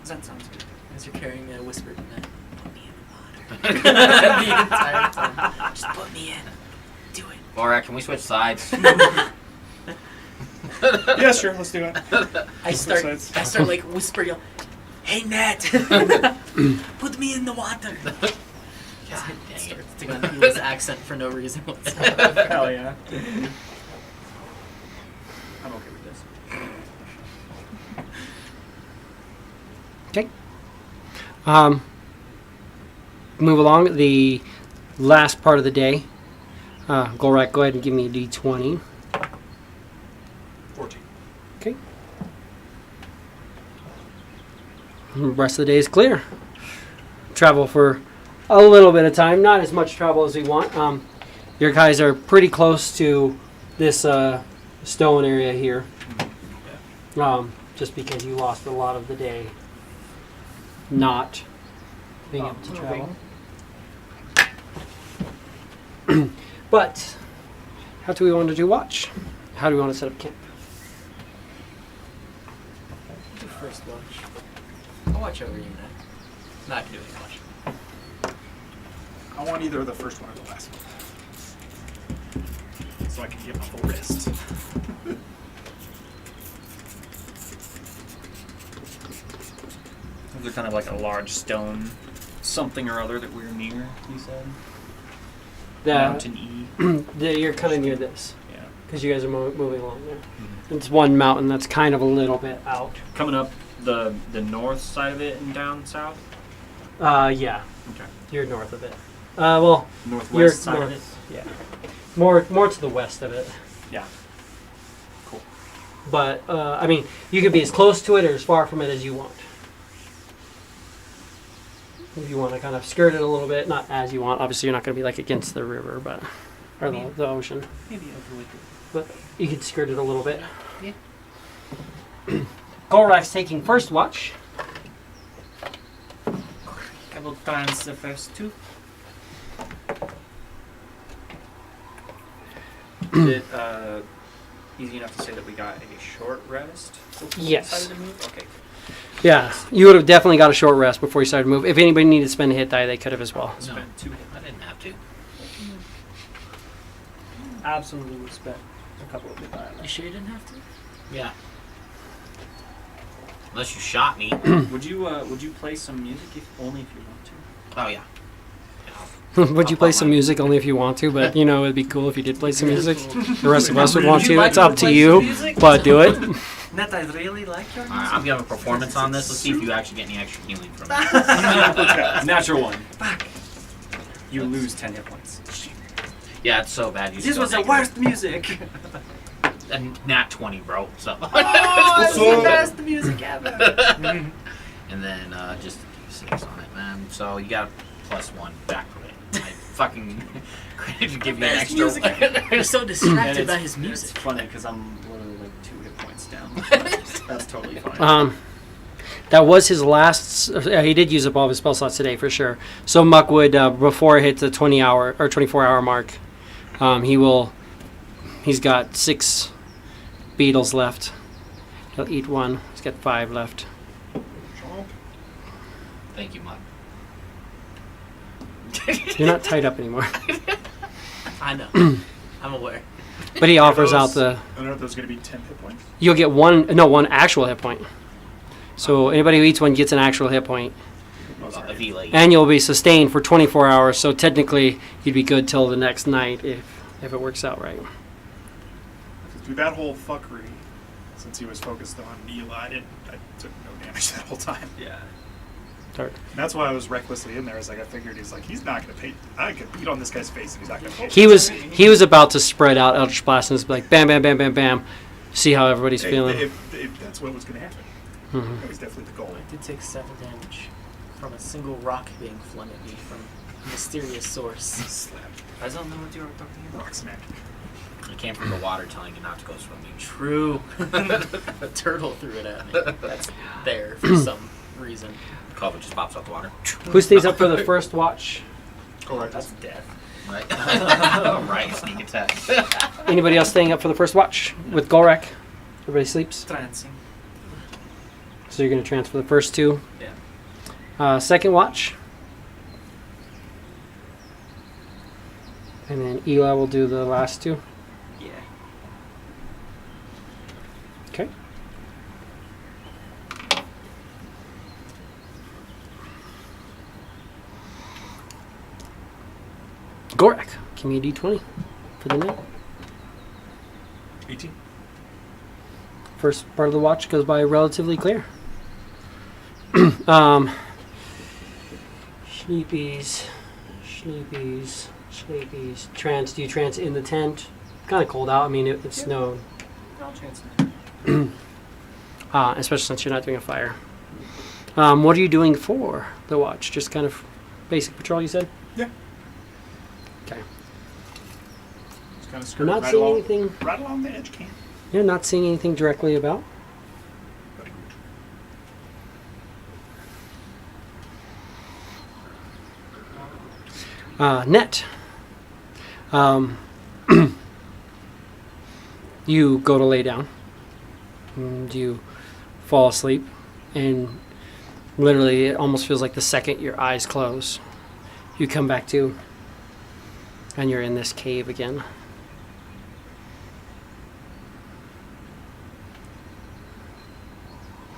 That sounds good. As you're carrying me, I whispered in that. Put me in the water. The entire time. Just put me in. Do it. Borak, can we switch sides? Yeah, sure, let's do it. I start sides. like whispering, yell, "Hey Nat, put me in the water." God It dang starts to go into his accent for no reason whatsoever. Hell yeah. I'm okay with this. Okay. Move along. The last part of the day. Golrak, go ahead and give me a d20. 14. Okay. The rest of the day is clear. Travel for a little bit of time, not as much travel as we want. Your guys are pretty close to this stone area here. Just because you lost a lot of the day not being able to travel. But how do we want to do watch? How do we want to set up camp? Do first watch. I'll watch over you, Nat. Not doing much. I want either the first one or the last one. So I can get my full rest. Is there kind of like a large stone something or other that we're near, you said? Mountain E. You're kind of near this Yeah. because you guys are moving along there. It's one mountain that's kind of a little bit out. Coming up the north side of it and down south? Yeah, Okay. you're north of it. Well, Northwest you're side north. of it? Yeah, more to the west of it. Yeah. Cool. But I mean, you could be as close to it or as far from it as you want. If you want to kind of skirt it a little bit, not as you want. Obviously, you're not going to be like against the river, but or the ocean. Maybe overlook it. But you could skirt it a little bit. Yeah. Golrak's taking first watch. I will trance the first two. Is it easy enough to say that we got a short rest before we Yes. decided to move? Okay. Yeah, you would have definitely got a short rest before you started to move. If anybody needed to spend a hit die, they could have as well. No, Spend 2 hit. I didn't have to. Absolutely would spend a couple of hit die. You sure you didn't have to? Yeah. Unless you shot me. Would you play some music only if you want to? Oh yeah. Would you play some music only if you want to? But you know, it'd be cool if you did play some music. The rest of us would want to. It's up to you, but do it. Nat, I really like your music. Alright, I'm giving a performance on this. Let's see if you actually get any extra healing from it. Natural one. Fuck. You lose 10 hit points. Yeah, it's so bad. You This was the worst music. And nat 20, bro. So. Oh, it's the best music ever. And then just a d6 on it, man. So you got a +1 back from it. I fucking to give you an Best extra. music. You're so And distracted by it's- his music. It's funny because I'm literally like 2 hit points down. That's totally fine. That was his last. He did use up all of his spell slots today for sure. So Muck would, before it hit the 20-hour or 24-hour mark, He's got 6 beetles left. He'll eat 1. He's got 5 left. Thank you, Mud. You're not tied up anymore. I know. I'm aware. But he offers out I the. don't know if those are going to be 10 hit points. You'll get one actual hit point. So anybody who eats 1 gets an actual hit point. Oh, a V-leg. And you'll be sustained for 24 hours, so technically you'd be good till the next night if it works out right. Through that whole fuckery, since he was focused on Eli, I took no damage that whole time. Yeah. Start. And that's why I was recklessly in there. Is like I figured he's like he's not gonna pay. I could beat on this guy's face and he's not gonna pay. He was about to spread out Eldritch Blast and just be like bam, bam, bam, bam, bam. See how everybody's feeling. If that's what was gonna happen. Mm-hmm. That was definitely the goal. I did take 7 damage from a single rock being flung at me from a mysterious source. Slap. I don't know what you were talking about. Rock smack. It came from the water telling you not to go swimming. True. A turtle threw it at me. That's there for some reason. Culver just pops out the water. Who stays up for the first watch? All right. That's death. Right. Right. Sneak attack. Anybody else staying up for the first watch with Golrak? Everybody sleeps? Trancing. So you're going to transfer the first 2. Yeah. Second watch. And then Eli will do the last 2. Yeah. Okay. Gorak, give me a d20 for the night. 18. First part of the watch goes by relatively clear. Sleepies. Do you trance in the tent? It's kind of cold out. I mean, it snowed. I'll chance Especially since you're not doing a fire. What are you doing for the watch? Just kind of basic patrol, you said? Yeah. Okay. Just kind of You're not seeing anything. Right along the edge, can. You're not seeing anything directly about. Net. You go to lay down. And you fall asleep. And literally, it almost feels like the second your eyes close, you come back to. And you're in this cave again.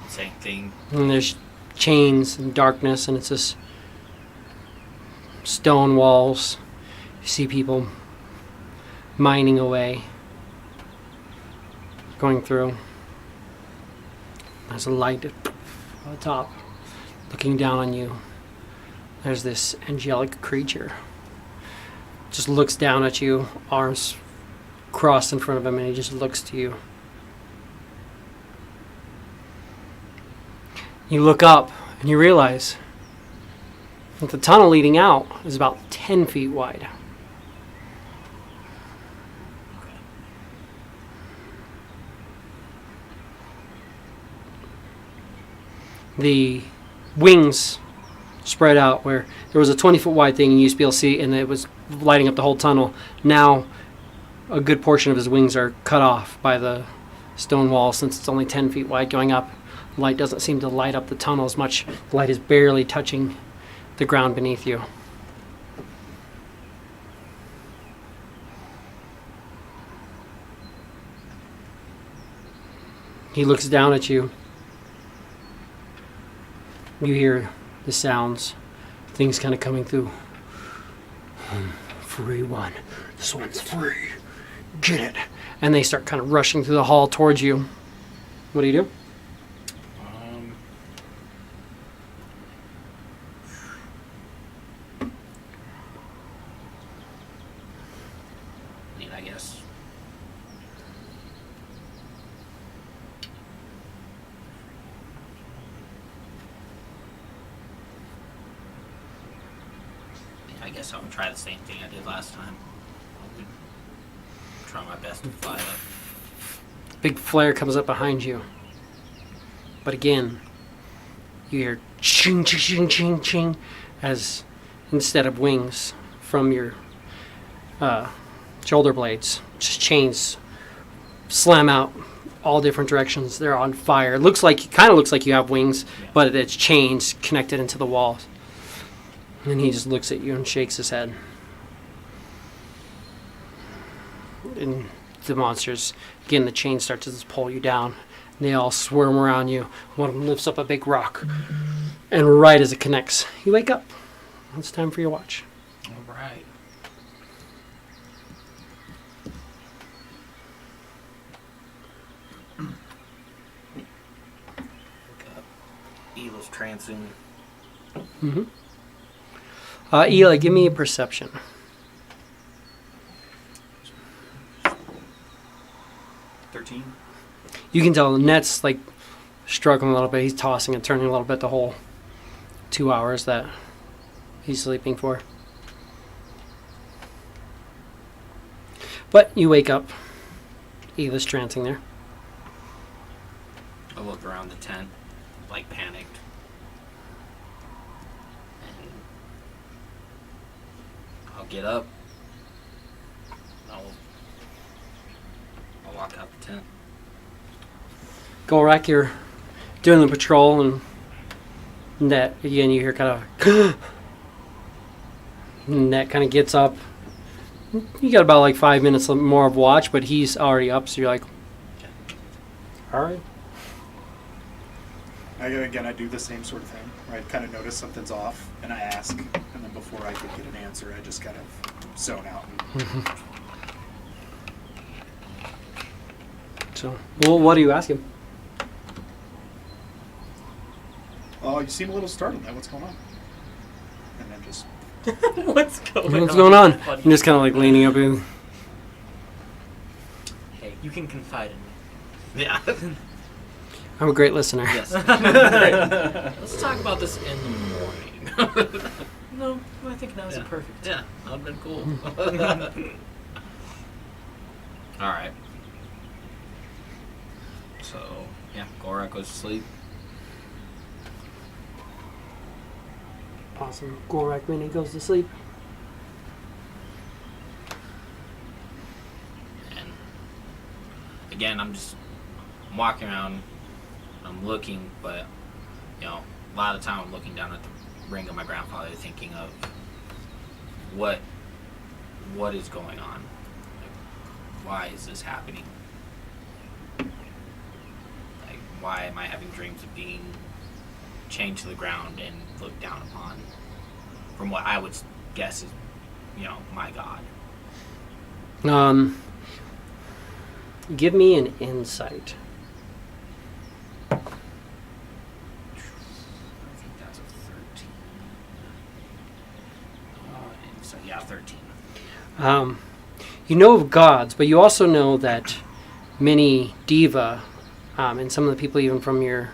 Same thing. And there's chains and darkness, and it's just stone walls. You see people mining away, going through. There's a light at the top, looking down on you. There's this angelic creature. Just looks down at you, arms crossed in front of him, and he just looks to you. You look up and you realize that the tunnel leading out is about 10 feet wide. The wings spread out where there was a 20-foot wide thing you used to be able to see, and it was lighting up the whole tunnel. Now a good portion of his wings are cut off by the stone wall since it's only 10 feet wide going up. Light doesn't seem to light up the tunnel as much. The light is barely touching the ground beneath you. He looks down at you. You hear the sounds, things kind of coming through. Free one. This one's free. Get it. And they start kind of rushing through the hall towards you. What do you do? I guess. I guess I would try the same thing I did last time. I would try my best to fly up. Big flare comes up behind you. But again, you hear ching, ching, ching, ching, ching, as instead of wings from your shoulder blades, just chains slam out all different directions. They're on fire. It kind of looks like you have wings, but it's chains connected into the walls. And he just looks at you and shakes his head. And the monsters, again, the chains start to just pull you down. And they all swarm around you. One of them lifts up a big rock And right as it connects, you wake up. It's time for your watch. All right. Look up. Evil's trancing. Mm-hmm. Eli, give me a perception. 13. You can tell Net's like struggling a little bit. He's tossing and turning a little bit the whole 2 hours that he's sleeping for. But you wake up. Eva's trancing there. I look around the tent, like panicked. And I'll get up. I'll walk out the tent. Golrak, you're doing the patrol, and Net, again, you hear kind of... Net kind of gets up. You got about like 5 minutes more of watch, but he's already up, so you're like, all right. Again, I do the same sort of thing, where I kind of notice something's off, and I ask, and then before I could get an answer, I just kind of zone out. So, well, what do you ask him? Oh, you seem a little startled. What's going on? And then just... What's going on? What's going on? Buddy? I'm just kind of like leaning up and... Hey, you can confide in me. Yeah. I'm a great listener. Yes. Let's talk about this in the morning. No, I think now's Yeah. perfect. Yeah, that would've been cool. Alright. So, yeah, Gorak goes to sleep. Awesome. Golrak Mini goes to sleep. And again, I'm walking around, I'm looking, but, you know, a lot of the time I'm looking down at the ring of my grandfather thinking of what is going on? Like, why is this happening? Like, why am I having dreams of being chained to the ground and looked down upon from what I would guess is, you know, my god? Give me an insight. I think that's a 13. So yeah, 13. You know of gods, but you also know that many diva, and some of the people even from your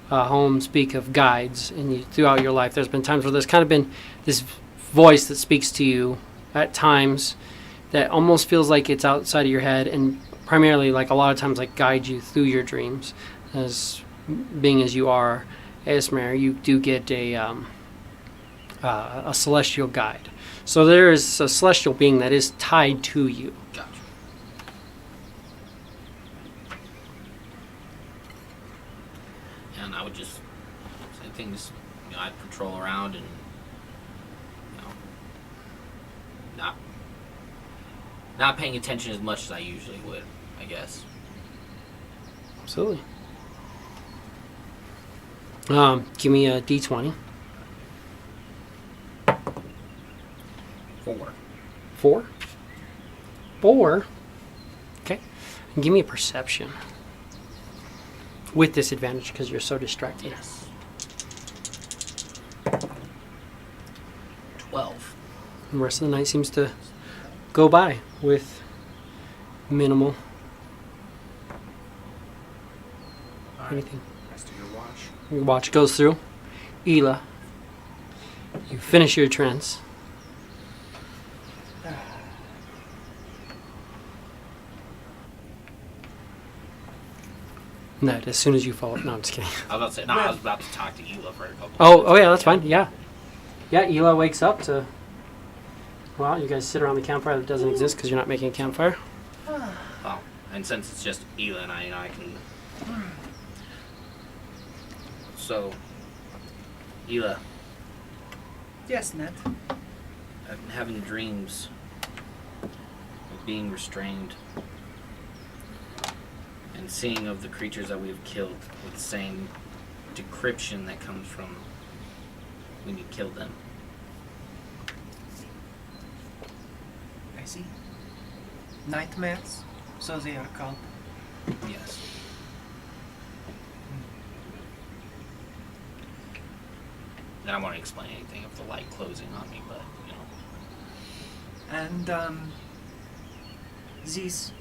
home speak of guides, and you, throughout your life there's been times where there's kind of been this voice that speaks to you at times that almost feels like it's outside of your head, and primarily like a lot of times like guide you through your dreams. As being as you are Esmer, you do get a celestial guide. So there is a celestial being that is tied to you. Gotcha. And I would just say things, you know, I'd patrol around and, you know, not paying attention as much as I usually would, I guess. Absolutely. Give me a D20. 4. 4? 4? Okay. And give me a perception. With disadvantage because you're so distracted. Yes. 12. The rest of the night seems to go by with minimal anything. Rest of your watch. Your watch goes through. Ela, you finish your trance. Ned, as soon as you fall... No, I'm just kidding. I was about to talk to Ela for a couple Oh, yeah, that's fine. Yeah. Yeah, Ela wakes up to... Well, you guys sit around the campfire that doesn't exist because you're not making a campfire. Oh, and since it's just Ela and I, you know, I can... So, Ela, Yes, Ned. I've been having dreams of being restrained and seeing of the creatures that we've killed with the same decryption that comes from when you kill them. I see. Nightmares, so they are called. Yes. I don't want to explain anything of the light closing on me, but, you know. And these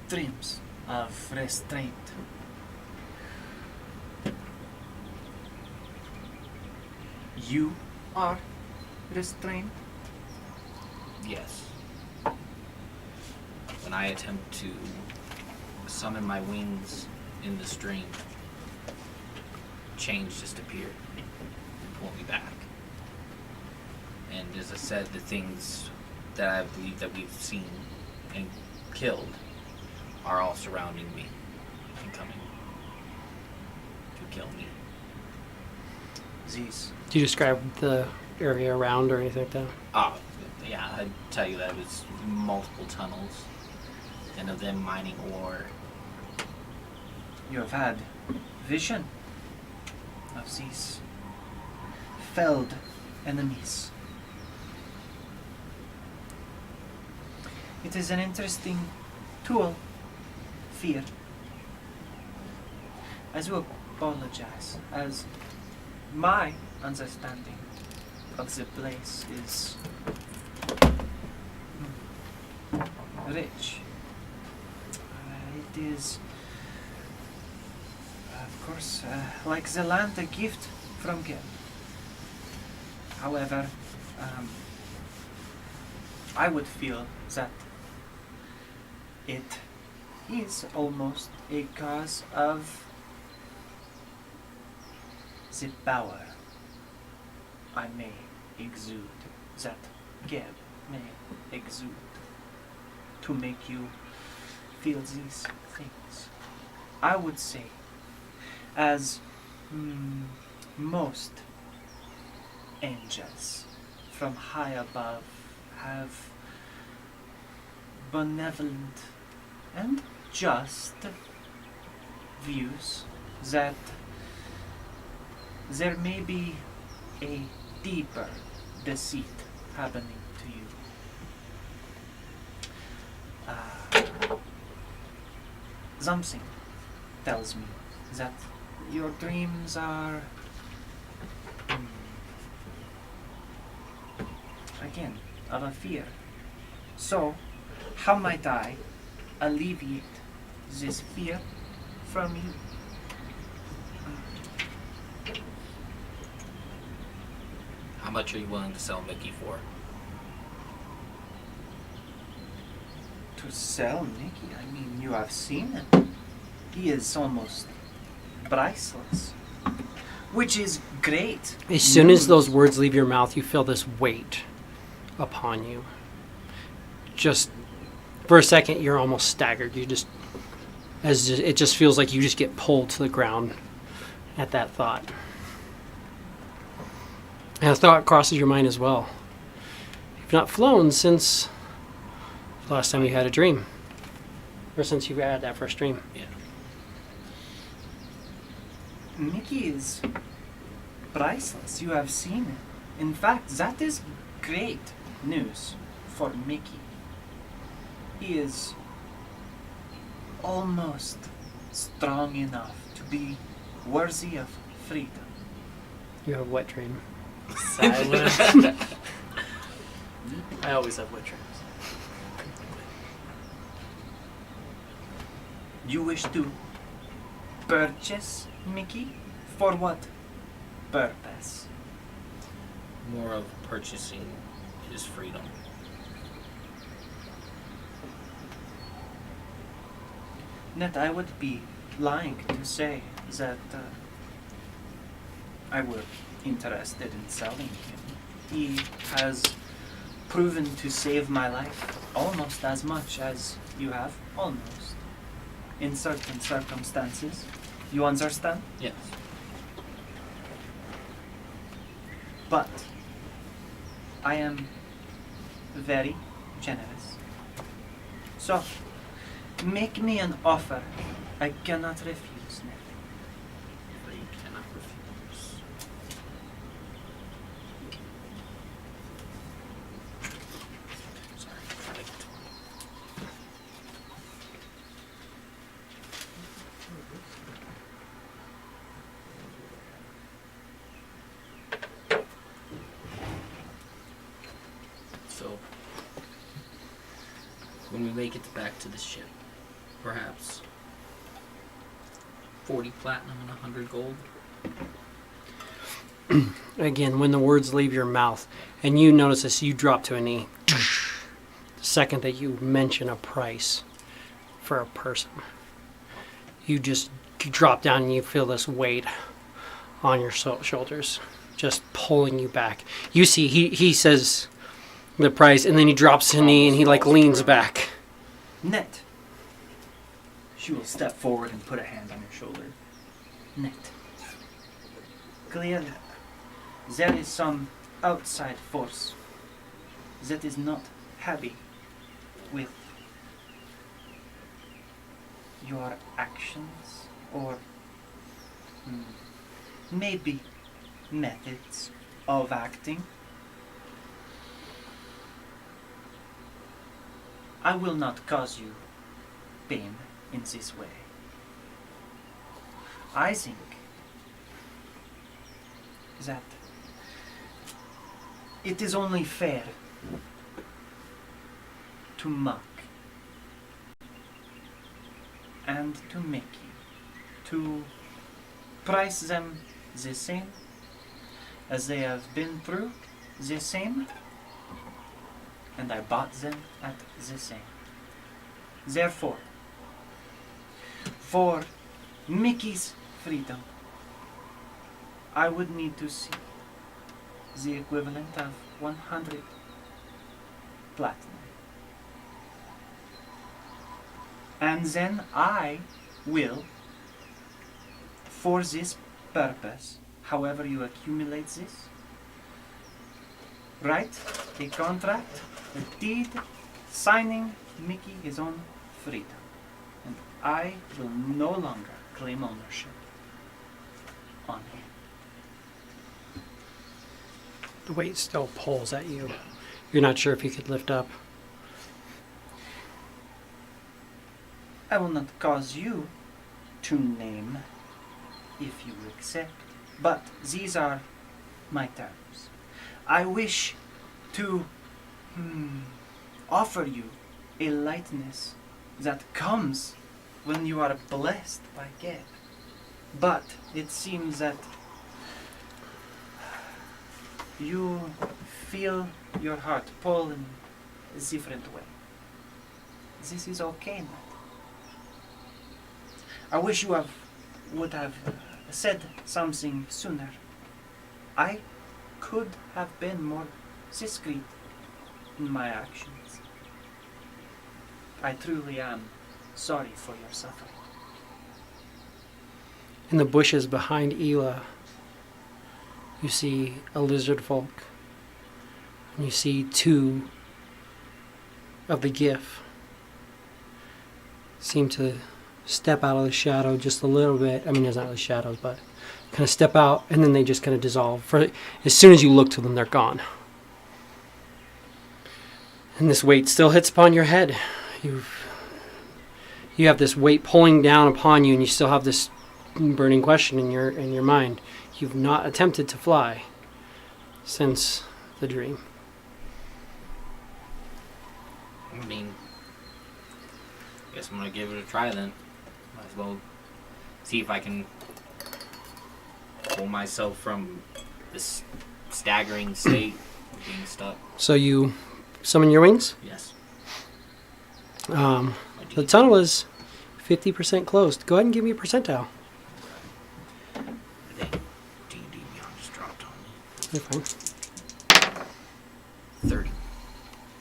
dreams of restraint. You are restrained? Yes. When I attempt to summon my wings in the stream, change just appeared and pulled me back. And as I said, the things that I believe that we've seen and killed are all surrounding me and coming to kill me. These. Do you describe the area around or anything like that? Oh, yeah, I'd tell you that it was multiple tunnels and of them mining ore. You have had vision of these felled enemies. It is an interesting tool, fear. I do apologize, as my understanding of the place is rich. It is, of course, like the land, a gift from God. However, I would feel that it is almost a cause of the power I may exude, that Geb may exude, to make you feel these things. I would say, as most angels from high above have benevolent and just views, that there may be a deeper deceit happening to you. Something tells me that your dreams are, again, of a fear. So, how might I alleviate this fear from you? How much are you willing to sell Mickey for? To sell Mickey? I mean, you have seen him. He is almost priceless. Which is great. As soon as those words leave your mouth, you feel this weight upon you. Just for a second, you're almost staggered. It just feels like you just get pulled to the ground at that thought. And a thought crosses your mind as well. You've not flown since the last time you had a dream. Or since you had that first dream. Yeah. Mickey is priceless. You have seen him. In fact, that is great news for Mickey. He is almost strong enough to be worthy of freedom. You have a wet dream. Silent. I always have wet dreams. You wish to purchase Mickey? For what purpose? More of purchasing his freedom. Net, I would be lying to say that I were interested in selling him. He has proven to save my life almost as much as you have, almost. In certain circumstances. You understand? Yes. But I am very generous. So, make me an offer I cannot refuse. You cannot refuse. when we make it back to the ship, perhaps 40 platinum and 100 gold. Again, when the words leave your mouth, and you notice this, you drop to a knee. The second that you mention a price for a person, you just drop down and you feel this weight on your shoulders, just pulling you back. You see, he says the price, and then he drops to a knee and he like leans back. Net. She will step forward and put a hand on your shoulder. Net. Clearly, there is some outside force that is not happy with your actions or maybe methods of acting. I will not cause you pain in this way. I think that it is only fair to mock and to make you, to price them the same as they have been through the same, and I bought them at the same. Therefore, for Mickey's freedom, I would need to see the equivalent of 100 platinum. And then I will, for this purpose, however you accumulate this, write a contract, a deed, signing Mickey his own freedom. And I will no longer claim ownership on him. The weight still pulls at you. You're not sure if you could lift up. I will not cause you to name if you accept, but these are my terms. I wish to offer you a lightness that comes when you are blessed by Geb. But it seems that you feel your heart pull in a different way. This is okay, Matt. I wish you would have said something sooner. I could have been more discreet in my actions. I truly am sorry for your suffering. In the bushes behind Ela, you see a lizard folk. And you see two of the GIF seem to step out of the shadow just a little bit. I mean, there's not really shadows, but kind of step out, and then they just kind of dissolve. As soon as you look to them, they're gone. And this weight still hits upon your head. You have this weight pulling down upon you, and you still have this burning question in your mind. You've not attempted to fly since the dream. I mean, I guess I'm gonna give it a try then. Might as well see if I can pull myself from this staggering state of being stuck. So you summon your wings. Yes. The tunnel is 50% closed. Go ahead and give me a percentile. I think D&D Beyond just dropped on me. You're fine. 30.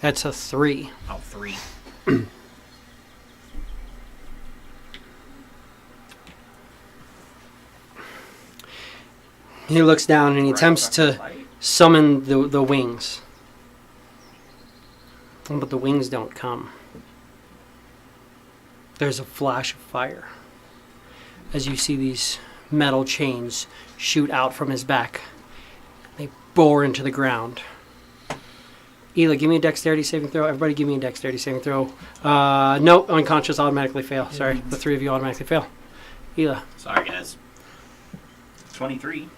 That's a 3. Oh, 3. He looks down and he attempts to summon the wings. But the wings don't come. There's a flash of fire as you see these metal chains shoot out from his back. They bore into the ground. Ela, give me a dexterity saving throw. Everybody give me a dexterity saving throw. No, unconscious automatically fail. Sorry, the 3 of you automatically fail. Ela. Sorry, guys. 23.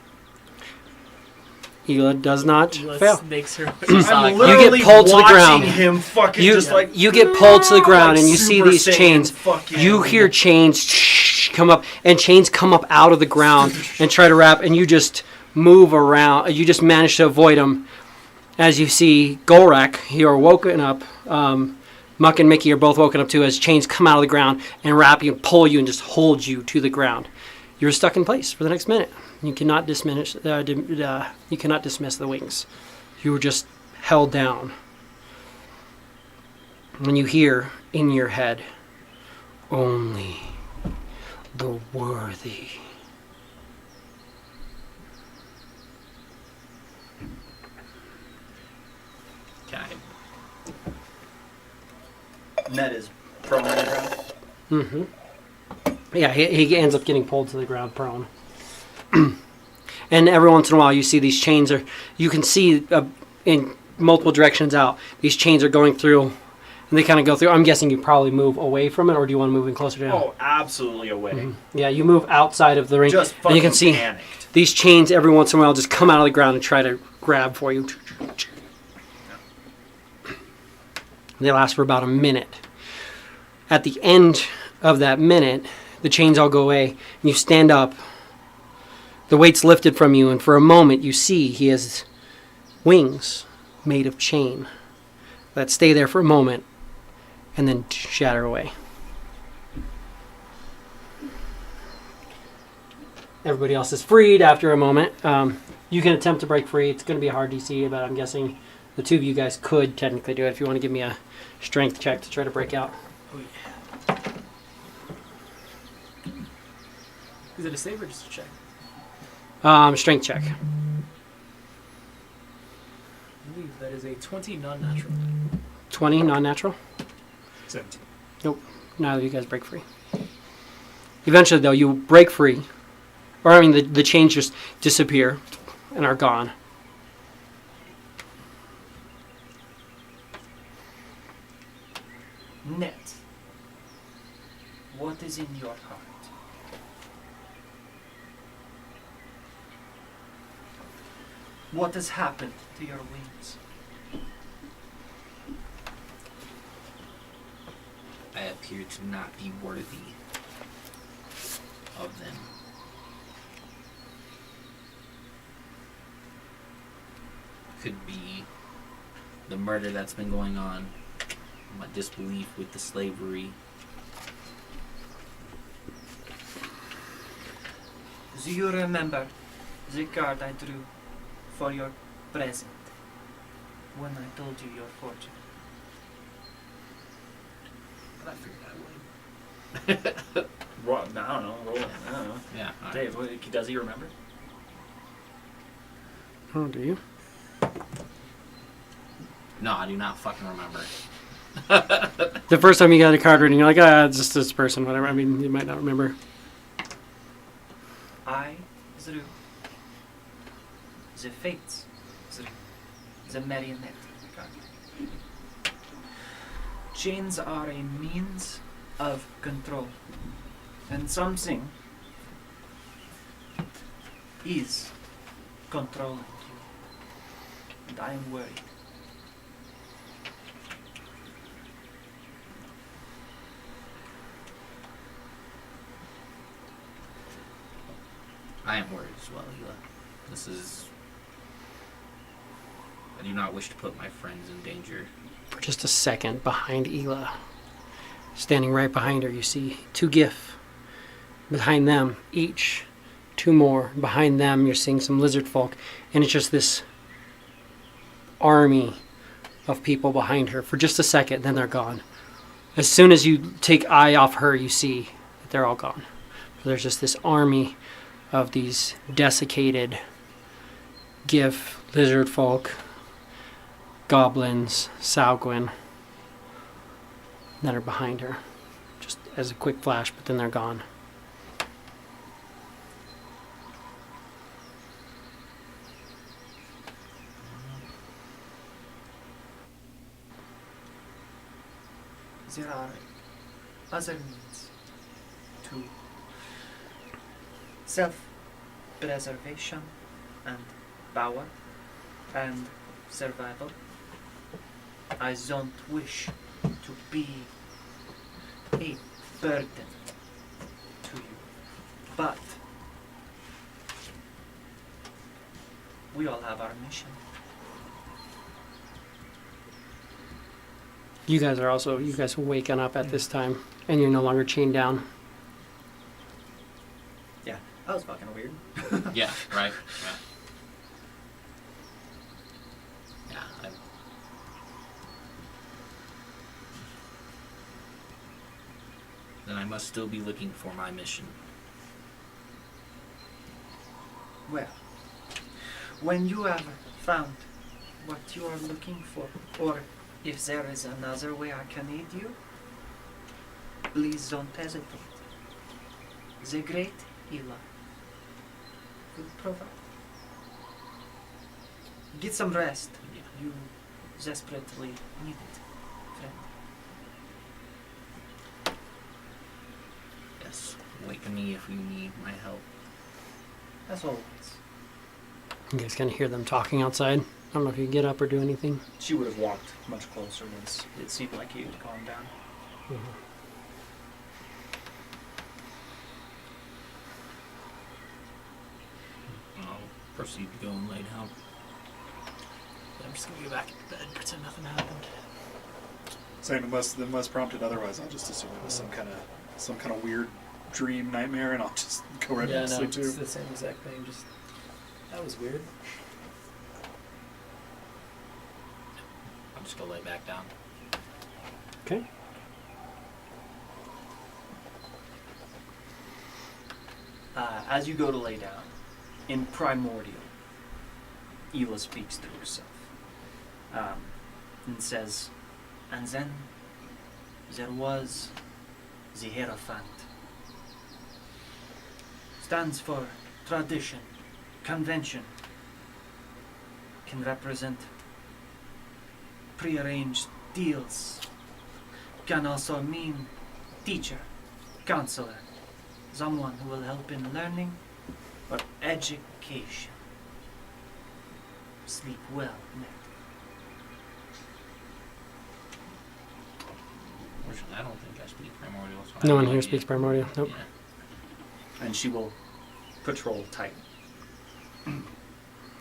Hila does not Hila fail. snakes her. I'm You literally get pulled to the watching ground. him fucking You, just like you get pulled to the ground like and you see Super these Saiyan chains. fucking- You hear chains come up, and chains come up out of the ground and try to wrap, and you just move around. You just manage to avoid them. As you see Golrak, you are woken up. Muck and Mickey are both woken up too as chains come out of the ground and wrap you and pull you and just hold you to the ground. You're stuck in place for the next minute. You cannot dismiss. You cannot dismiss the wings. You were just held down. When you hear in your head, only the worthy. Okay. Ned is prone on the ground. Mm-hmm. Yeah, he ends up getting pulled to the ground prone. And every once in a while you see these chains you can see in multiple directions out, these chains are going through, and they kind of go through. I'm guessing you probably move away from it, or do you want to move in closer down? Oh, absolutely away. Mm-hmm. Yeah, you move outside of the ring, Just and fucking you can see panicked. these chains every once in a while just come out of the ground and try to grab for you. They last for about a minute. At the end of that minute, the chains all go away, and you stand up. The weight's lifted from you, and for a moment you see he has wings made of chain that stay there for a moment and then shatter away. Everybody else is freed after a moment. You can attempt to break free. It's going to be a hard DC, but I'm guessing the two of you guys could technically do it if you want to give me a strength check to try to break out. Oh, yeah. Is it a save or just a check? Strength check. I believe that is a 20 non-natural. 20, non-natural. 17. Neither of you guys break free. Eventually, though, you break free. Or, I mean, the chains just disappear and are gone. Ned, what is in your heart? What has happened to your wings? I appear to not be worthy of them. Could be the murder that's been going on, my disbelief with the slavery. Do you remember the card I drew for your present when I told you your fortune? I figured I would. I don't know. Roll it. I don't know. Yeah. Dave, does he remember? Oh, do you? No, I do not fucking remember. The first time you got a card reading, you're like, it's just this person, whatever. I mean, you might not remember. I drew the fates, the marionette card. Chains are a means of control, and something is controlling you, and I am worried. I am worried as well, Hila. This is... I do not wish to put my friends in danger. For just a second, behind Hila, standing right behind her, you see two GIF. Behind them, each, two more. Behind them, you're seeing some lizard folk, and it's just this army of people behind her. For just a second, then they're gone. As soon as you take eye off her, you see that they're all gone. So there's just this army of these desiccated GIF, lizard folk, goblins, Salguin, that are behind her. Just as a quick flash, but then they're gone. There are other means to self-preservation and power and survival. I don't wish to be a burden to you, but we all have our mission. You guys are waking up at this time, and you're no longer chained down. Yeah, that was fucking weird. Yeah, right. Yeah. Yeah. Then I must still be looking for my mission. Well, when you have found what you are looking for, or if there is another way I can aid you, please don't hesitate. The great Ela will provide. Get some rest. Yeah. You desperately need it, friend. Yes. Wake me if you need my help. As always. You guys kind of hear them talking outside. I don't know if you get up or do anything. She would have walked much closer once it seemed like he had calmed down. I'll proceed to go and lay down. I'm just gonna go back to bed, pretend nothing happened. Same, unless prompted otherwise, I'll just assume it was some kind of weird dream nightmare, and I'll just go right back to sleep too. It's the same exact thing. Just that was weird. I'll just go lay back down. Okay. As you go to lay down, in Primordial, Ela speaks to herself and says, And then there was the Hierophant. Stands for tradition, convention. Can represent prearranged deals. Can also mean teacher, counselor, someone who will help in learning or education. Sleep well, Nick. Fortunately, I don't think I speak primordial. So I No have one here idea. speaks primordial. Nope. Yeah. and she will patrol tight.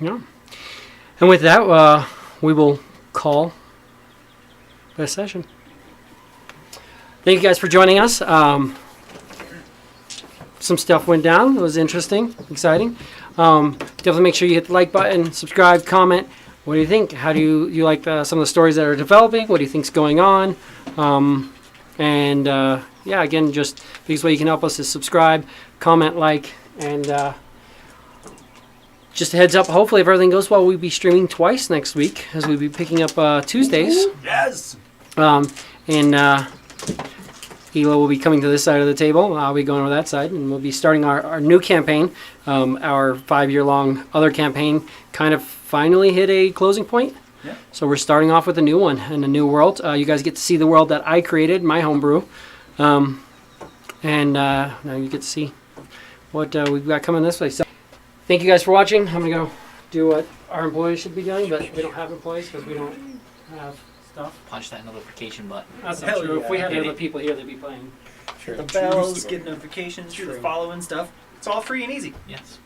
Yeah. And with that, we will call this session. Thank you guys for joining us. Some stuff went down. It was interesting, exciting. Definitely make sure you hit the like button, subscribe, comment. What do you think? How do you like some of the stories that are developing? What do you think's going on? Yeah, again, just the biggest way you can help us is subscribe, comment, like, and just a heads up. Hopefully, if everything goes well, we'll be streaming twice next week, as we'll be picking up Tuesdays. Yes! Ela will be coming to this side of the table. I'll be going over that side, and we'll be starting our new campaign. Our 5-year-long other campaign kind of finally hit a closing point. Yeah. So we're starting off with a new one and a new world. You guys get to see the world that I created, my homebrew. Now you get to see what we've got coming this way. So thank you guys for watching. I'm going to go do what our employees should be doing, but we don't have employees because we don't have stuff. Punch that notification button. That's Hell not true. yeah. If we had Hit other it. people here, they'd be playing. The bells, get notifications, do the True. following stuff. It's all free and easy. Yes.